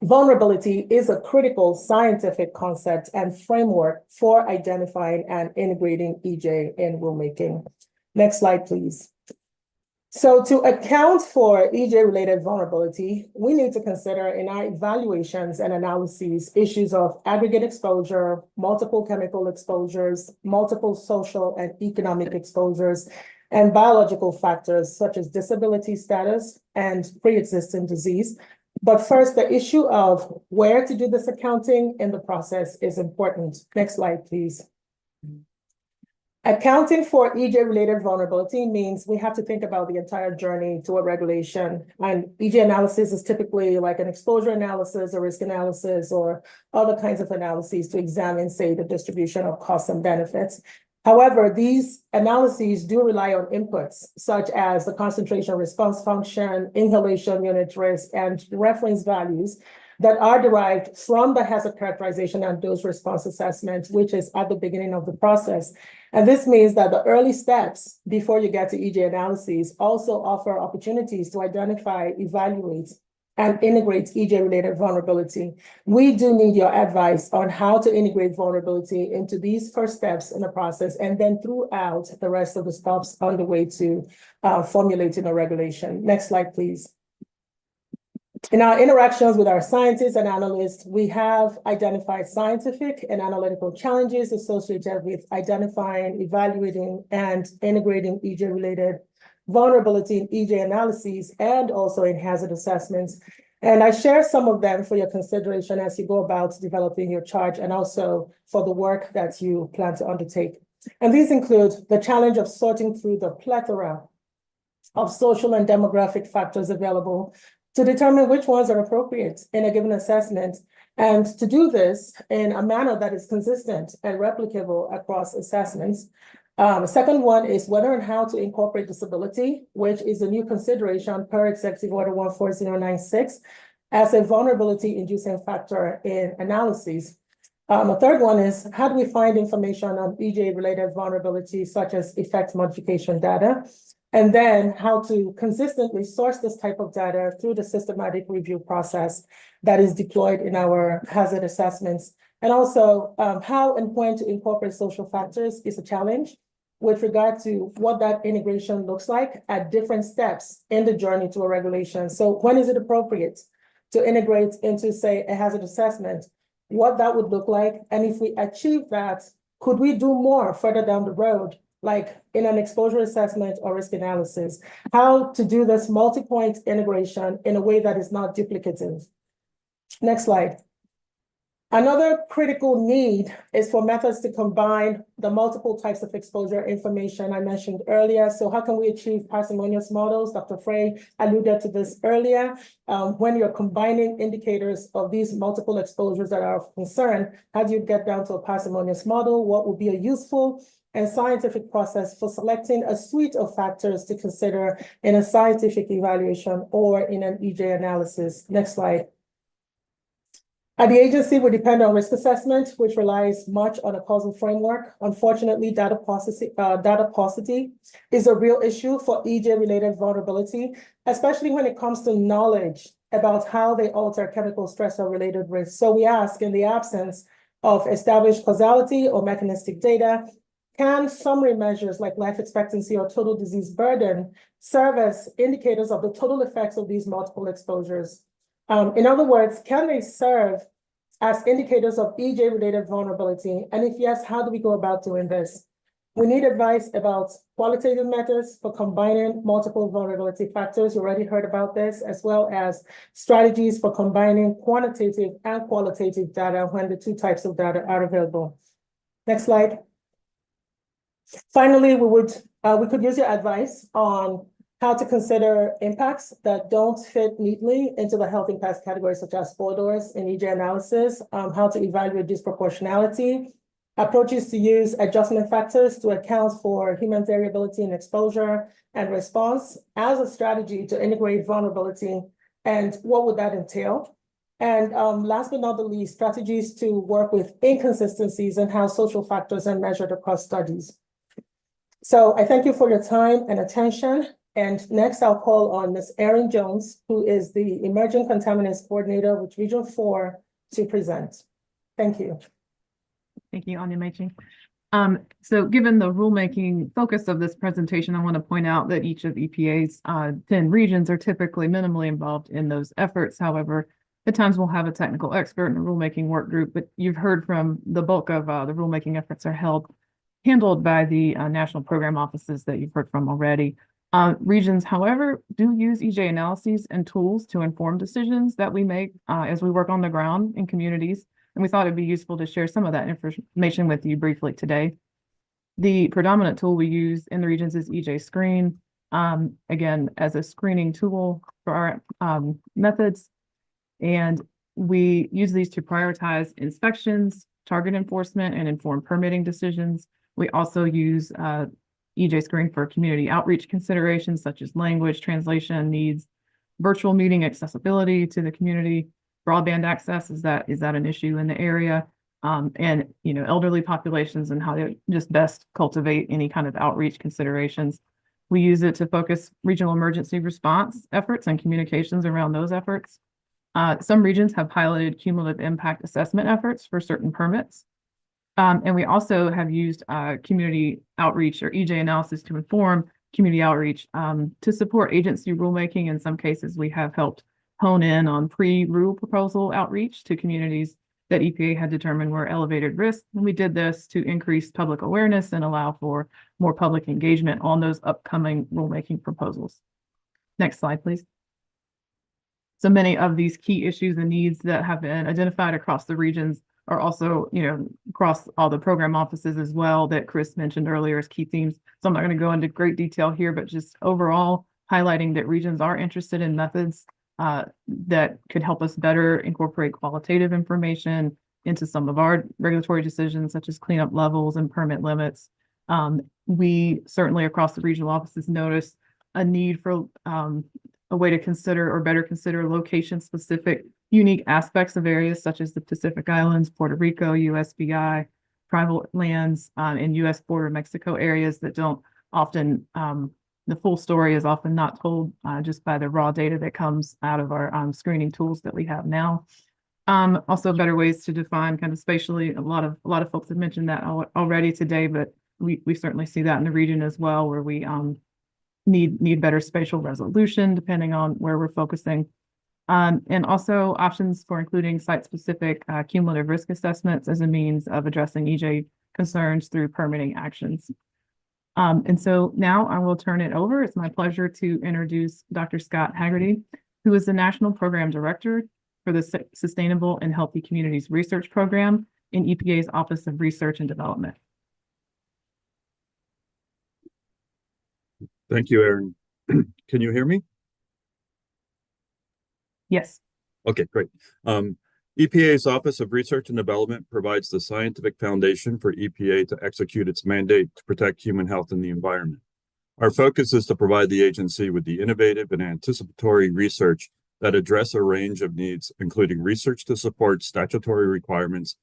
vulnerability is a critical scientific concept and framework for identifying and integrating EJ in rulemaking. Next slide, please. So to account for EJ-related vulnerability, we need to consider in our evaluations and analyses issues of aggregate exposure, multiple chemical exposures, multiple social and economic exposures, and biological factors such as disability status and pre-existing disease. But first, the issue of where to do this accounting in the process is important. Next slide, please. Accounting for EJ-related vulnerability means we have to think about the entire journey to a regulation. And EJ analysis is typically like an exposure analysis or risk analysis or other kinds of analyses to examine, say, the distribution of costs and benefits. However, these analyses do rely on inputs such as the concentration response function, inhalation unit risk, and reference values that are derived from the hazard characterization and dose response assessment, which is at the beginning of the process. And this means that the early steps before you get to EJ analyses also offer opportunities to identify, evaluate, and integrate EJ-related vulnerability. We do need your advice on how to integrate vulnerability into these first steps in the process, and then throughout the rest of the steps on the way to formulating a regulation. Next slide, please. In our interactions with our scientists and analysts, we have identified scientific and analytical challenges associated with identifying, evaluating, and integrating EJ-related vulnerability in EJ analyses and also in hazard assessments. And I share some of them for your consideration as you go about developing your charge and also for the work that you plan to undertake. And these include the challenge of sorting through the plethora of social and demographic factors available to determine which ones are appropriate in a given assessment, and to do this in a manner that is consistent and replicable across assessments. The second one is whether and how to incorporate disability, which is a new consideration per Executive Order 14096 as a vulnerability inducing factor in analyses. A third one is how do we find information on EJ-related vulnerabilities such as effect modification data? And then how to consistently source this type of data through the systematic review process that is deployed in our hazard assessments. And also how and when to incorporate social factors is a challenge with regard to what that integration looks like at different steps in the journey to a regulation. So when is it appropriate to integrate into, say, a hazard assessment, what that would look like? And if we achieve that, could we do more further down the road, like in an exposure assessment or risk analysis? How to do this multi-point integration in a way that is not duplicative. Next slide. Another critical need is for methods to combine the multiple types of exposure information I mentioned earlier. So how can we achieve parsimonious models? Dr. Frey alluded to this earlier. When you're combining indicators of these multiple exposures that are of concern, how do you get down to a parsimonious model? What would be a useful and scientific process for selecting a suite of factors to consider in a scientific evaluation or in an EJ analysis? Next slide. At the agency, we depend on risk assessment, which relies much on a causal framework. Unfortunately, data paucity is a real issue for EJ-related vulnerability, especially when it comes to knowledge about how they alter chemical stressor-related risks. So we ask, in the absence of established causality or mechanistic data, can summary measures like life expectancy or total disease burden serve as indicators of the total effects of these multiple exposures? In other words, can they serve as indicators of EJ-related vulnerability? And if yes, how do we go about doing this? We need advice about qualitative methods for combining multiple vulnerability factors. You already heard about this, as well as strategies for combining quantitative and qualitative data when the two types of data are available. Next slide. Finally, we could use your advice on how to consider impacts that don't fit neatly into the health impacts category, such as odors in EJ analysis, how to evaluate disproportionality, approaches to use adjustment factors to account for human variability in exposure and response as a strategy to integrate vulnerability, and what would that entail? And last but not the least, strategies to work with inconsistencies and how social factors are measured across studies. So I thank you for your time and attention. And next, I'll call on Ms. Erin Jones, who is the Emerging Contaminants Coordinator with Region 4, to present. Thank you. Thank you, Anya Mechi. So given the rulemaking focus of this presentation, I want to point out that each of EPA's 10 regions are typically minimally involved in those efforts. However, at times we'll have a technical expert in a rulemaking work group, but you've heard from the bulk of the rulemaking efforts are handled by the national program offices that you've heard from already. Regions, however, do use EJ analyses and tools to inform decisions that we make as we work on the ground in communities. And we thought it'd be useful to share some of that information with you briefly today. The predominant tool we use in the regions is EJ Screen, again, as a screening tool for our methods. And we use these to prioritize inspections, target enforcement, and inform permitting decisions. We also use EJ Screen for community outreach considerations such as language, translation needs, virtual meeting accessibility to the community, broadband access, is that an issue in the area? And elderly populations and how to just best cultivate any kind of outreach considerations. We use it to focus regional emergency response efforts and communications around those efforts. Some regions have piloted cumulative impact assessment efforts for certain permits. And we also have used community outreach or EJ analysis to inform community outreach to support agency rulemaking. In some cases, we have helped hone in on pre-rule proposal outreach to communities that EPA had determined were elevated risk. And we did this to increase public awareness and allow for more public engagement on those upcoming rulemaking proposals. Next slide, please. So many of these key issues and needs that have been identified across the regions are also, across all the program offices as well that Chris mentioned earlier as key themes. So I'm not going to go into great detail here, but just overall highlighting that regions are interested in methods that could help us better incorporate qualitative information into some of our regulatory decisions, such as cleanup levels and permit limits. We certainly across the regional offices notice a need for a way to consider or better consider location-specific unique aspects of areas such as the Pacific Islands, Puerto Rico, USVI, tribal lands, and U.S. border Mexico areas that don't often the full story is often not told just by the raw data that comes out of our screening tools that we have now. Also better ways to define kind of spatially. A lot of folks have mentioned that already today, but we certainly see that in the region as well, where we need better spatial resolution depending on where we're focusing. And also options for including site-specific cumulative risk assessments as a means of addressing EJ concerns through permitting actions. And so now I will turn it over. It's my pleasure to introduce Dr. Scott Haggerty, who is the National Program Director for the Sustainable and Healthy Communities Research Program in EPA's Office of Research and Development. Thank you, Erin. Can you hear me? Yes. Okay, great. EPA's Office of Research and Development provides the scientific foundation for EPA to execute its mandate to protect human health and the environment. Our focus is to provide the agency with the innovative and anticipatory research that address a range of needs, including research to support statutory requirements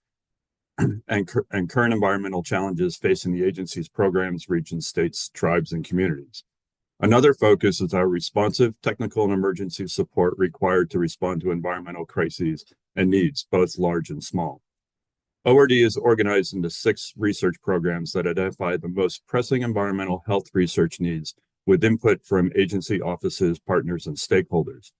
and current environmental challenges facing the agency's programs, regions, states, tribes, and communities. Another focus is our responsive technical and emergency support required to respond to environmental crises and needs, both large and small. ORD is organized into 6 research programs that identify the most pressing environmental health research needs with input from agency offices, partners, and stakeholders.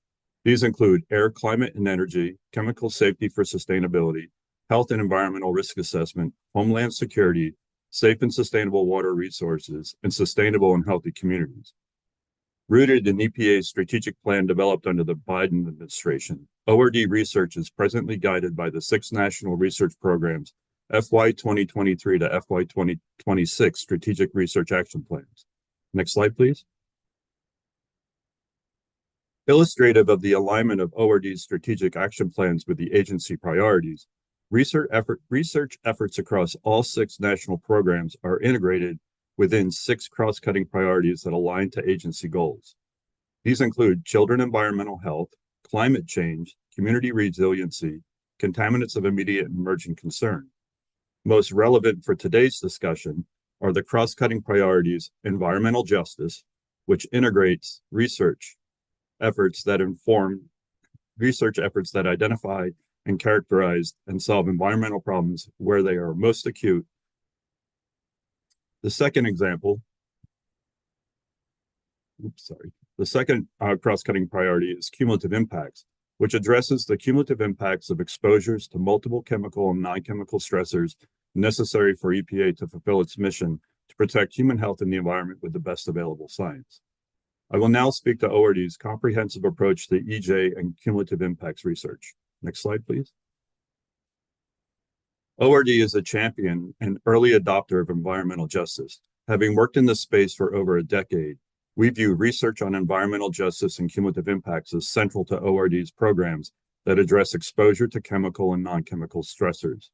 These include air, climate, and energy, chemical safety for sustainability, health and environmental risk assessment, homeland security, safe and sustainable water resources, and sustainable and healthy communities. Rooted in EPA's strategic plan developed under the Biden administration, ORD research is presently guided by the 6 national research programs, FY 2023 to FY 2026 Strategic Research Action Plans. Next slide, please. Illustrative of the alignment of ORD's strategic action plans with the agency priorities, research efforts across all 6 national programs are integrated within 6 cross-cutting priorities that align to agency goals. These include children environmental health, climate change, community resiliency, contaminants of immediate and emerging concern. Most relevant for today's discussion are the cross-cutting priorities environmental justice, which integrates research efforts that identify and characterize and solve environmental problems where they are most acute, The second example, the second cross-cutting priority is cumulative impacts, which addresses the cumulative impacts of exposures to multiple chemical and non-chemical stressors necessary for EPA to fulfill its mission to protect human health and the environment with the best available science. I will now speak to ORD's comprehensive approach to EJ and cumulative impacts research. Next slide, please. ORD is a champion and early adopter of environmental justice. Having worked in this space for over a decade, we view research on environmental justice and cumulative impacts as central to ORD's programs that address exposure to chemical and non-chemical stressors.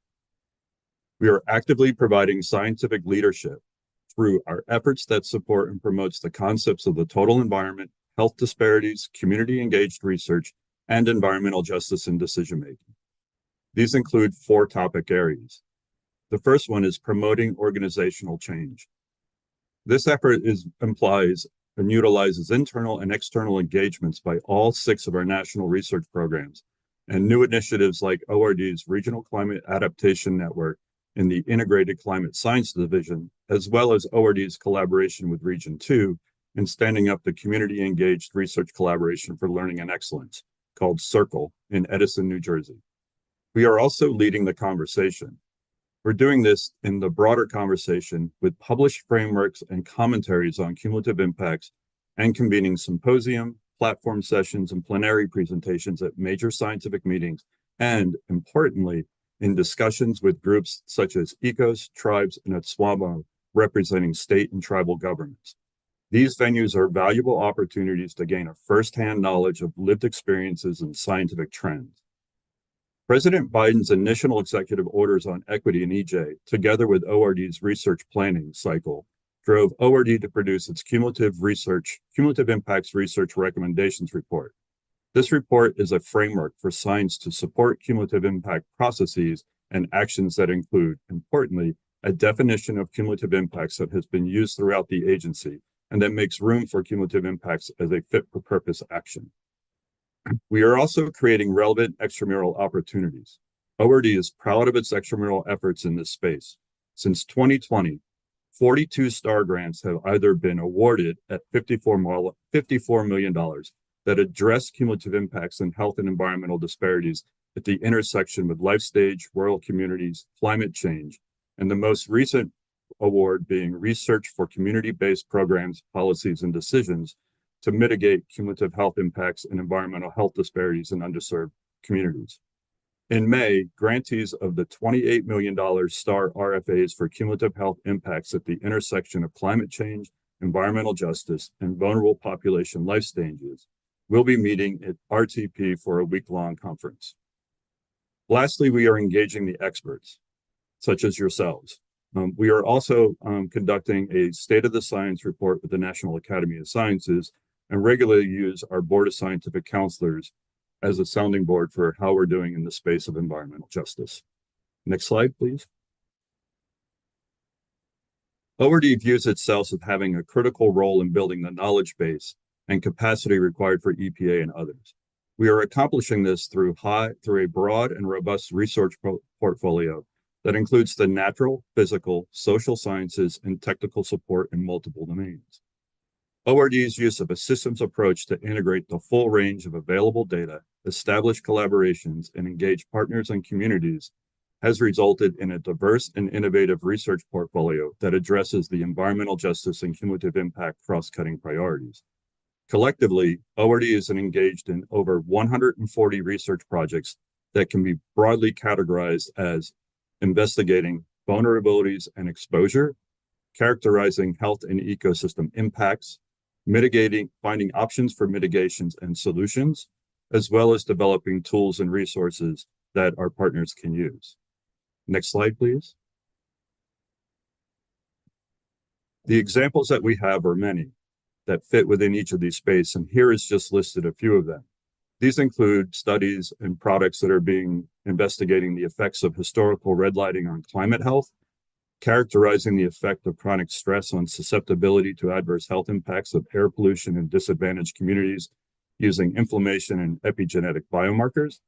We are actively providing scientific leadership through our efforts that support and promotes the concepts of the total environment, health disparities, community-engaged research, and environmental justice in decision-making. These include 4 topic areas. The first one is promoting organizational change. This effort implies and utilizes internal and external engagements by all 6 of our national research programs and new initiatives like ORD's Regional Climate Adaptation Network in the Integrated Climate Science Division, as well as ORD's collaboration with Region 2 in standing up the Community Engaged Research Collaboration for Learning and Excellence, called CIRCLE, in Edison, New Jersey. We are also leading the conversation. We're doing this in the broader conversation with published frameworks and commentaries on cumulative impacts and convening symposium, platform sessions, and plenary presentations at major scientific meetings, and importantly, in discussions with groups such as ECOS, Tribes, and Atswamo, representing state and tribal governments. These venues are valuable opportunities to gain a firsthand knowledge of lived experiences and scientific trends. President Biden's initial executive orders on equity in EJ, together with ORD's research planning cycle, drove ORD to produce its cumulative impacts research recommendations report. This report is a framework for science to support cumulative impact processes and actions that include, importantly, a definition of cumulative impacts that has been used throughout the agency and that makes room for cumulative impacts as a fit-for-purpose action. We are also creating relevant extramural opportunities. ORD is proud of its extramural efforts in this space. Since 2020, 42 STAR grants have either been awarded at $54 million that address cumulative impacts and health and environmental disparities at the intersection with life stage, rural communities, climate change, and the most recent award being Research for Community-Based Programs, Policies, and Decisions to mitigate cumulative health impacts and environmental health disparities in underserved communities. In May, grantees of the $28 million STAR RFAs for cumulative health impacts at the intersection of climate change, environmental justice, and vulnerable population life stages will be meeting at RTP for a week-long conference. Lastly, we are engaging the experts, such as yourselves. We are also conducting a State of the Science report with the National Academy of Sciences and regularly use our Board of Scientific Counselors as a sounding board for how we're doing in the space of environmental justice. Next slide, please. ORD views itself as having a critical role in building the knowledge base and capacity required for EPA and others. We are accomplishing this through a broad and robust research portfolio that includes the natural, physical, social sciences, and technical support in multiple domains. ORD's use of a systems approach to integrate the full range of available data, establish collaborations, and engage partners and communities has resulted in a diverse and innovative research portfolio that addresses the environmental justice and cumulative impact cross-cutting priorities. Collectively, ORD is engaged in over 140 research projects that can be broadly categorized as investigating vulnerabilities and exposure, characterizing health and ecosystem impacts, finding options for mitigations and solutions, as well as developing tools and resources that our partners can use. Next slide, please. The examples that we have are many that fit within each of these spaces, and here is just listed a few of them. These include studies and products that are investigating the effects of historical red lighting on climate health, characterizing the effect of chronic stress on susceptibility to adverse health impacts of air pollution in disadvantaged communities using inflammation and epigenetic biomarkers,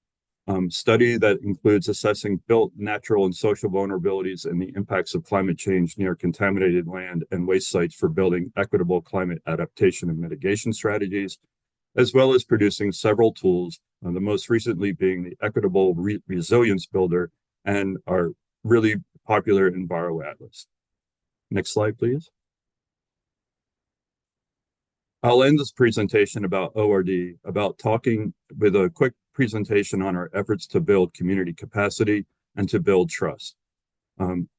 study that includes assessing built, natural, and social vulnerabilities and the impacts of climate change near contaminated land and waste sites for building equitable climate adaptation and mitigation strategies, as well as producing several tools, the most recently being the Equitable Resilience Builder and our really popular Enviro Atlas. Next slide, please. I'll end this presentation about ORD, about talking with a quick presentation on our efforts to build community capacity and to build trust.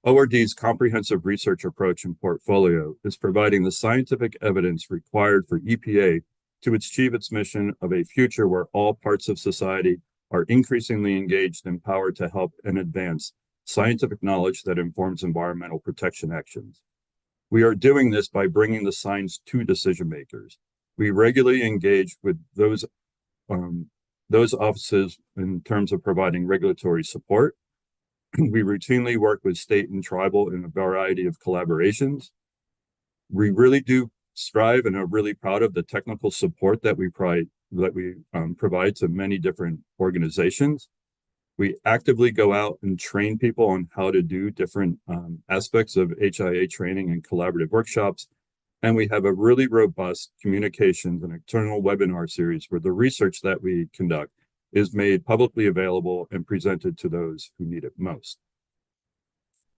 ORD's comprehensive research approach and portfolio is providing the scientific evidence required for EPA to achieve its mission of a future where all parts of society are increasingly engaged and empowered to help and advance scientific knowledge that informs environmental protection actions. We are doing this by bringing the science to decision makers. We regularly engage with those offices in terms of providing regulatory support. We routinely work with state and tribal in a variety of collaborations. We really do strive and are really proud of the technical support that we provide to many different organizations. We actively go out and train people on how to do different aspects of HIA training and collaborative workshops. And we have a really robust communications and external webinar series where the research that we conduct is made publicly available and presented to those who need it most.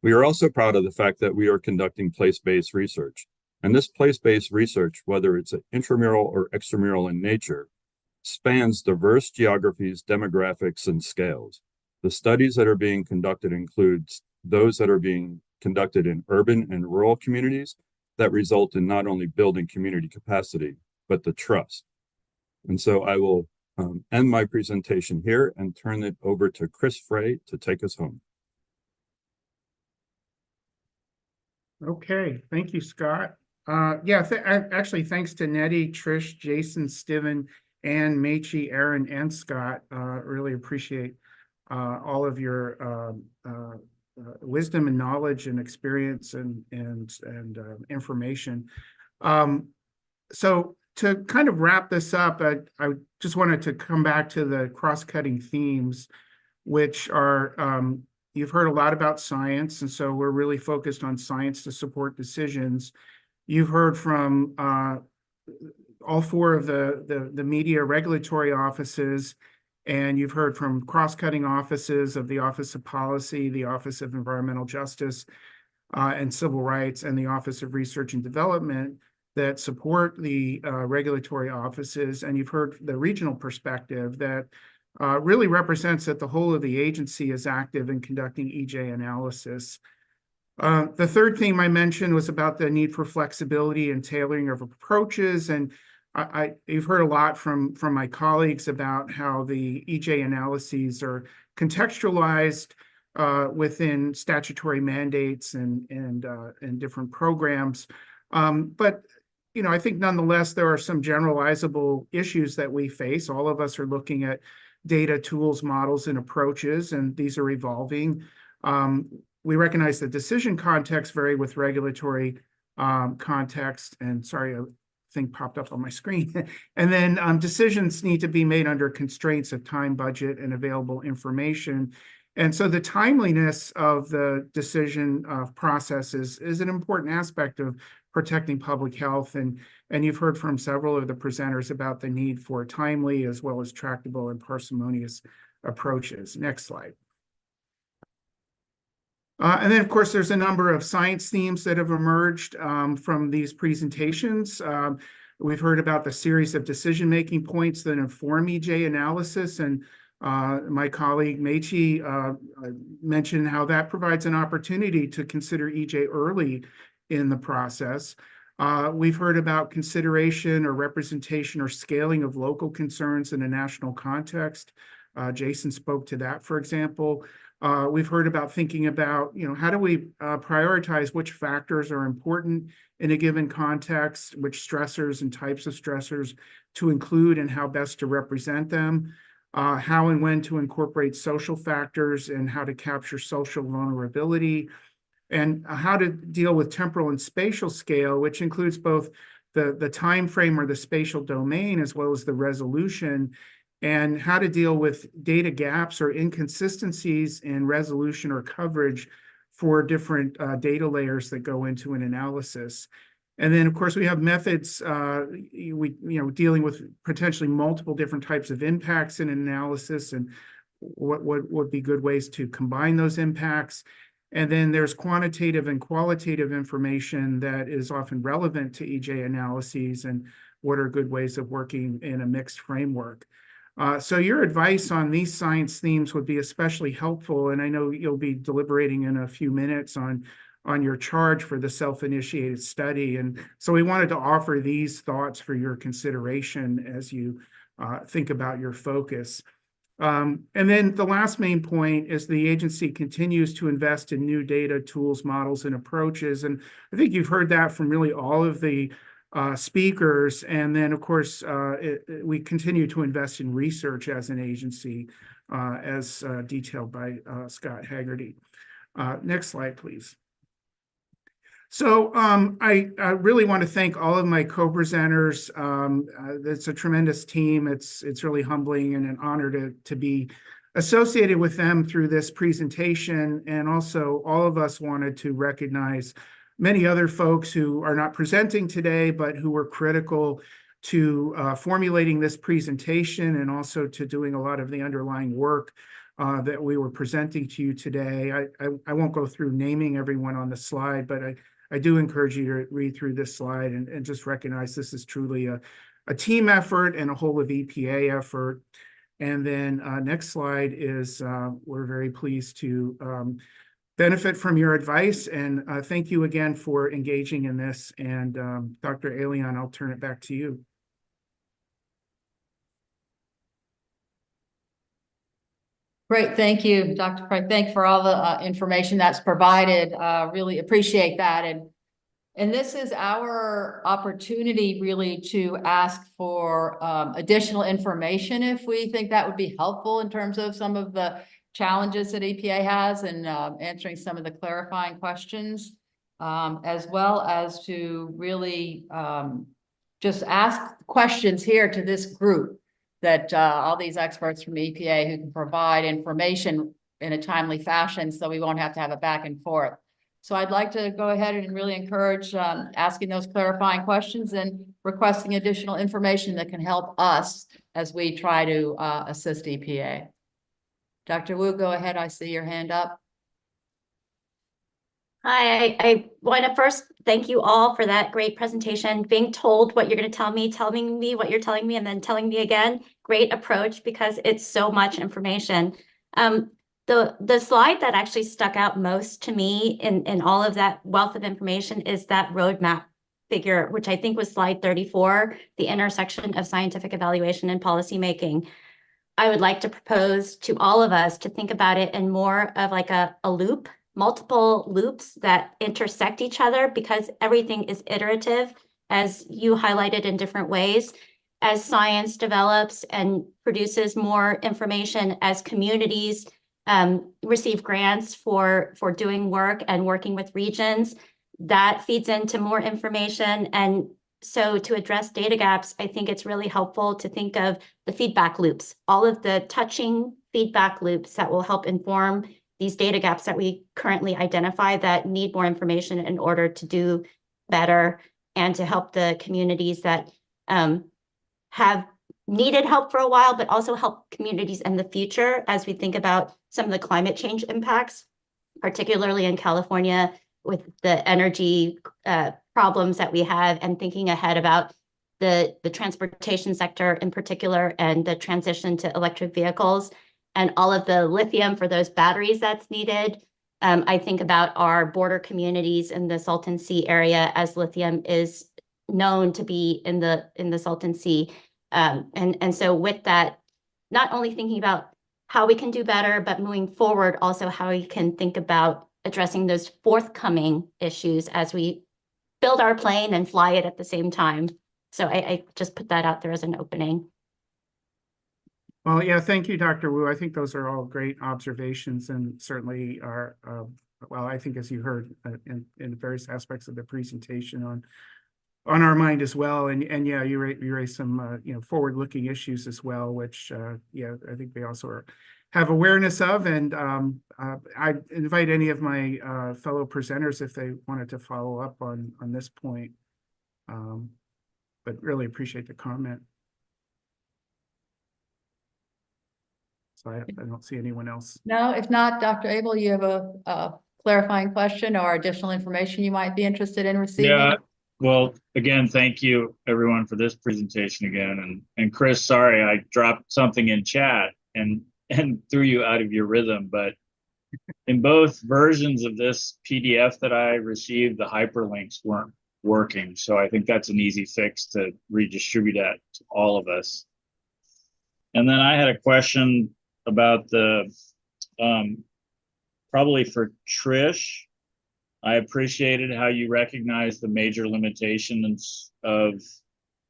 We are also proud of the fact that we are conducting place-based research. And this place-based research, whether it's intramural or extramural in nature, spans diverse geographies, demographics, and scales. The studies that are being conducted includes those that are being conducted in urban and rural communities that result in not only building community capacity, but the trust. And so I will end my presentation here and turn it over to Chris Frey to take us home. Okay, thank you, Scott. Actually, thanks to Nettie, Trish, Jason, Steven, Ann, Mechi, Aaron, and Scott. Really appreciate all of your wisdom and knowledge and experience and information. So to kind of wrap this up, I just wanted to come back to the cross-cutting themes, which are, you've heard a lot about science, and so we're really focused on science to support decisions. You've heard from all four of the media regulatory offices, and you've heard from cross-cutting offices of the Office of Policy, the Office of Environmental Justice and Civil Rights, and the Office of Research and Development that support the regulatory offices. And you've heard the regional perspective that really represents that the whole of the agency is active in conducting EJ analysis. The third theme I mentioned was about the need for flexibility and tailoring of approaches. And you've heard a lot from my colleagues about how the EJ analyses are contextualized within statutory mandates and different programs. But I think nonetheless, there are some generalizable issues that we face. All of us are looking at data, tools, models, and approaches, and these are evolving. We recognize the decision context vary with regulatory context, and sorry, a thing popped up on my screen. And then decisions need to be made under constraints of time, budget, and available information. And so the timeliness of the decision processes is an important aspect of protecting public health. And you've heard from several of the presenters about the need for timely as well as tractable and parsimonious approaches. Next slide. And then, of course, there's a number of science themes that have emerged from these presentations. We've heard about the series of decision-making points that inform EJ analysis, and my colleague Mechi mentioned how that provides an opportunity to consider EJ early in the process. We've heard about consideration or representation or scaling of local concerns in a national context. Jason spoke to that, for example. We've heard about thinking about, how do we prioritize which factors are important in a given context, which stressors and types of stressors to include and how best to represent them, how and when to incorporate social factors and how to capture social vulnerability, and how to deal with temporal and spatial scale, which includes both the time frame or the spatial domain as well as the resolution. and how to deal with data gaps or inconsistencies in resolution or coverage for different data layers that go into an analysis. And then, of course, we have methods, dealing with potentially multiple different types of impacts in an analysis, and what would be good ways to combine those impacts. And then there's quantitative and qualitative information that is often relevant to EJ analyses, and what are good ways of working in a mixed framework. So your advice on these science themes would be especially helpful, and I know you'll be deliberating in a few minutes on your charge for the self-initiated study. And so we wanted to offer these thoughts for your consideration as you think about your focus. And then the last main point is the agency continues to invest in new data, tools, models, and approaches. And I think you've heard that from really all of the speakers. And then, of course, we continue to invest in research as an agency, as detailed by Scott Haggerty. Next slide, please. So I really want to thank all of my co-presenters. It's a tremendous team. It's really humbling and an honor to be associated with them through this presentation. And also, all of us wanted to recognize many other folks who are not presenting today, but who were critical to formulating this presentation, and also to doing a lot of the underlying work that we were presenting to you today. I won't go through naming everyone on the slide, but I do encourage you to read through this slide and just recognize this is truly a team effort and a whole of EPA effort. And then next slide is we're very pleased to benefit from your advice, and thank you again for engaging in this. And Dr. Alion, I'll turn it back to you. Great, thank you, Dr. Craig. Thank you for all the information that's provided. Really appreciate that. And this is our opportunity really to ask for additional information if we think that would be helpful in terms of some of the challenges that EPA has, and answering some of the clarifying questions, as well as to really just ask questions here to this group, that all these experts from EPA who can provide information in a timely fashion, so we won't have to have a back and forth. So I'd like to go ahead and really encourage asking those clarifying questions and requesting additional information that can help us as we try to assist EPA. Dr. Wu, go ahead. I see your hand up. Hi, I want to first thank you all for that great presentation. Being told what you're going to tell me, telling me what you're telling me, and then telling me again. Great approach, because it's so much information. The slide that actually stuck out most to me in all of that wealth of information is that roadmap figure, which I think was slide 34, the intersection of scientific evaluation and policymaking. I would like to propose to all of us to think about it in more of like a loop, multiple loops that intersect each other, because everything is iterative, as you highlighted in different ways. As science develops and produces more information, as communities receive grants for doing work and working with regions, that feeds into more information. And so to address data gaps, I think it's really helpful to think of the feedback loops, all of the touching feedback loops that will help inform these data gaps that we currently identify that need more information in order to do better, and to help the communities that have needed help for a while, but also help communities in the future as we think about some of the climate change impacts, particularly in California with the energy problems that we have, and thinking ahead about the transportation sector in particular, and the transition to electric vehicles, and all of the lithium for those batteries that's needed. I think about our border communities in the Salton Sea area, as lithium is known to be in the Salton Sea. And so with that, not only thinking about how we can do better, but moving forward, also how we can think about addressing those forthcoming issues as we build our plane and fly it at the same time. So I just put that out there as an opening. Well, yeah, thank you, Dr. Wu. I think those are all great observations, and certainly are, well, I think as you heard in various aspects of the presentation on on our mind as well. And yeah, you raised some forward-looking issues as well, which yeah, I think they also have awareness of. And I invite any of my fellow presenters if they wanted to follow up on this point. But really appreciate the comment. So I don't see anyone else. No, if not, Dr. Abel, you have a clarifying question or additional information you might be interested in receiving? Yeah, well, again, thank you everyone for this presentation again. And Chris, sorry, I dropped something in chat and threw you out of your rhythm, but in both versions of this PDF that I received, the hyperlinks weren't working. So I think that's an easy fix to redistribute that to all of us. And then I had a question about the, probably for Trish. I appreciated how you recognized the major limitations of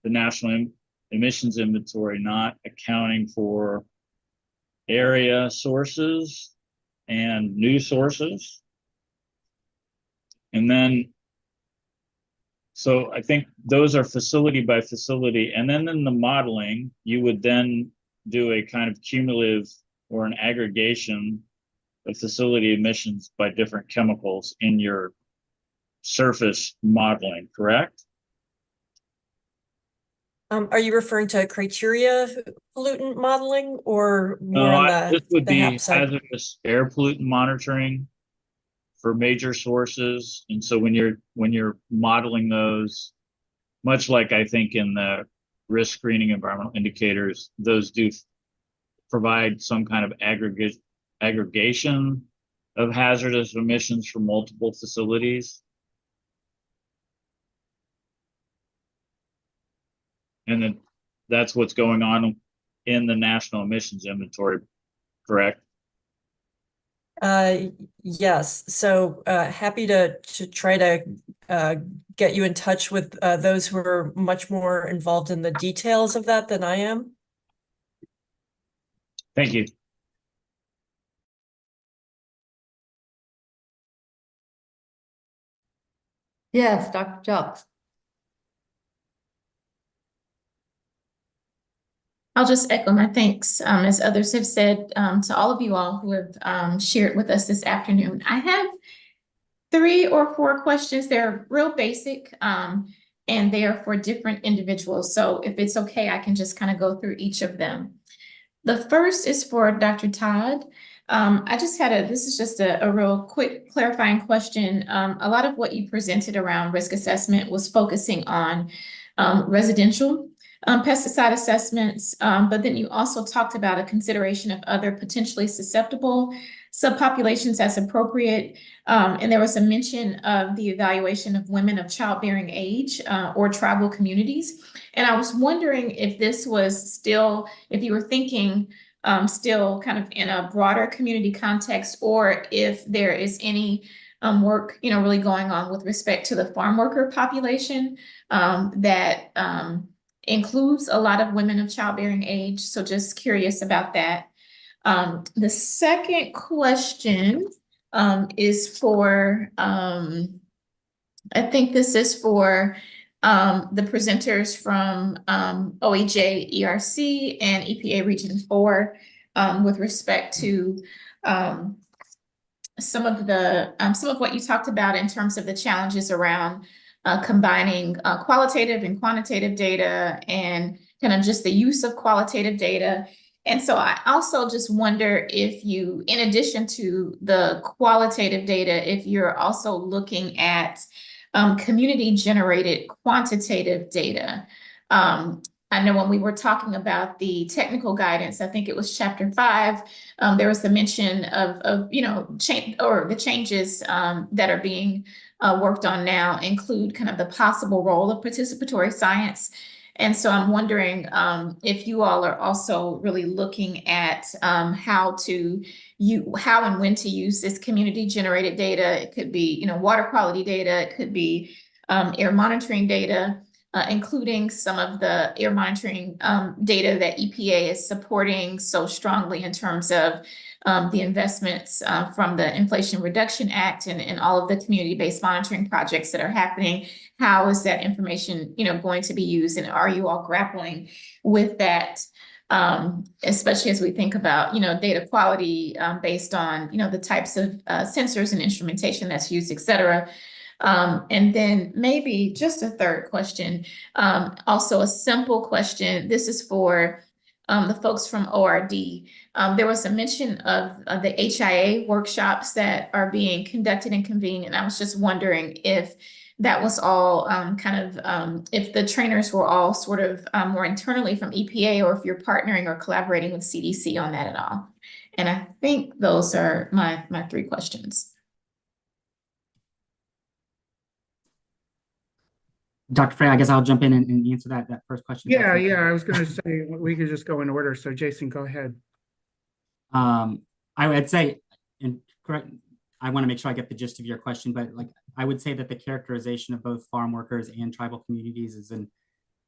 the National Emissions Inventory not accounting for area sources and new sources. And then, so I think those are facility by facility. And then in the modeling, you would then do a kind of cumulative or an aggregation of facility emissions by different chemicals in your surface modeling, correct? Are you referring to criteria pollutant modeling or more No, on this would be HAP side? hazardous air pollutant monitoring for major sources. And so when you're modeling those, much like I think in the risk screening environmental indicators, those do provide some kind of aggregation of hazardous emissions from multiple facilities. And then that's what's going on in the National Emissions Inventory, correct? Yes. So happy to try to get you in touch with those who are much more involved in the details of that than I am. Thank you. Yes, Dr. Jobs. I'll just echo my thanks, as others have said, to all of you all who have shared with us this afternoon. I have 3 or 4 questions. They're real basic, and they are for different individuals. So if it's okay, I can just kind of go through each of them. The first is for Dr. Todd. This is just a real quick clarifying question. A lot of what you presented around risk assessment was focusing on residential pesticide assessments, but then you also talked about a consideration of other potentially susceptible subpopulations as appropriate. And there was a mention of the evaluation of women of childbearing age or tribal communities. And I was wondering if this was still, if you were thinking still kind of in a broader community context, or if there is any work, really going on with respect to the farm worker population that includes a lot of women of childbearing age. So just curious about that. The second question is for, I think this is for the presenters from OEJ, ERC, and EPA Region 4 with respect to some of what you talked about in terms of the challenges around combining qualitative and quantitative data and kind of just the use of qualitative data. And so I also just wonder if you, in addition to the qualitative data, if you're also looking at community-generated quantitative data. I know when we were talking about the technical guidance, I think it was chapter 5, there was the mention of the changes that are being worked on now include kind of the possible role of participatory science. And so I'm wondering if you all are also really looking at how and when to use this community-generated data. It could be, water quality data. It could be air monitoring data. including some of the air monitoring data that EPA is supporting so strongly in terms of the investments from the Inflation Reduction Act and all of the community-based monitoring projects that are happening. How is that information, going to be used, and are you all grappling with that? Especially as we think about, data quality based on, the types of sensors and instrumentation that's used, et cetera. And then maybe just a third question, also a simple question. This is for the folks from ORD. There was a mention of the HIA workshops that are being conducted and convened, and I was just wondering if that was all if the trainers were all sort of more internally from EPA, or if you're partnering or collaborating with CDC on that at all. And I think those are my three questions. Dr. Frey, I guess I'll jump in and answer that first question. Yeah, I was going to say we could just go in order. So Jason, go ahead. I would say, and correct, I want to make sure I get the gist of your question, but I would say that the characterization of both farm workers and tribal communities is an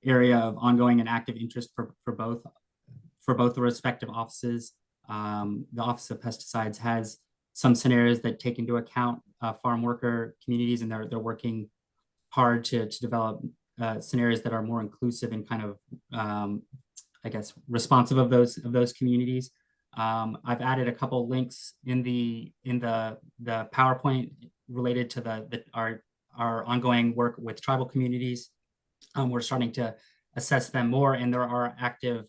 area of ongoing and active interest for both the respective offices. The Office of Pesticides has some scenarios that take into account farm worker communities, and they're working hard to develop scenarios that are more inclusive and kind of, I guess, responsive of those communities. I've added a couple links in the PowerPoint related to our ongoing work with tribal communities. We're starting to assess them more, and there are active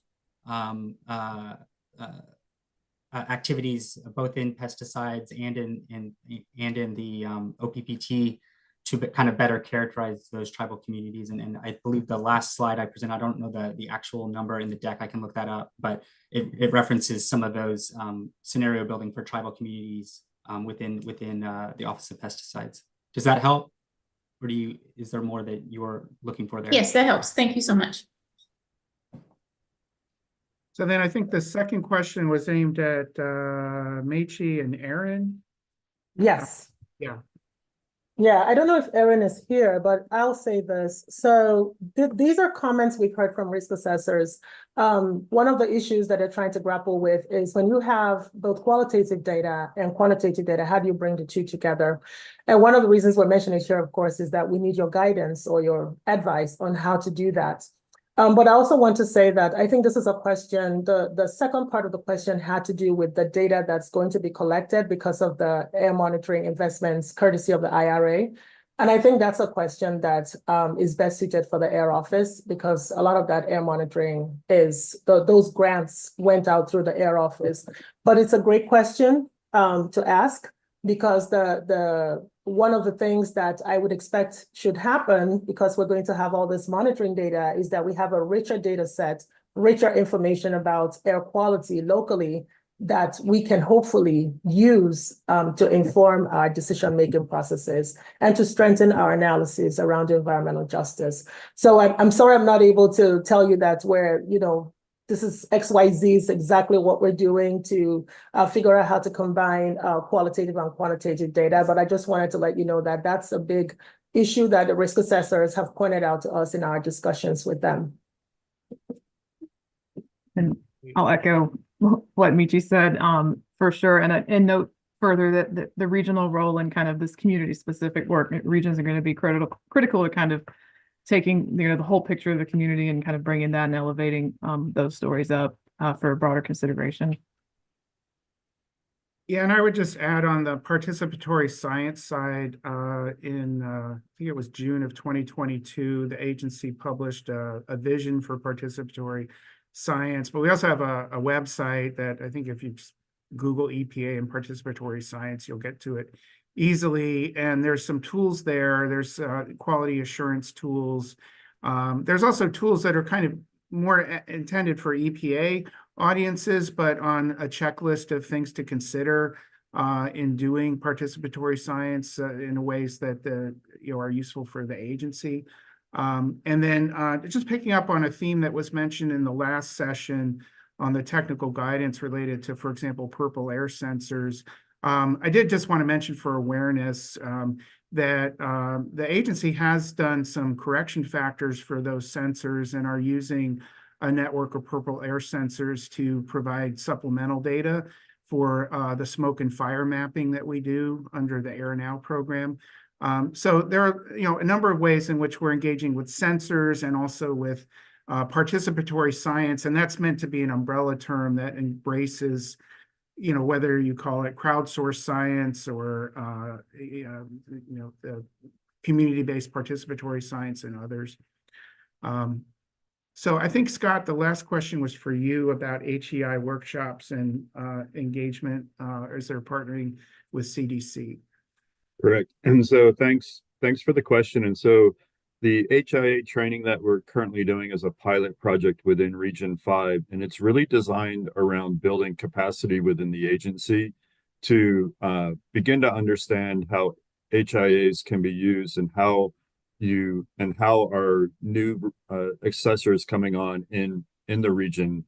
activities both in pesticides and in the OPPT to kind of better characterize those tribal communities. And I believe the last slide I present, I don't know the actual number in the deck, I can look that up, but it references some of those scenario building for tribal communities within the Office of Pesticides. Does that help? Or is there more that you're looking for there? Yes, that helps. Thank you so much. So then I think the second question was aimed at Mechi and Aaron. Yes. Yeah. Yeah, I don't know if Erin is here, but I'll say this. So these are comments we've heard from risk assessors. One of the issues that they're trying to grapple with is when you have both qualitative data and quantitative data, how do you bring the two together? And one of the reasons we're mentioning here, of course, is that we need your guidance or your advice on how to do that. But I also want to say that I think this is a question, the second part of the question had to do with the data that's going to be collected because of the air monitoring investments courtesy of the IRA. And I think that's a question that is best suited for the Air Office, because a lot of that air monitoring those grants went out through the Air Office. But it's a great question to ask, because one of the things that I would expect should happen, because we're going to have all this monitoring data, is that we have a richer data set, richer information about air quality locally that we can hopefully use to inform our decision-making processes and to strengthen our analysis around environmental justice. So I'm sorry I'm not able to tell you that this is XYZ is exactly what we're doing to figure out how to combine qualitative and quantitative data. But I just wanted to let you know that that's a big issue that the risk assessors have pointed out to us in our discussions with them. And I'll echo what Michi said for sure. And note further that the regional role in kind of this community specific work, regions are going to be critical to kind of taking the whole picture of the community and kind of bringing that and elevating those stories up for broader consideration. Yeah, and I would just add on the participatory science side, in I think it was June of 2022, the agency published a vision for participatory science, but we also have a website that I think if you just Google EPA and participatory science, you'll get to it easily. And there's some tools there. There's quality assurance tools. There's also tools that are kind of more intended for EPA audiences, but on a checklist of things to consider in doing participatory science in ways that are useful for the agency. And then just picking up on a theme that was mentioned in the last session on the technical guidance related to, for example, purple air sensors. I did just want to mention for awareness that the agency has done some correction factors for those sensors and are using a network of purple air sensors to provide supplemental data for the smoke and fire mapping that we do under the Air Now program. So there are, a number of ways in which we're engaging with sensors and also with participatory science, and that's meant to be an umbrella term that embraces, whether you call it crowdsourced science or community-based participatory science and others. So I think, Scott, the last question was for you about HEI workshops and engagement as they're partnering with CDC. Correct. And so thanks for the question. And so the HIA training that we're currently doing is a pilot project within Region 5, and it's really designed around building capacity within the agency to begin to understand how HIAs can be used and how our new assessors coming on in the region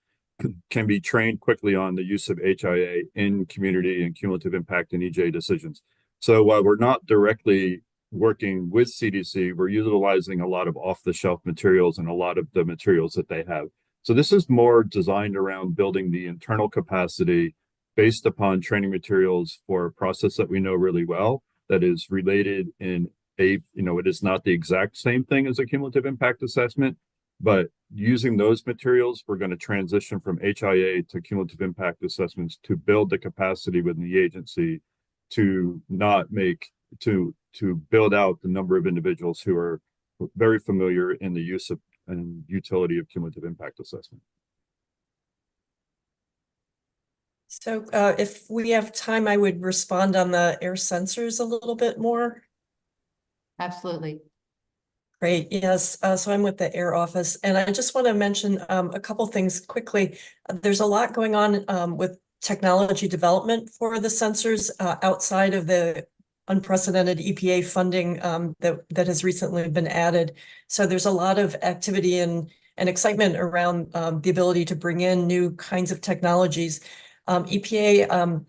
can be trained quickly on the use of HIA in community and cumulative impact and EJ decisions. So while we're not directly working with CDC, we're utilizing a lot of off-the-shelf materials and a lot of the materials that they have. So this is more designed around building the internal capacity based upon training materials for a process that we know really well, that is related in it is not the exact same thing as a cumulative impact assessment, but using those materials, we're going to transition from HIA to cumulative impact assessments to build the capacity within the agency to build out the number of individuals who are very familiar in the use of and utility of cumulative impact assessment. So if we have time, I would respond on the air sensors a little bit more. Absolutely. Great. Yes. So I'm with the Air Office, and I just want to mention a couple things quickly. There's a lot going on with technology development for the sensors outside of the unprecedented EPA funding that has recently been added. So there's a lot of activity and excitement around the ability to bring in new kinds of technologies. EPA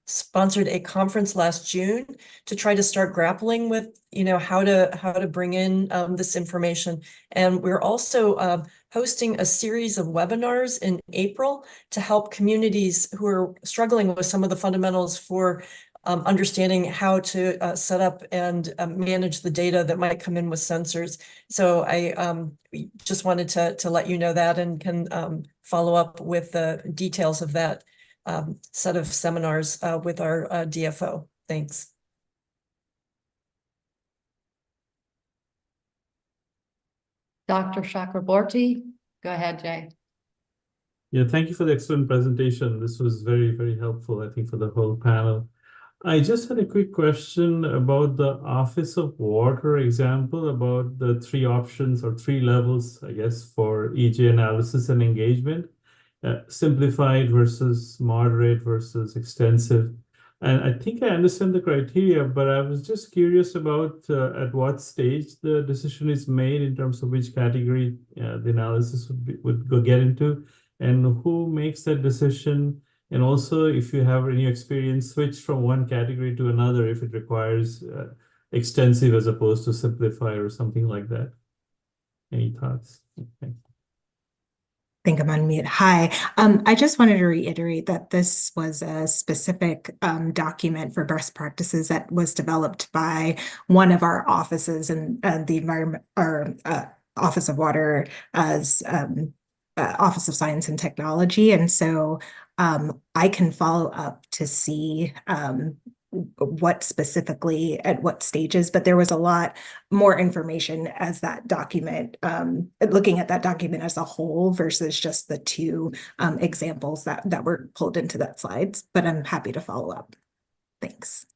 sponsored a conference last June to try to start grappling with, how to bring in this information. And we're also hosting a series of webinars in April to help communities who are struggling with some of the fundamentals for understanding how to set up and manage the data that might come in with sensors. So I just wanted to let you know that, and can follow up with the details of that set of seminars with our DFO. Thanks. Dr. Chakraborty, go ahead, Jay. Yeah, thank you for the excellent presentation. This was very, very helpful, I think, for the whole panel. I just had a quick question about the Office of Water example, about the 3 options or 3 levels, I guess, for EJ analysis and engagement. Simplified versus moderate versus extensive. And I think I understand the criteria, but I was just curious about at what stage the decision is made in terms of which category the analysis would go get into, and who makes that decision. And also, if you have any experience, switch from one category to another if it requires extensive as opposed to simplify or something like that. Any thoughts? Okay. I think I'm on mute. Hi. I just wanted to reiterate that this was a specific document for best practices that was developed by one of our offices in the environment, or Office of Water as Office of Science and Technology. And so I can follow up to see what specifically at what stages, but there was a lot more information as that document, looking at that document as a whole versus just the 2 examples that were pulled into that slides, but I'm happy to follow up. Thanks.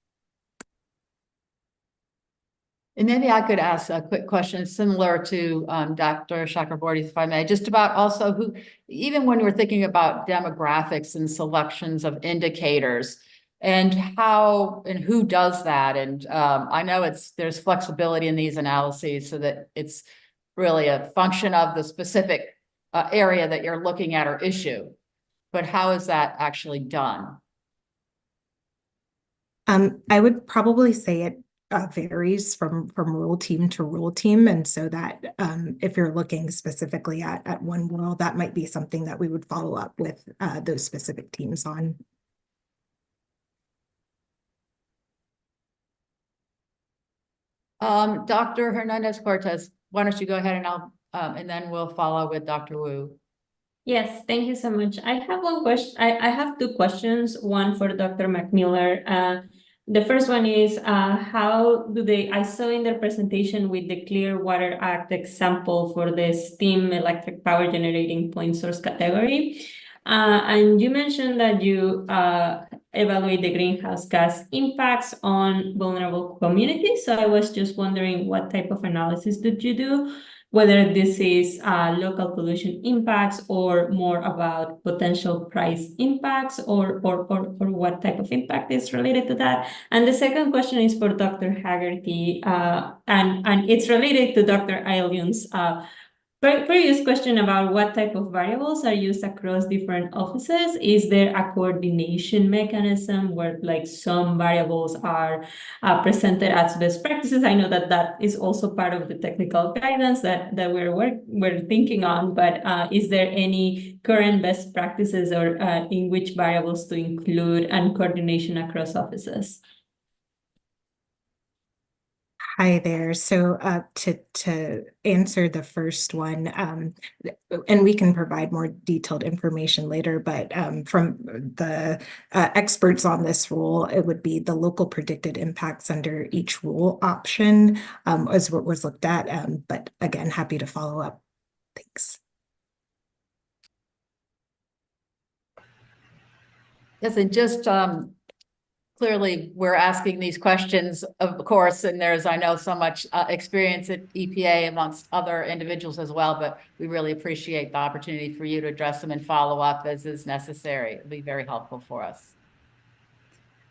And maybe I could ask a quick question similar to Dr. Chakraborty, if I may, just about also who, even when we're thinking about demographics and selections of indicators, and how and who does that. And I know there's flexibility in these analyses so that it's really a function of the specific area that you're looking at or issue. But how is that actually done? I would probably say it varies from rule team to rule team. And so that if you're looking specifically at one rule, that might be something that we would follow up with those specific teams on. Dr. Hernandez Cortez, why don't you go ahead and and then we'll follow with Dr. Wu. Yes, thank you so much. I have one question. I have two questions, one for Dr. McMiller. The first one is how do they, I saw in their presentation with the Clear Water Act example for the steam electric power generating point source category. And you mentioned that you evaluate the greenhouse gas impacts on vulnerable communities. So I was just wondering what type of analysis did you do? Whether this is local pollution impacts or more about potential price impacts or what type of impact is related to that. And the second question is for Dr. Haggerty, and it's related to Dr. Ailun's previous question about what type of variables are used across different offices. Is there a coordination mechanism where like some variables are presented as best practices? I know that that is also part of the technical guidance that we're thinking on, but is there any current best practices or in which variables to include and coordination across offices? Hi there. So to answer the first one, and we can provide more detailed information later, but from the experts on this rule, it would be the local predicted impacts under each rule option is what was looked at. But again, happy to follow up. Thanks. Yes, and just clearly, we're asking these questions, of course, and there's, I know, so much experience at EPA amongst other individuals as well, but we really appreciate the opportunity for you to address them and follow up as is necessary. It'll be very helpful for us.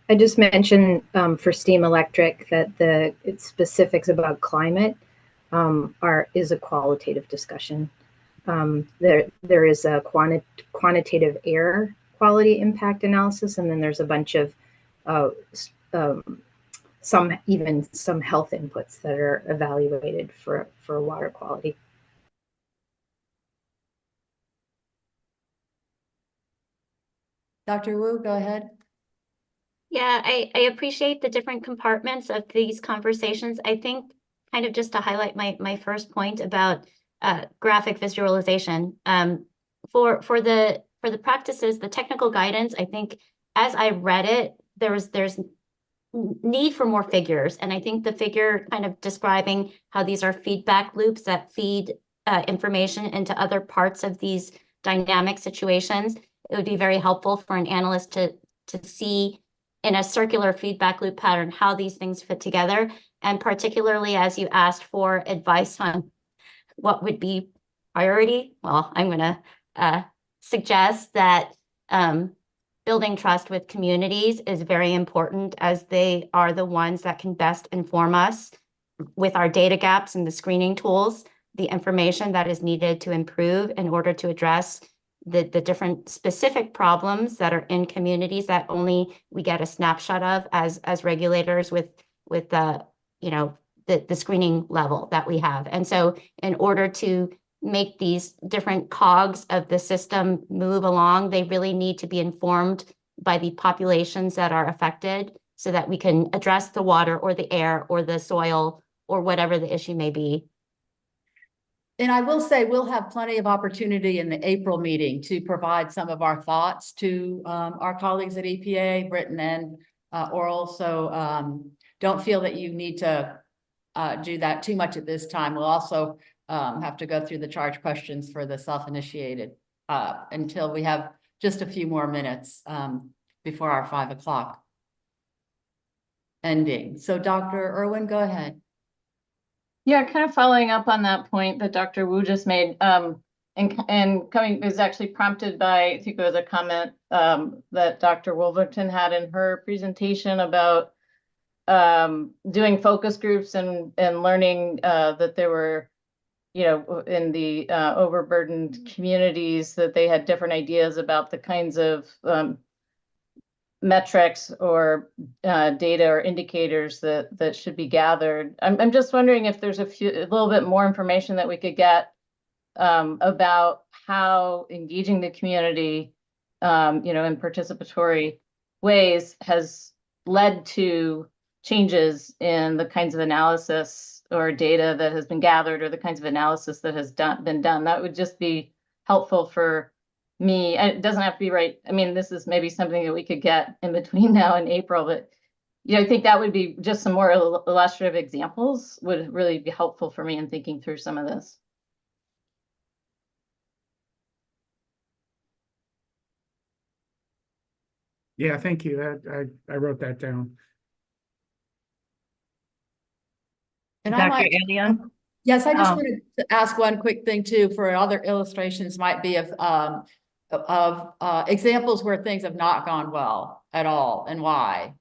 I just mentioned for steam electric that the specifics about climate is a qualitative discussion. There is a quantitative air quality impact analysis, and then there's a bunch of some health inputs that are evaluated for water quality. Dr. Wu, go ahead. Yeah, I appreciate the different compartments of these conversations. I think kind of just to highlight my first point about graphic visualization. For the practices, the technical guidance, I think as I read it, there's need for more figures. And I think the figure kind of describing how these are feedback loops that feed information into other parts of these dynamic situations, it would be very helpful for an analyst to see in a circular feedback loop pattern how these things fit together. And particularly as you asked for advice on what would be priority, well, I'm going to suggest that building trust with communities is very important, as they are the ones that can best inform us with our data gaps and the screening tools, the information that is needed to improve in order to address the different specific problems that are in communities that only we get a snapshot of as regulators with the screening level that we have. And so in order to make these different cogs of the system move along, they really need to be informed by the populations that are affected so that we can address the water or the air or the soil or whatever the issue may be. And I will say we'll have plenty of opportunity in the April meeting to provide some of our thoughts to our colleagues at EPA, Britton and Oral. So don't feel that you need to do that too much at this time. We'll also have to go through the charge questions for the self-initiated until we have just a few more minutes before our 5 o'clock ending. So Dr. Irwin, go ahead. Yeah, kind of following up on that point that Dr. Wu just made, and coming is actually prompted by, I think it was a comment that Dr. Wolverton had in her presentation about doing focus groups and learning that there were, in the overburdened communities, that they had different ideas about the kinds of metrics or data or indicators that should be gathered. I'm just wondering if there's a little bit more information that we could get about how engaging the community, in participatory ways has led to changes in the kinds of analysis or data that has been gathered, or the kinds of analysis that has been done. That would just be helpful for me. It doesn't have to be right. I mean, this is maybe something that we could get in between now and April, but I think that would be just some more illustrative examples would really be helpful for me in thinking through some of this. Yeah, thank you. I wrote that down. And Dr. I might, Elian? yes, I just wanted to ask one quick thing too, for other illustrations might be of examples where things have not gone well at all and why.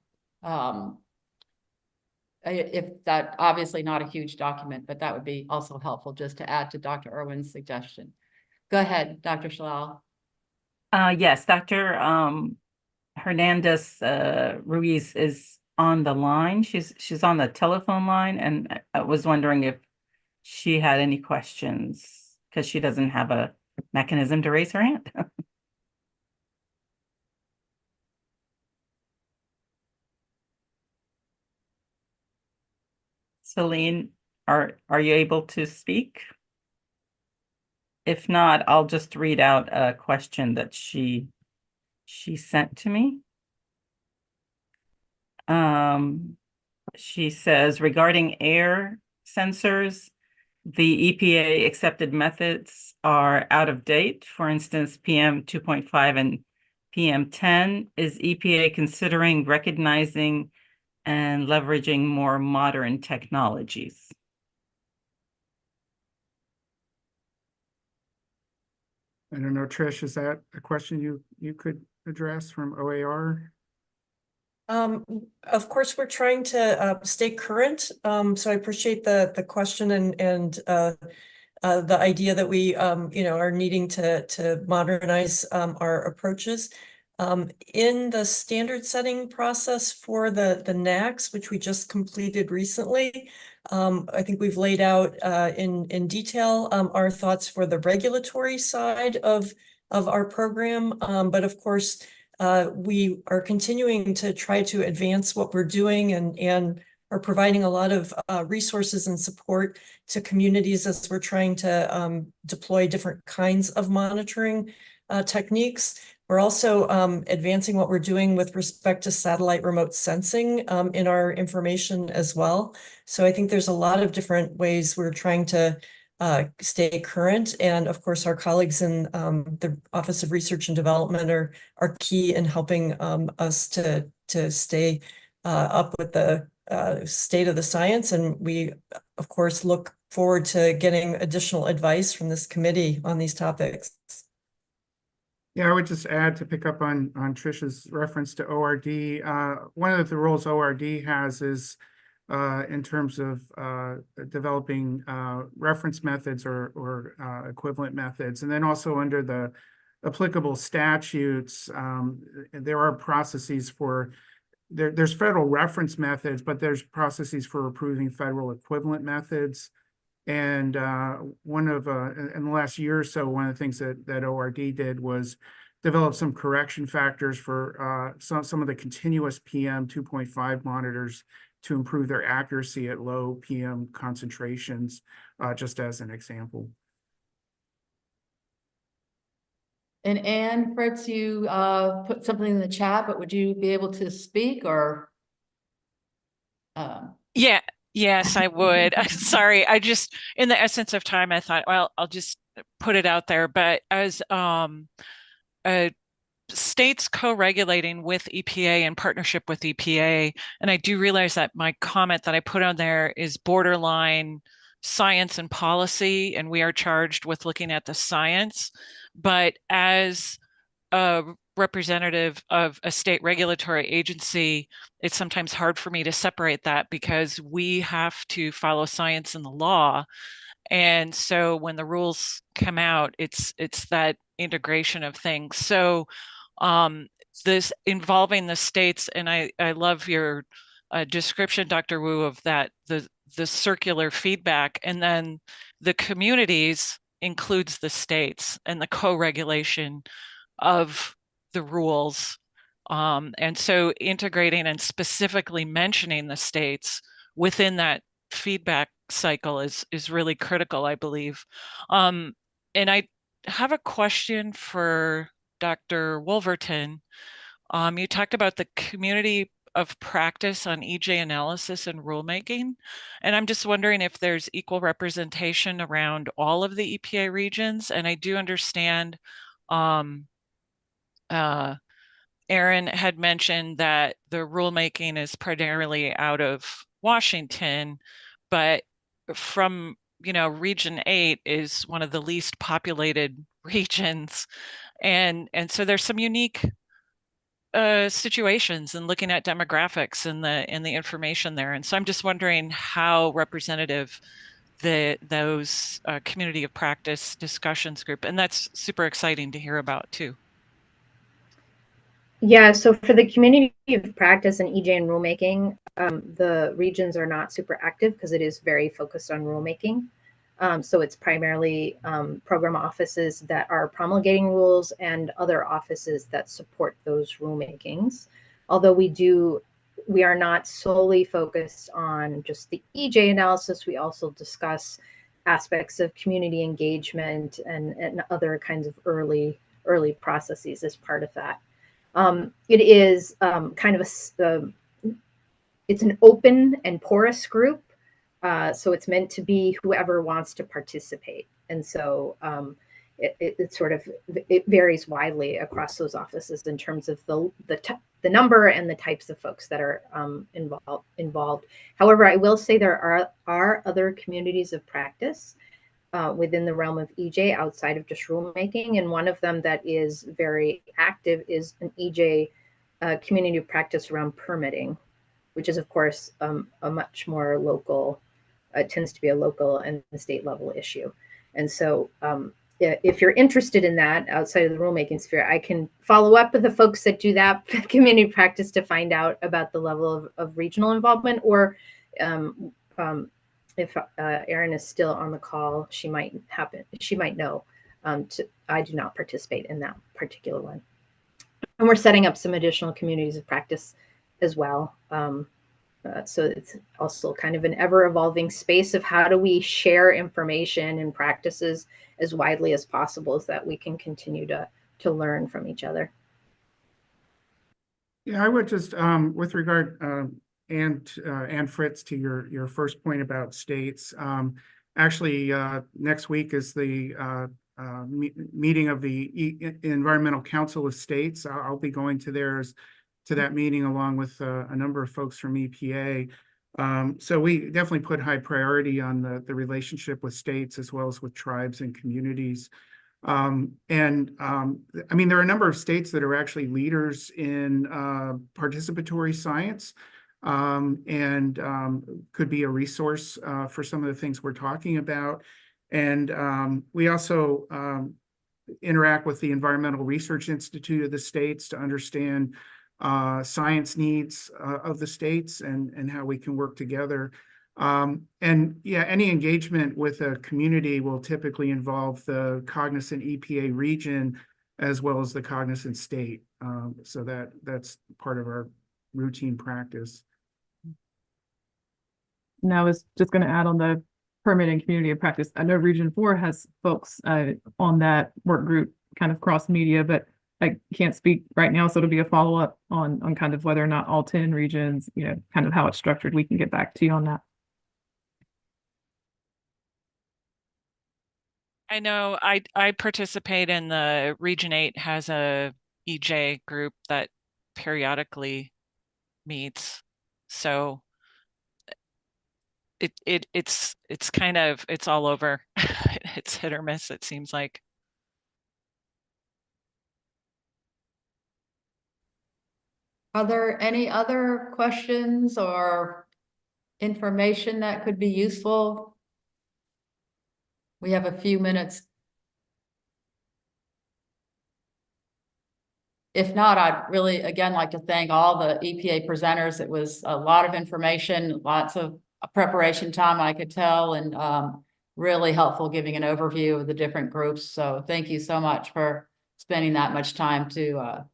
If that, obviously not a huge document, but that would be also helpful just to add to Dr. Irwin's suggestion. Go ahead, Dr. Shalal. Yes, Dr. Hernandez Ruiz is on the line. She's on the telephone line, and I was wondering if she had any questions, because she doesn't have a mechanism to raise her hand. Celine, are you able to speak? If not, I'll just read out a question that she sent to me. She says, regarding air sensors, the EPA accepted methods are out of date. For instance, PM 2.5 and PM 10. Is EPA considering recognizing and leveraging more modern technologies? I don't know, Trish, is that a question you could address from OAR? Of course, we're trying to stay current. So I appreciate the question and the idea that we are needing to modernize our approaches. In the standard setting process for the NAAQS, which we just completed recently, I think we've laid out in detail our thoughts for the regulatory side of our program. But of course, we are continuing to try to advance what we're doing and are providing a lot of resources and support to communities as we're trying to deploy different kinds of monitoring techniques. We're also advancing what we're doing with respect to satellite remote sensing in our information as well. So I think there's a lot of different ways we're trying to stay current. And of course, our colleagues in the Office of Research and Development are key in helping us to stay up with the state of the science. And we, of course, look forward to getting additional advice from this committee on these topics. Yeah, I would just add, to pick up on Trish's reference to ORD. One of the roles ORD has is in terms of developing reference methods or equivalent methods. And then also under the applicable statutes, there are processes for, there's federal reference methods, but there's processes for approving federal equivalent methods. And in the last year or so, one of the things that ORD did was develop some correction factors for some of the continuous PM 2.5 monitors to improve their accuracy at low PM concentrations, just as an example. And Anne, Fritz, you put something in the chat, but would you be able to speak or? Yeah, yes, I would. Sorry, I just, in the essence of time, I thought, well, I'll just put it out there. But as states co-regulating with EPA in partnership with EPA, and I do realize that my comment that I put on there is borderline science and policy, and we are charged with looking at the science. But as a representative of a state regulatory agency, it's sometimes hard for me to separate that because we have to follow science and the law. And so when the rules come out, it's that integration of things. So this involving the states, and I love your description, Dr. Wu, of that, the circular feedback, and then the communities includes the states and the co-regulation of the rules. And so integrating and specifically mentioning the states within that feedback cycle is really critical, I believe. And I have a question for Dr. Wolverton. You talked about the community of practice on EJ analysis and rulemaking. And I'm just wondering if there's equal representation around all of the EPA regions. And I do understand Aaron had mentioned that the rulemaking is primarily out of Washington, but from, Region 8 is one of the least populated regions. And so there's some unique situations and looking at demographics and the information there. And so I'm just wondering how representative those community of practice discussions group, and that's super exciting to hear about too. Yeah, so for the community of practice and EJ and rulemaking, the regions are not super active because it is very focused on rulemaking. So it's primarily program offices that are promulgating rules and other offices that support those rulemakings. Although we are not solely focused on just the EJ analysis, we also discuss aspects of community engagement and other kinds of early processes as part of that. It is kind of it's an open and porous group. So it's meant to be whoever wants to participate. And so it varies widely across those offices in terms of the number and the types of folks that are involved. However, I will say there are other communities of practice within the realm of EJ outside of just rulemaking. And one of them that is very active is an EJ community of practice around permitting, which is, of course, a much more local, tends to be a local and state level issue. And so if you're interested in that outside of the rulemaking sphere, I can follow up with the folks that do that community practice to find out about the level of regional involvement, or if Erin is still on the call, she might know. I do not participate in that particular one. And we're setting up some additional communities of practice as well. So it's also kind of an ever-evolving space of how do we share information and practices as widely as possible so that we can continue to learn from each other. Yeah, I would just, with regard, and Fritz, to your first point about states, actually, next week is the meeting of the Environmental Council of States. I'll be going to that meeting along with a number of folks from EPA. So we definitely put high priority on the relationship with states as well as with tribes and communities. I mean, there are a number of states that are actually leaders in participatory science, and could be a resource for some of the things we're talking about. And we also interact with the Environmental Research Institute of the states to understand science needs of the states and how we can work together. And yeah, any engagement with a community will typically involve the cognizant EPA region as well as the cognizant state. So that's part of our routine practice. And I was just going to add on the permitting community of practice. I know Region 4 has folks on that work group, kind of cross media, but I can't speak right now. So it'll be a follow-up on kind of whether or not all 10 regions, kind of how it's structured. We can get back to you on that. I know I participate in the Region 8 has a EJ group that periodically meets. So it's kind of, it's all over. It's hit or miss, it seems like. Are there any other questions or information that could be useful? We have a few minutes. if not, I'd really, again, like to thank all the EPA presenters. It was a lot of information, lots of preparation time, I could tell, and really helpful giving an overview of the different groups. So thank you so much for spending that much time to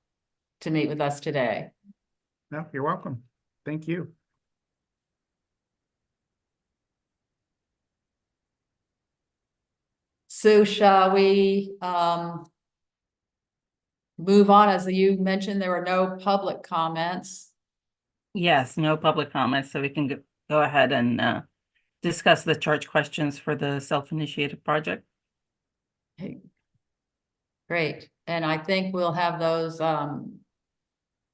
meet with us today. No, you're welcome. Thank you. Sue, shall we move on? As you mentioned, there were no public comments. Yes, no public comments, so we can go ahead and discuss the charge questions for the self-initiated project. Okay. Great. And I think we'll have those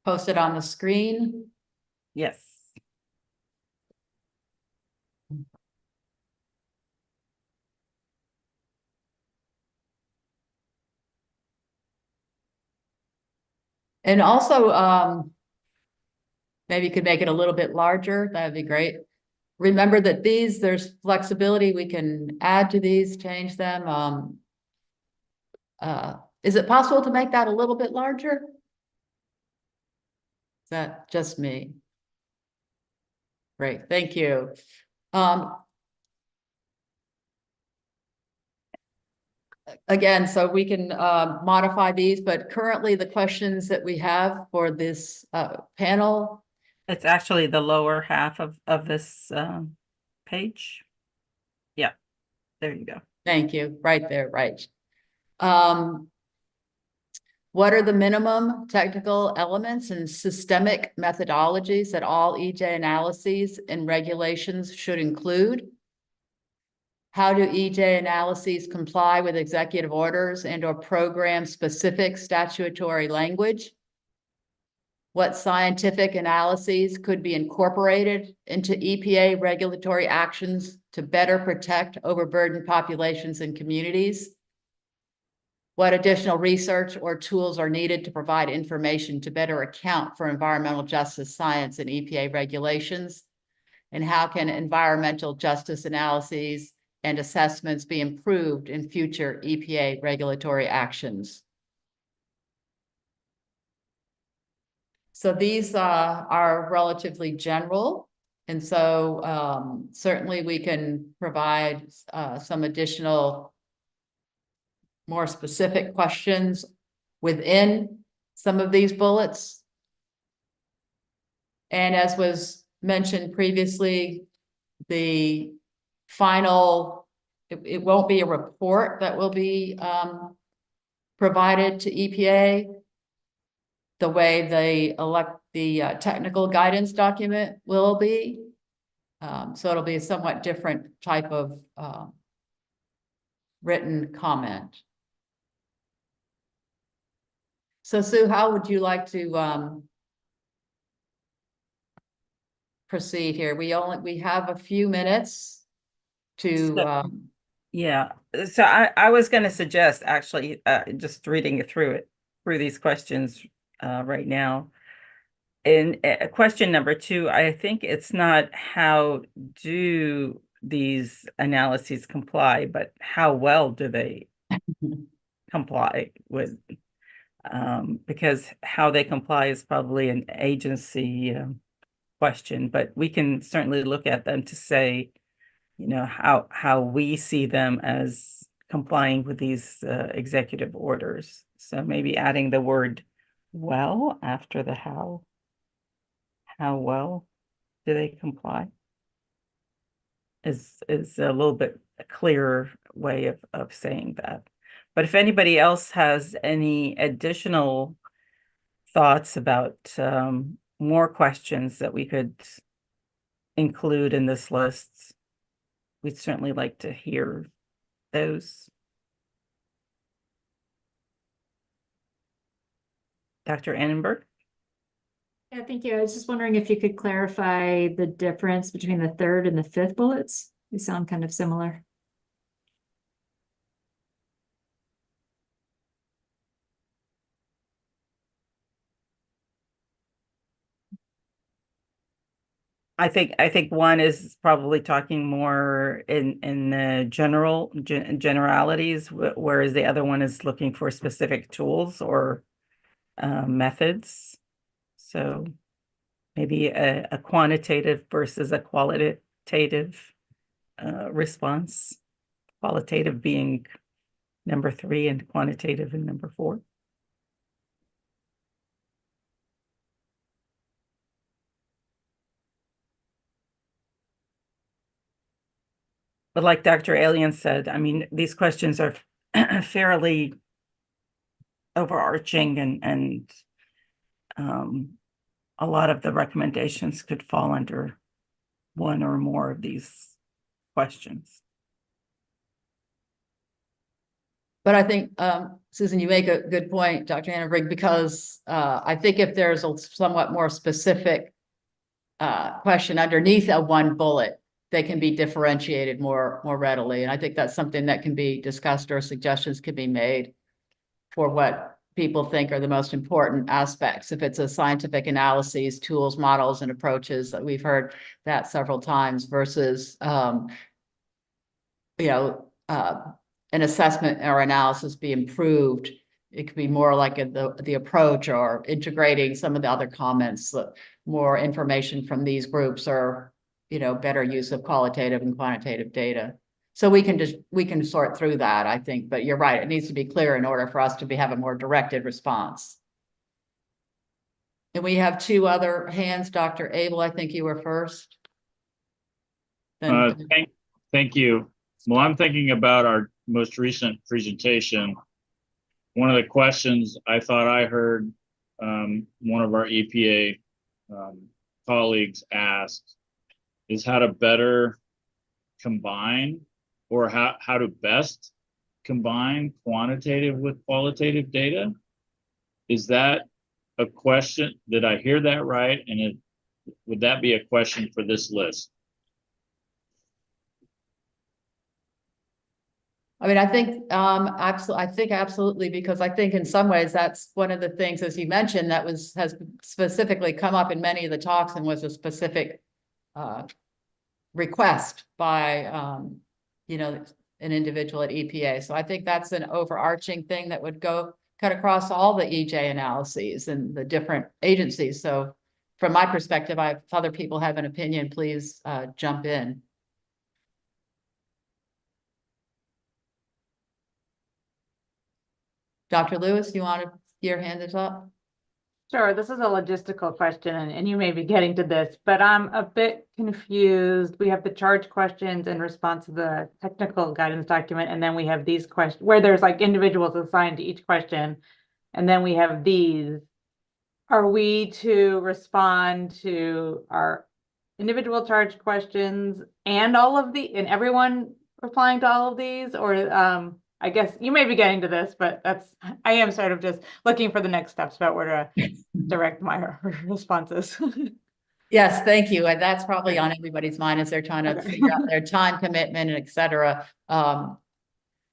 posted on the screen. Yes. And also, maybe you could make it a little bit larger. That'd be great. Remember that there's flexibility. We can add to these, change them. Is it possible to make that a little bit larger? Is that just me? Great, thank you. Again, so we can modify these, but currently the questions that we have for this panel. It's actually the lower half of this page. Yeah, there you go. Thank you, right there, right. What are the minimum technical elements and systemic methodologies that all EJ analyses and regulations should include? How do EJ analyses comply with executive orders and/or program-specific statutory language? What scientific analyses could be incorporated into EPA regulatory actions to better protect overburdened populations and communities? What additional research or tools are needed to provide information to better account for environmental justice science and EPA regulations? And how can environmental justice analyses and assessments be improved in future EPA regulatory actions? So these are relatively general. And so certainly we can provide some additional more specific questions within some of these bullets. And as was mentioned previously, the final, it won't be a report that will be provided to EPA the way the technical guidance document will be. So it'll be a somewhat different type of written comment. So Sue, how would you like to proceed here? We have a few minutes to yeah, so I was going to suggest actually just reading through these questions right now. In question number 2, I think it's not how do these analyses comply, but how well do they comply with, because how they comply is probably an agency question, but we can certainly look at them to say, you know, how we see them as complying with these executive orders. So maybe adding the word well after the how. How well do they comply? Is a little bit a clearer way of saying that. But if anybody else has any additional thoughts about more questions that we could include in this list, we'd certainly like to hear those. Dr. Annenberg? Yeah, thank you. I was just wondering if you could clarify the difference between the 3rd and the 5th bullets. They sound kind of similar. I think one is probably talking more in the generalities, whereas the other one is looking for specific tools or methods. So maybe a quantitative versus a qualitative response. Qualitative being number 3 and quantitative in number 4. But like Dr. Alien said, I mean, these questions are fairly overarching and a lot of the recommendations could fall under one or more of these questions. But I think, Susan, you make a good point, Dr. Hannaford, because I think if there's a somewhat more specific question underneath a one bullet, they can be differentiated more readily. And I think that's something that can be discussed or suggestions can be made for what people think are the most important aspects. If it's a scientific analyses, tools, models, and approaches, that we've heard that several times, versus an assessment or analysis be improved. It could be more like the approach, or integrating some of the other comments, more information from these groups, or better use of qualitative and quantitative data. So we can sort through that, I think, but you're right, it needs to be clear in order for us to have a more directed response. And we have 2 other hands. Dr. Abel, I think you were first. Thank you. Well, I'm thinking about our most recent presentation. One of the questions I thought I heard one of our EPA colleagues asked is how to better combine, or how to best combine quantitative with qualitative data. Is that a question? Did I hear that right? And would that be a question for this list? I mean, I think absolutely, because I think in some ways that's one of the things, as you mentioned, that has specifically come up in many of the talks, and was a specific request by an individual at EPA. So I think that's an overarching thing that would cut across all the EJ analyses and the different agencies. So from my perspective, if other people have an opinion, please jump in. Dr. Lewis, your hand is up? Sure, this is a logistical question, and you may be getting to this, but I'm a bit confused. We have the charge questions in response to the technical guidance document, and then we have these questions where there's like individuals assigned to each question, and then we have these. Are we to respond to our individual charge questions and everyone replying to all of these, or I guess you may be getting to this, but I am sort of just looking for the next steps about where to direct my responses. Yes, thank you. And that's probably on everybody's mind as they're trying to figure out their time commitment and et cetera.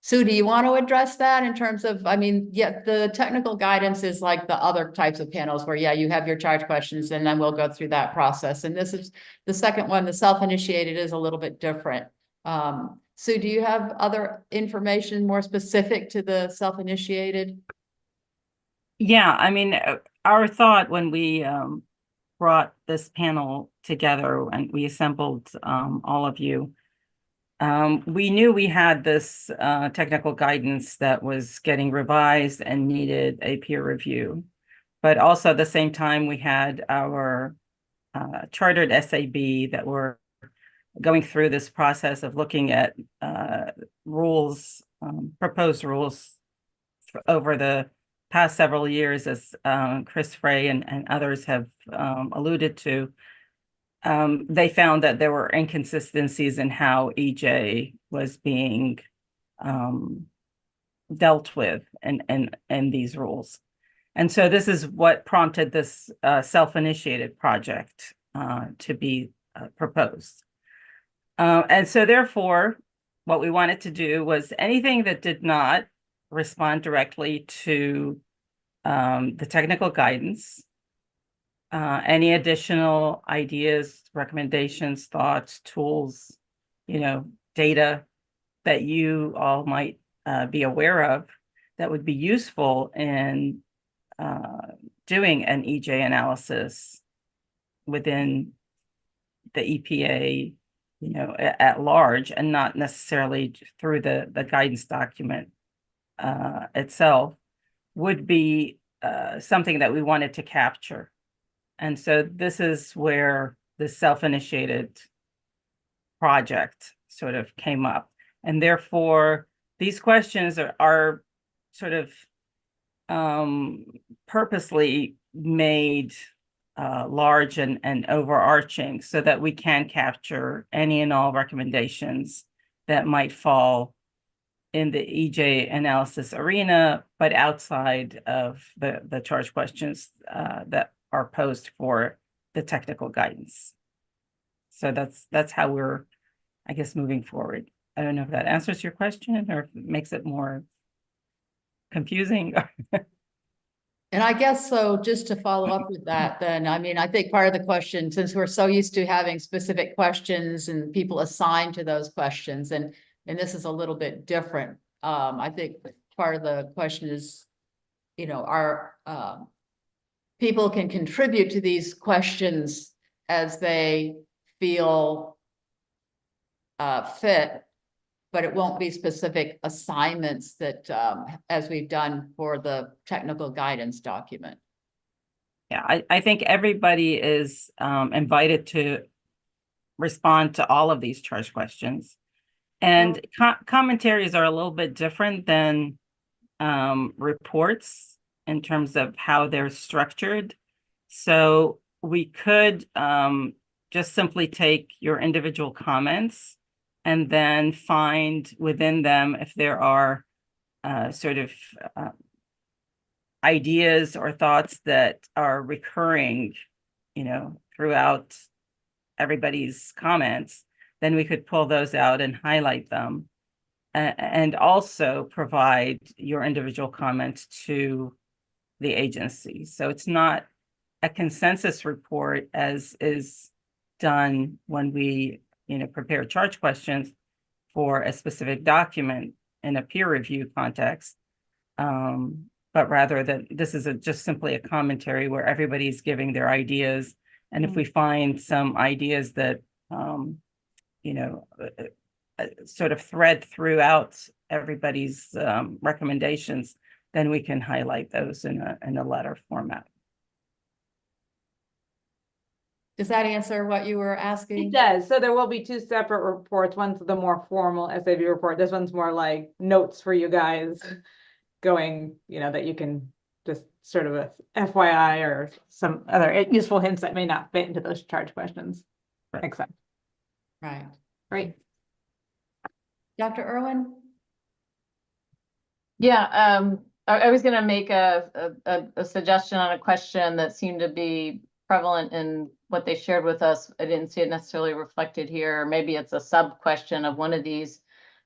Sue, do you want to address that in terms of, I mean, yeah, the technical guidance is like the other types of panels where, yeah, you have your charge questions and then we'll go through that process. And this is the second one, the self-initiated, is a little bit different. Sue, do you have other information more specific to the self-initiated? Yeah, I mean, our thought when we brought this panel together and we assembled all of you, we knew we had this technical guidance that was getting revised and needed a peer review. But also at the same time, we had our chartered SAB that were going through this process of looking at rules, proposed rules over the past several years, as Chris Frey and others have alluded to. They found that there were inconsistencies in how EJ was being dealt with in these rules. And so this is what prompted this self-initiated project to be proposed. And so therefore, what we wanted to do was anything that did not respond directly to the technical guidance, any additional ideas, recommendations, thoughts, tools, data that you all might be aware of that would be useful in doing an EJ analysis within the EPA, at large, and not necessarily through the guidance document itself, would be something that we wanted to capture. And so this is where the self-initiated project sort of came up. And therefore, these questions are sort of purposely made large and overarching so that we can capture any and all recommendations that might fall in the EJ analysis arena, but outside of the charge questions that are posed for the technical guidance. So that's how we're, I guess, moving forward. I don't know if that answers your question or if it makes it more confusing. And I guess so, just to follow up with that, then, I mean, I think part of the question, since we're so used to having specific questions and people assigned to those questions, and this is a little bit different. I think part of the question is, our people can contribute to these questions as they feel fit, but it won't be specific assignments that, as we've done for the technical guidance document. Yeah, I think everybody is invited to respond to all of these charge questions. And commentaries are a little bit different than reports in terms of how they're structured. So we could just simply take your individual comments and then find within them if there are sort of ideas or thoughts that are recurring, throughout everybody's comments, then we could pull those out and highlight them, and also provide your individual comments to the agency. So it's not a consensus report as is done when we prepare charge questions for a specific document in a peer review context, but rather that this is just simply a commentary where everybody's giving their ideas. And if we find some ideas that sort of thread throughout everybody's recommendations, then we can highlight those in a letter format. Does that answer what you were asking? It does. So there will be two separate reports. One's the more formal SAB report. This one's more like notes for you guys going, that you can just sort of a FYI or some other useful hints that may not fit into those charge questions. Right. Except. Right. Great. Dr. Irwin? Yeah, I was going to make a suggestion on a question that seemed to be prevalent in what they shared with us. I didn't see it necessarily reflected here. Maybe it's a sub question of one of these,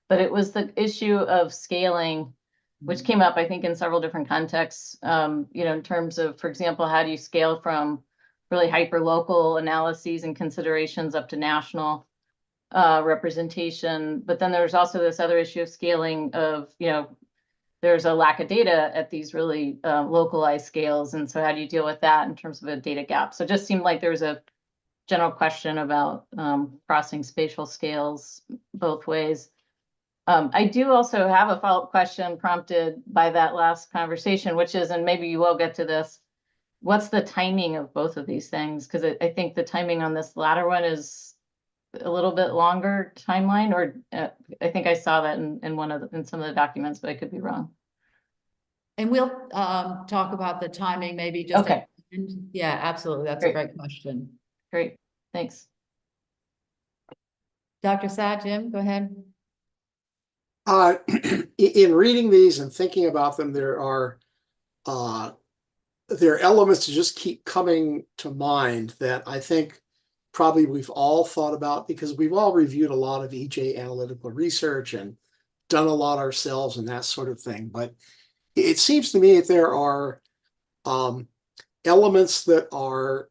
but it was the issue of scaling, which came up, I think, in several different contexts, in terms of, for example, how do you scale from really hyper-local analyses and considerations up to national representation. But then there's also this other issue of scaling of, there's a lack of data at these really localized scales. And so how do you deal with that in terms of a data gap? So it just seemed like there was a general question about crossing spatial scales both ways. I do also have a follow-up question prompted by that last conversation, which is, and maybe you will get to this, what's the timing of both of these things? Because I think the timing on this latter one is a little bit longer timeline, or I think I saw that in some of the documents, but I could be wrong. And we'll talk about the timing, maybe just. Okay. Yeah, absolutely. That's a great question. Great. Thanks. Dr. Sad, Jim, go ahead. In reading these and thinking about them, there are elements that just keep coming to mind that I think probably we've all thought about, because we've all reviewed a lot of EJ analytical research and done a lot ourselves and that sort of thing. But it seems to me that there are elements that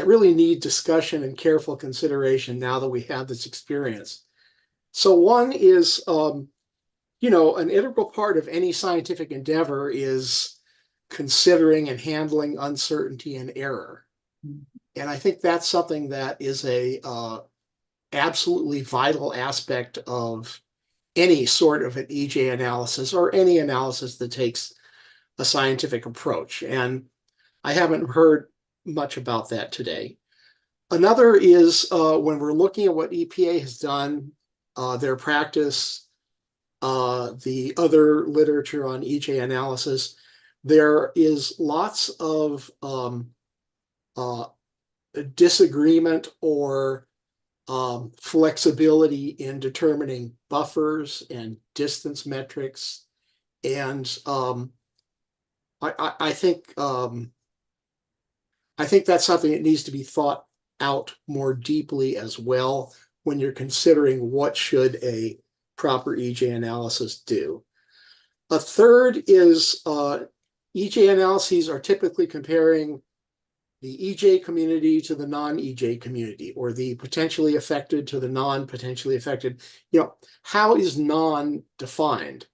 really need discussion and careful consideration now that we have this experience. So one is, an integral part of any scientific endeavor is considering and handling uncertainty and error. And I think that's something that is a absolutely vital aspect of any sort of an EJ analysis or any analysis that takes a scientific approach. And I haven't heard much about that today. Another is when we're looking at what EPA has done, their practice, the other literature on EJ analysis, there is lots of disagreement or flexibility in determining buffers and distance metrics. And I think that's something that needs to be thought out more deeply as well when you're considering what should a proper EJ analysis do. A third is EJ analyses are typically comparing the EJ community to the non-EJ community, or the potentially affected to the non-potentially affected. You know, how is non defined?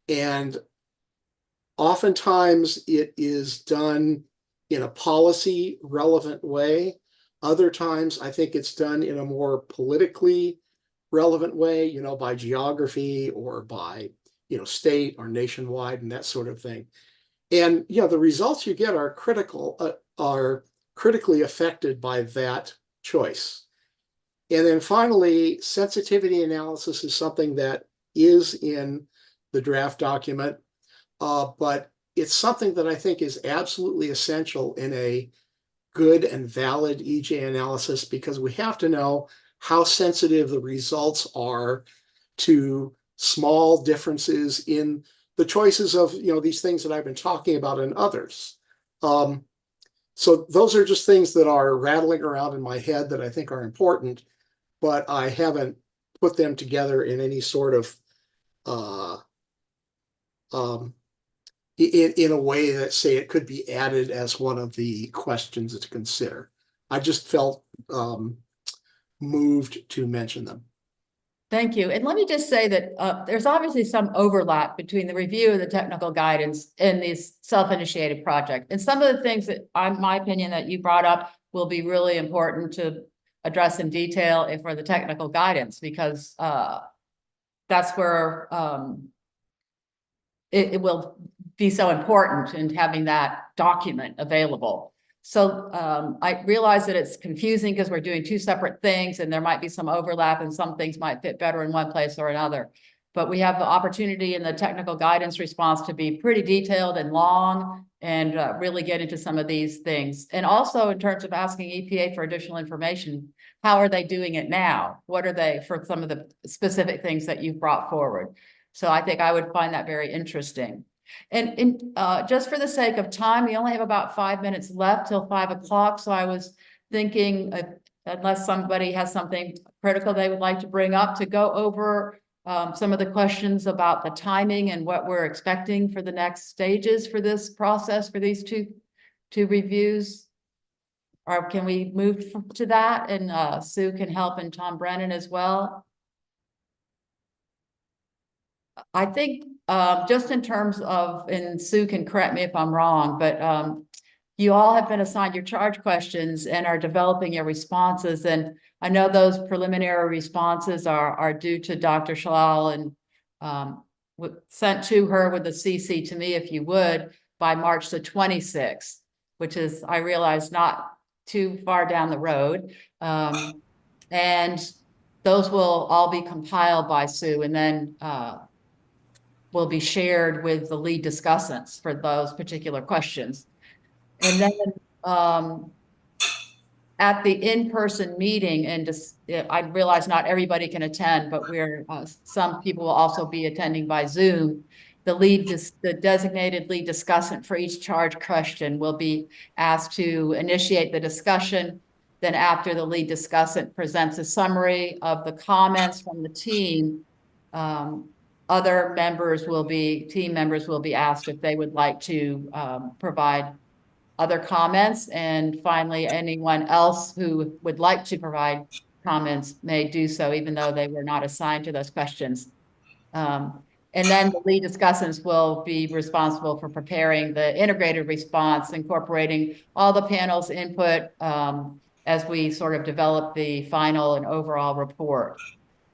And oftentimes it is done in a policy relevant way. Other times I think it's done in a more politically relevant way, you know, by geography or by, you know, state or nationwide and that sort of thing. And, you know, the results you get are critically affected by that choice. And then finally, sensitivity analysis is something that is in the draft document, but it's something that I think is absolutely essential in a good and valid EJ analysis, because we have to know how sensitive the results are to small differences in the choices of, you know, these things that I've been talking about and others. So those are just things that are rattling around in my head that I think are important, but I haven't put them together in any sort of in a way that, say, it could be added as one of the questions to consider. I just felt moved to mention them. Thank you. And let me just say that there's obviously some overlap between the review of the technical guidance and this self-initiated project. And some of the things that, in my opinion, that you brought up will be really important to address in detail for the technical guidance, because that's where it will be so important in having that document available. So I realize that it's confusing because we're doing two separate things and there might be some overlap and some things might fit better in one place or another. But we have the opportunity in the technical guidance response to be pretty detailed and long and really get into some of these things. And also in terms of asking EPA for additional information, how are they doing it now? What are they for some of the specific things that you've brought forward? So I think I would find that very interesting. And just for the sake of time, we only have about 5 minutes left till 5 o'clock. So I was thinking, unless somebody has something critical they would like to bring up, to go over some of the questions about the timing and what we're expecting for the next stages for this process, for these two reviews. Or can we move to that? And Sue can help, and Tom Brennan as well. I think just in terms of, and Sue can correct me if I'm wrong, but you all have been assigned your charge questions and are developing your responses. And I know those preliminary responses are due to Dr. Shalal and sent to her with a CC to me, if you would, by March the 26th, which is, I realize, not too far down the road. And those will all be compiled by Sue, and then will be shared with the lead discussants for those particular questions. And then at the in-person meeting, and just, I realize not everybody can attend, but some people will also be attending by Zoom. The designated lead discussant for each charge question will be asked to initiate the discussion. Then after the lead discussant presents a summary of the comments from the team, other team members will be asked if they would like to provide other comments. And finally, anyone else who would like to provide comments may do so, even though they were not assigned to those questions. And then the lead discussants will be responsible for preparing the integrated response, incorporating all the panel's input as we sort of develop the final and overall report.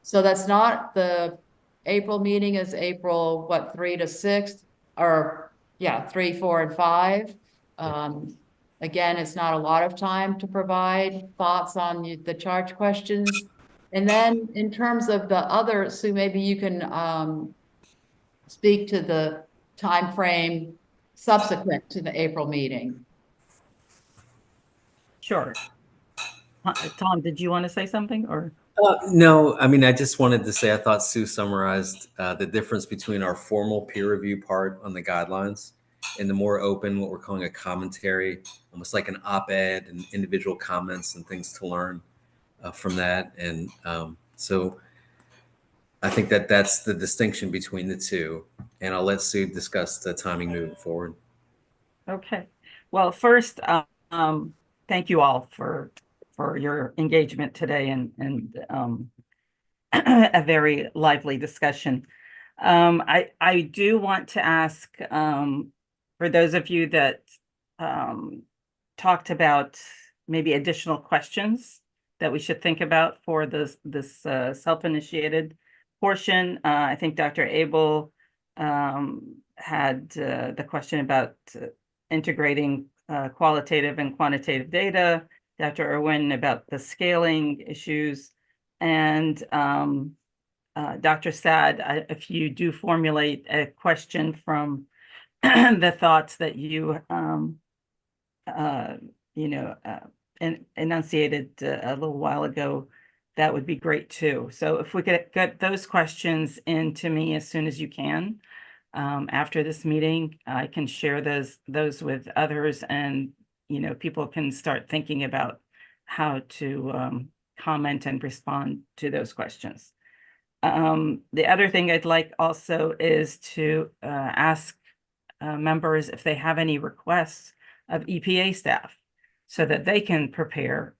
So that's not the April meeting is April, what, 3 to 6, or yeah, 3, 4, and 5. Again, it's not a lot of time to provide thoughts on the charge questions. And then in terms of the other, Sue, maybe you can speak to the time frame subsequent to the April meeting. Sure. Tom, did you want to say something or? No, I mean, I just wanted to say I thought Sue summarized the difference between our formal peer review part on the guidelines and the more open, what we're calling a commentary, almost like an op-ed and individual comments and things to learn from that. And so I think that that's the distinction between the two. And I'll let Sue discuss the timing moving forward. Okay. Well, first, thank you all for your engagement today and a very lively discussion. I do want to ask for those of you that talked about maybe additional questions that we should think about for this self-initiated portion. I think Dr. Abel had the question about integrating qualitative and quantitative data, Dr. Irwin about the scaling issues, and Dr. Sad, if you do formulate a question from the thoughts that you enunciated a little while ago, that would be great too. So if we could get those questions in to me as soon as you can, after this meeting, I can share those with others, and people can start thinking about how to comment and respond to those questions. The other thing I'd like also is to ask members if they have any requests of EPA staff so that they can prepare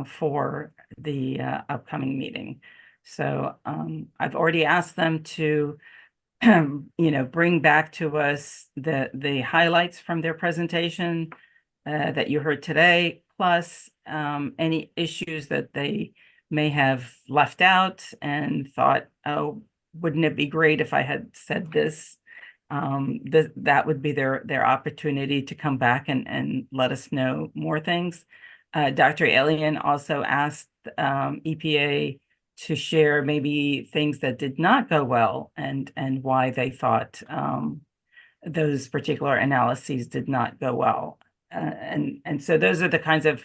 for the upcoming meeting. So I've already asked them to bring back to us the highlights from their presentation that you heard today, plus any issues that they may have left out and thought, oh, wouldn't it be great if I had said this? That would be their opportunity to come back and let us know more things. Dr. Alien also asked EPA to share maybe things that did not go well and why they thought those particular analyses did not go well. And so those are the kinds of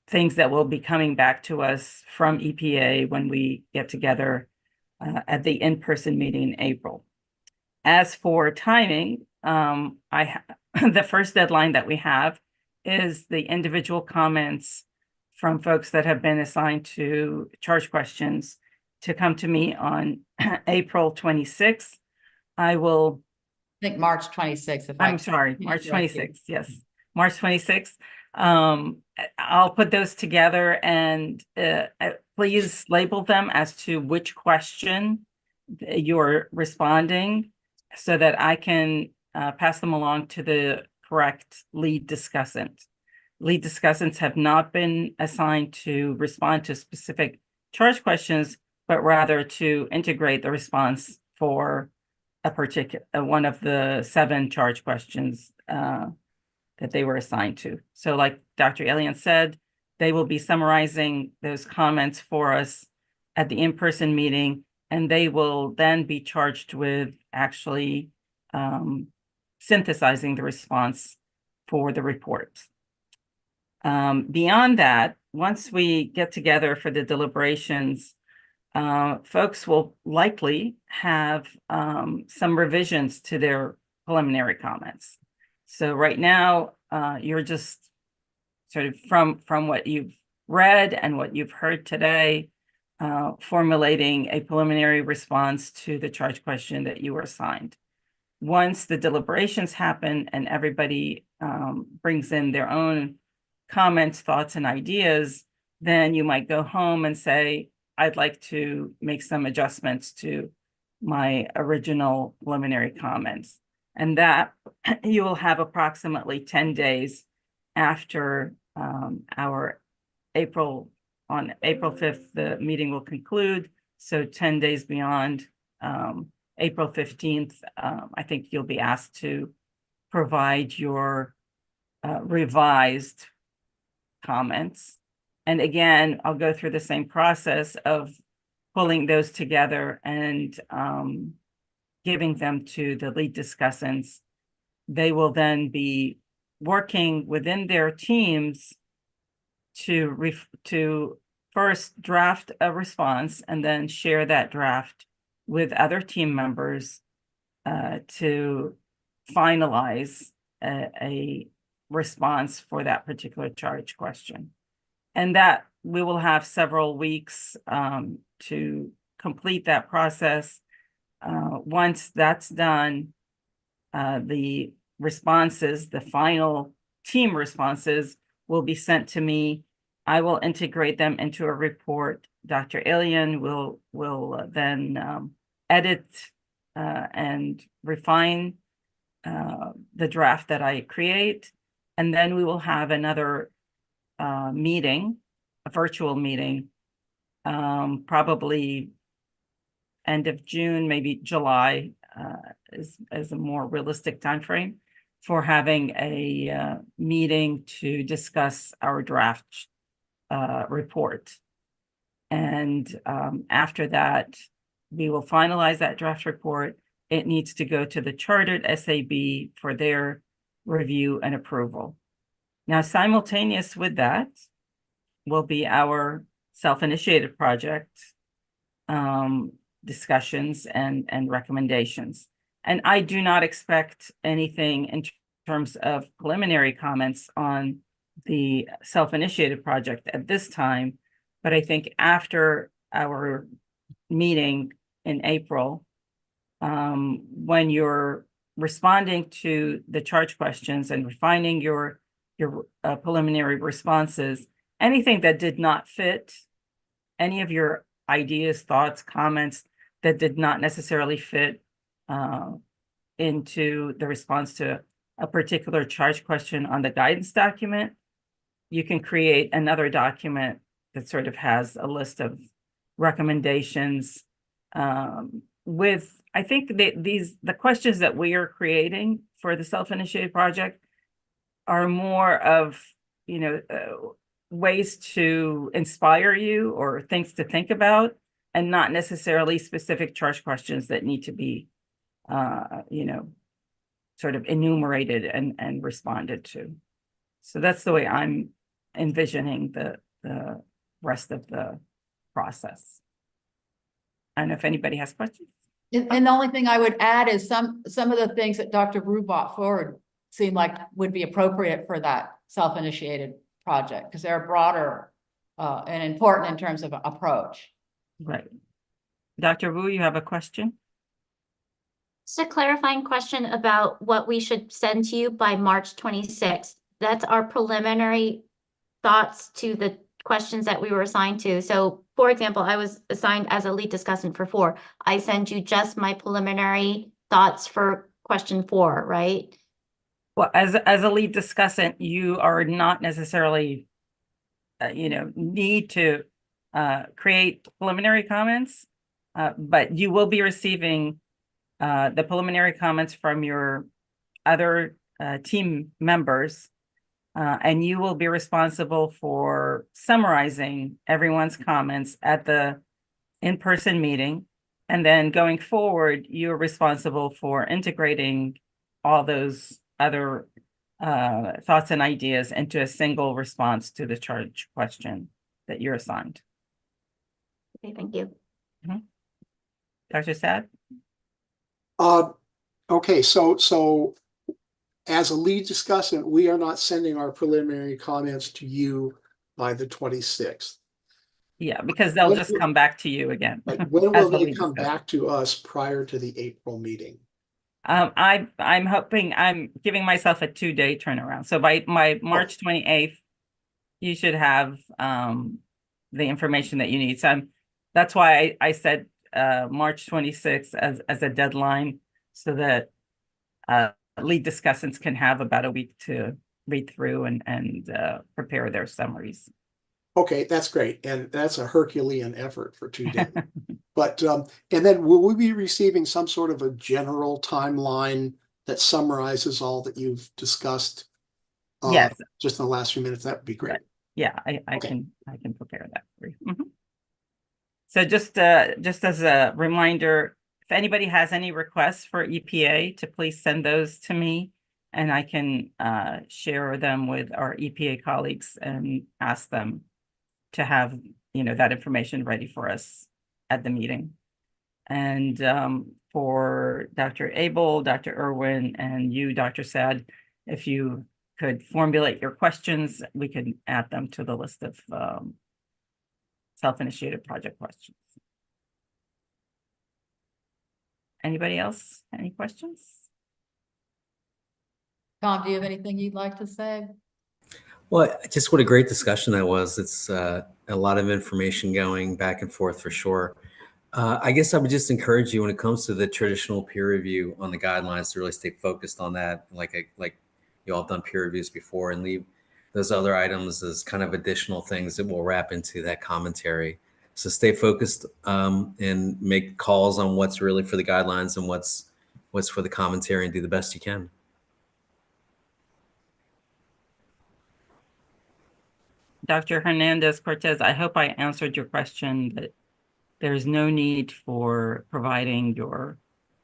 things that will be coming back to us from EPA when we get together at the in-person meeting in April. As for timing, the first deadline that we have is the individual comments from folks that have been assigned to charge questions to come to me on April 26th. I think March 26th. I'm sorry, March 26th. Yes, March 26th. I'll put those together and please label them as to which question you're responding so that I can pass them along to the correct lead discussant. Lead discussants have not been assigned to respond to specific charge questions, but rather to integrate the response for a particular one of the 7 charge questions that they were assigned to. So like Dr. Alien said, they will be summarizing those comments for us at the in-person meeting, and they will then be charged with actually synthesizing the response for the report. Beyond that, once we get together for the deliberations, folks will likely have some revisions to their preliminary comments. So right now, you're just sort of from what you've read and what you've heard today, formulating a preliminary response to the charge question that you were assigned. Once the deliberations happen and everybody brings in their own comments, thoughts, and ideas, then you might go home and say, I'd like to make some adjustments to my original preliminary comments. And that you will have approximately 10 days after our on April 5th, the meeting will conclude. So 10 days beyond April 15th, I think you'll be asked to provide your revised comments. And again, I'll go through the same process of pulling those together and giving them to the lead discussants. They will then be working within their teams to first draft a response and then share that draft with other team members to finalize a response for that particular charge question. And that we will have several weeks to complete that process. Once that's done, the responses, the final team responses, will be sent to me. I will integrate them into a report. Dr. Alien will then edit and refine the draft that I create. And then we will have another meeting, a virtual meeting, probably end of June, maybe July is a more realistic timeframe for having a meeting to discuss our draft report. And after that, we will finalize that draft report. It needs to go to the chartered SAB for their review and approval. Now, simultaneous with that will be our self-initiated project discussions and recommendations. And I do not expect anything in terms of preliminary comments on the self-initiated project at this time, but I think after our meeting in April, when you're responding to the charge questions and refining your preliminary responses, anything that did not fit, any of your ideas, thoughts, comments that did not necessarily fit into the response to a particular charge question on the guidance document, you can create another document that sort of has a list of recommendations with, I think the questions that we are creating for the self-initiated project are more of, ways to inspire you or things to think about, and not necessarily specific charge questions that need to be, sort of enumerated and responded to. So that's the way I'm envisioning the rest of the process. I don't know if anybody has questions. And the only thing I would add is some of the things that Dr. Wu brought forward seem like would be appropriate for that self-initiated project, because they're broader and important in terms of approach. Right. Dr. Wu, you have a question? Just a clarifying question about what we should send to you by March 26th. That's our preliminary thoughts to the questions that we were assigned to. So, for example, I was assigned as a lead discussant for 4. I send you just my preliminary thoughts for question 4, right? Well, as a lead discussant, you are not necessarily, need to create preliminary comments, but you will be receiving the preliminary comments from your other team members, and you will be responsible for summarizing everyone's comments at the in-person meeting. And then going forward, you're responsible for integrating all those other thoughts and ideas into a single response to the charge question that you're assigned. Okay, thank you. Dr. Sad? Okay, so as a lead discussant, we are not sending our preliminary comments to you by the 26th. Yeah, because they'll just come back to you again. When will they come back to us prior to the April meeting? I'm hoping, I'm giving myself a 2-day turnaround. So by March 28th, you should have the information that you need. So that's why I said March 26th as a deadline so that lead discussants can have about a week to read through and prepare their summaries. Okay, that's great. And that's a Herculean effort for 2 days. But, and then will we be receiving some sort of a general timeline that summarizes all that you've discussed? Yes. Just in the last few minutes, that would be great. Yeah, I Okay. can prepare that for you. So just as a reminder, if anybody has any requests for EPA, to please send those to me, and I can share them with our EPA colleagues and ask them to have, that information ready for us at the meeting. And for Dr. Abel, Dr. Irwin, and you, Dr. Sad, if you could formulate your questions, we could add them to the list of self-initiated project questions. Anybody else? Any questions? Tom, do you have anything you'd like to say? Well, just what a great discussion that was. It's a lot of information going back and forth for sure. I guess I would just encourage you when it comes to the traditional peer review on the guidelines to really stay focused on that. Like you all have done peer reviews before, and leave those other items as kind of additional things that will wrap into that commentary. So stay focused and make calls on what's really for the guidelines and what's for the commentary, and do the best you can. Dr. Hernandez-Cortez, I hope I answered your question, that there's no need for providing your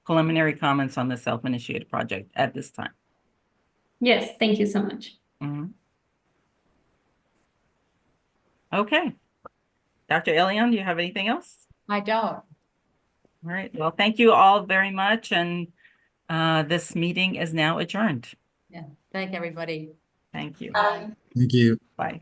preliminary comments on the self-initiated project at this time. Yes, thank you so much. Okay. Dr. Elion, do you have anything else? I don't. All right. Well, thank you all very much. And this meeting is now adjourned. Yeah. Thank everybody. Thank you. Bye. Thank you. Bye.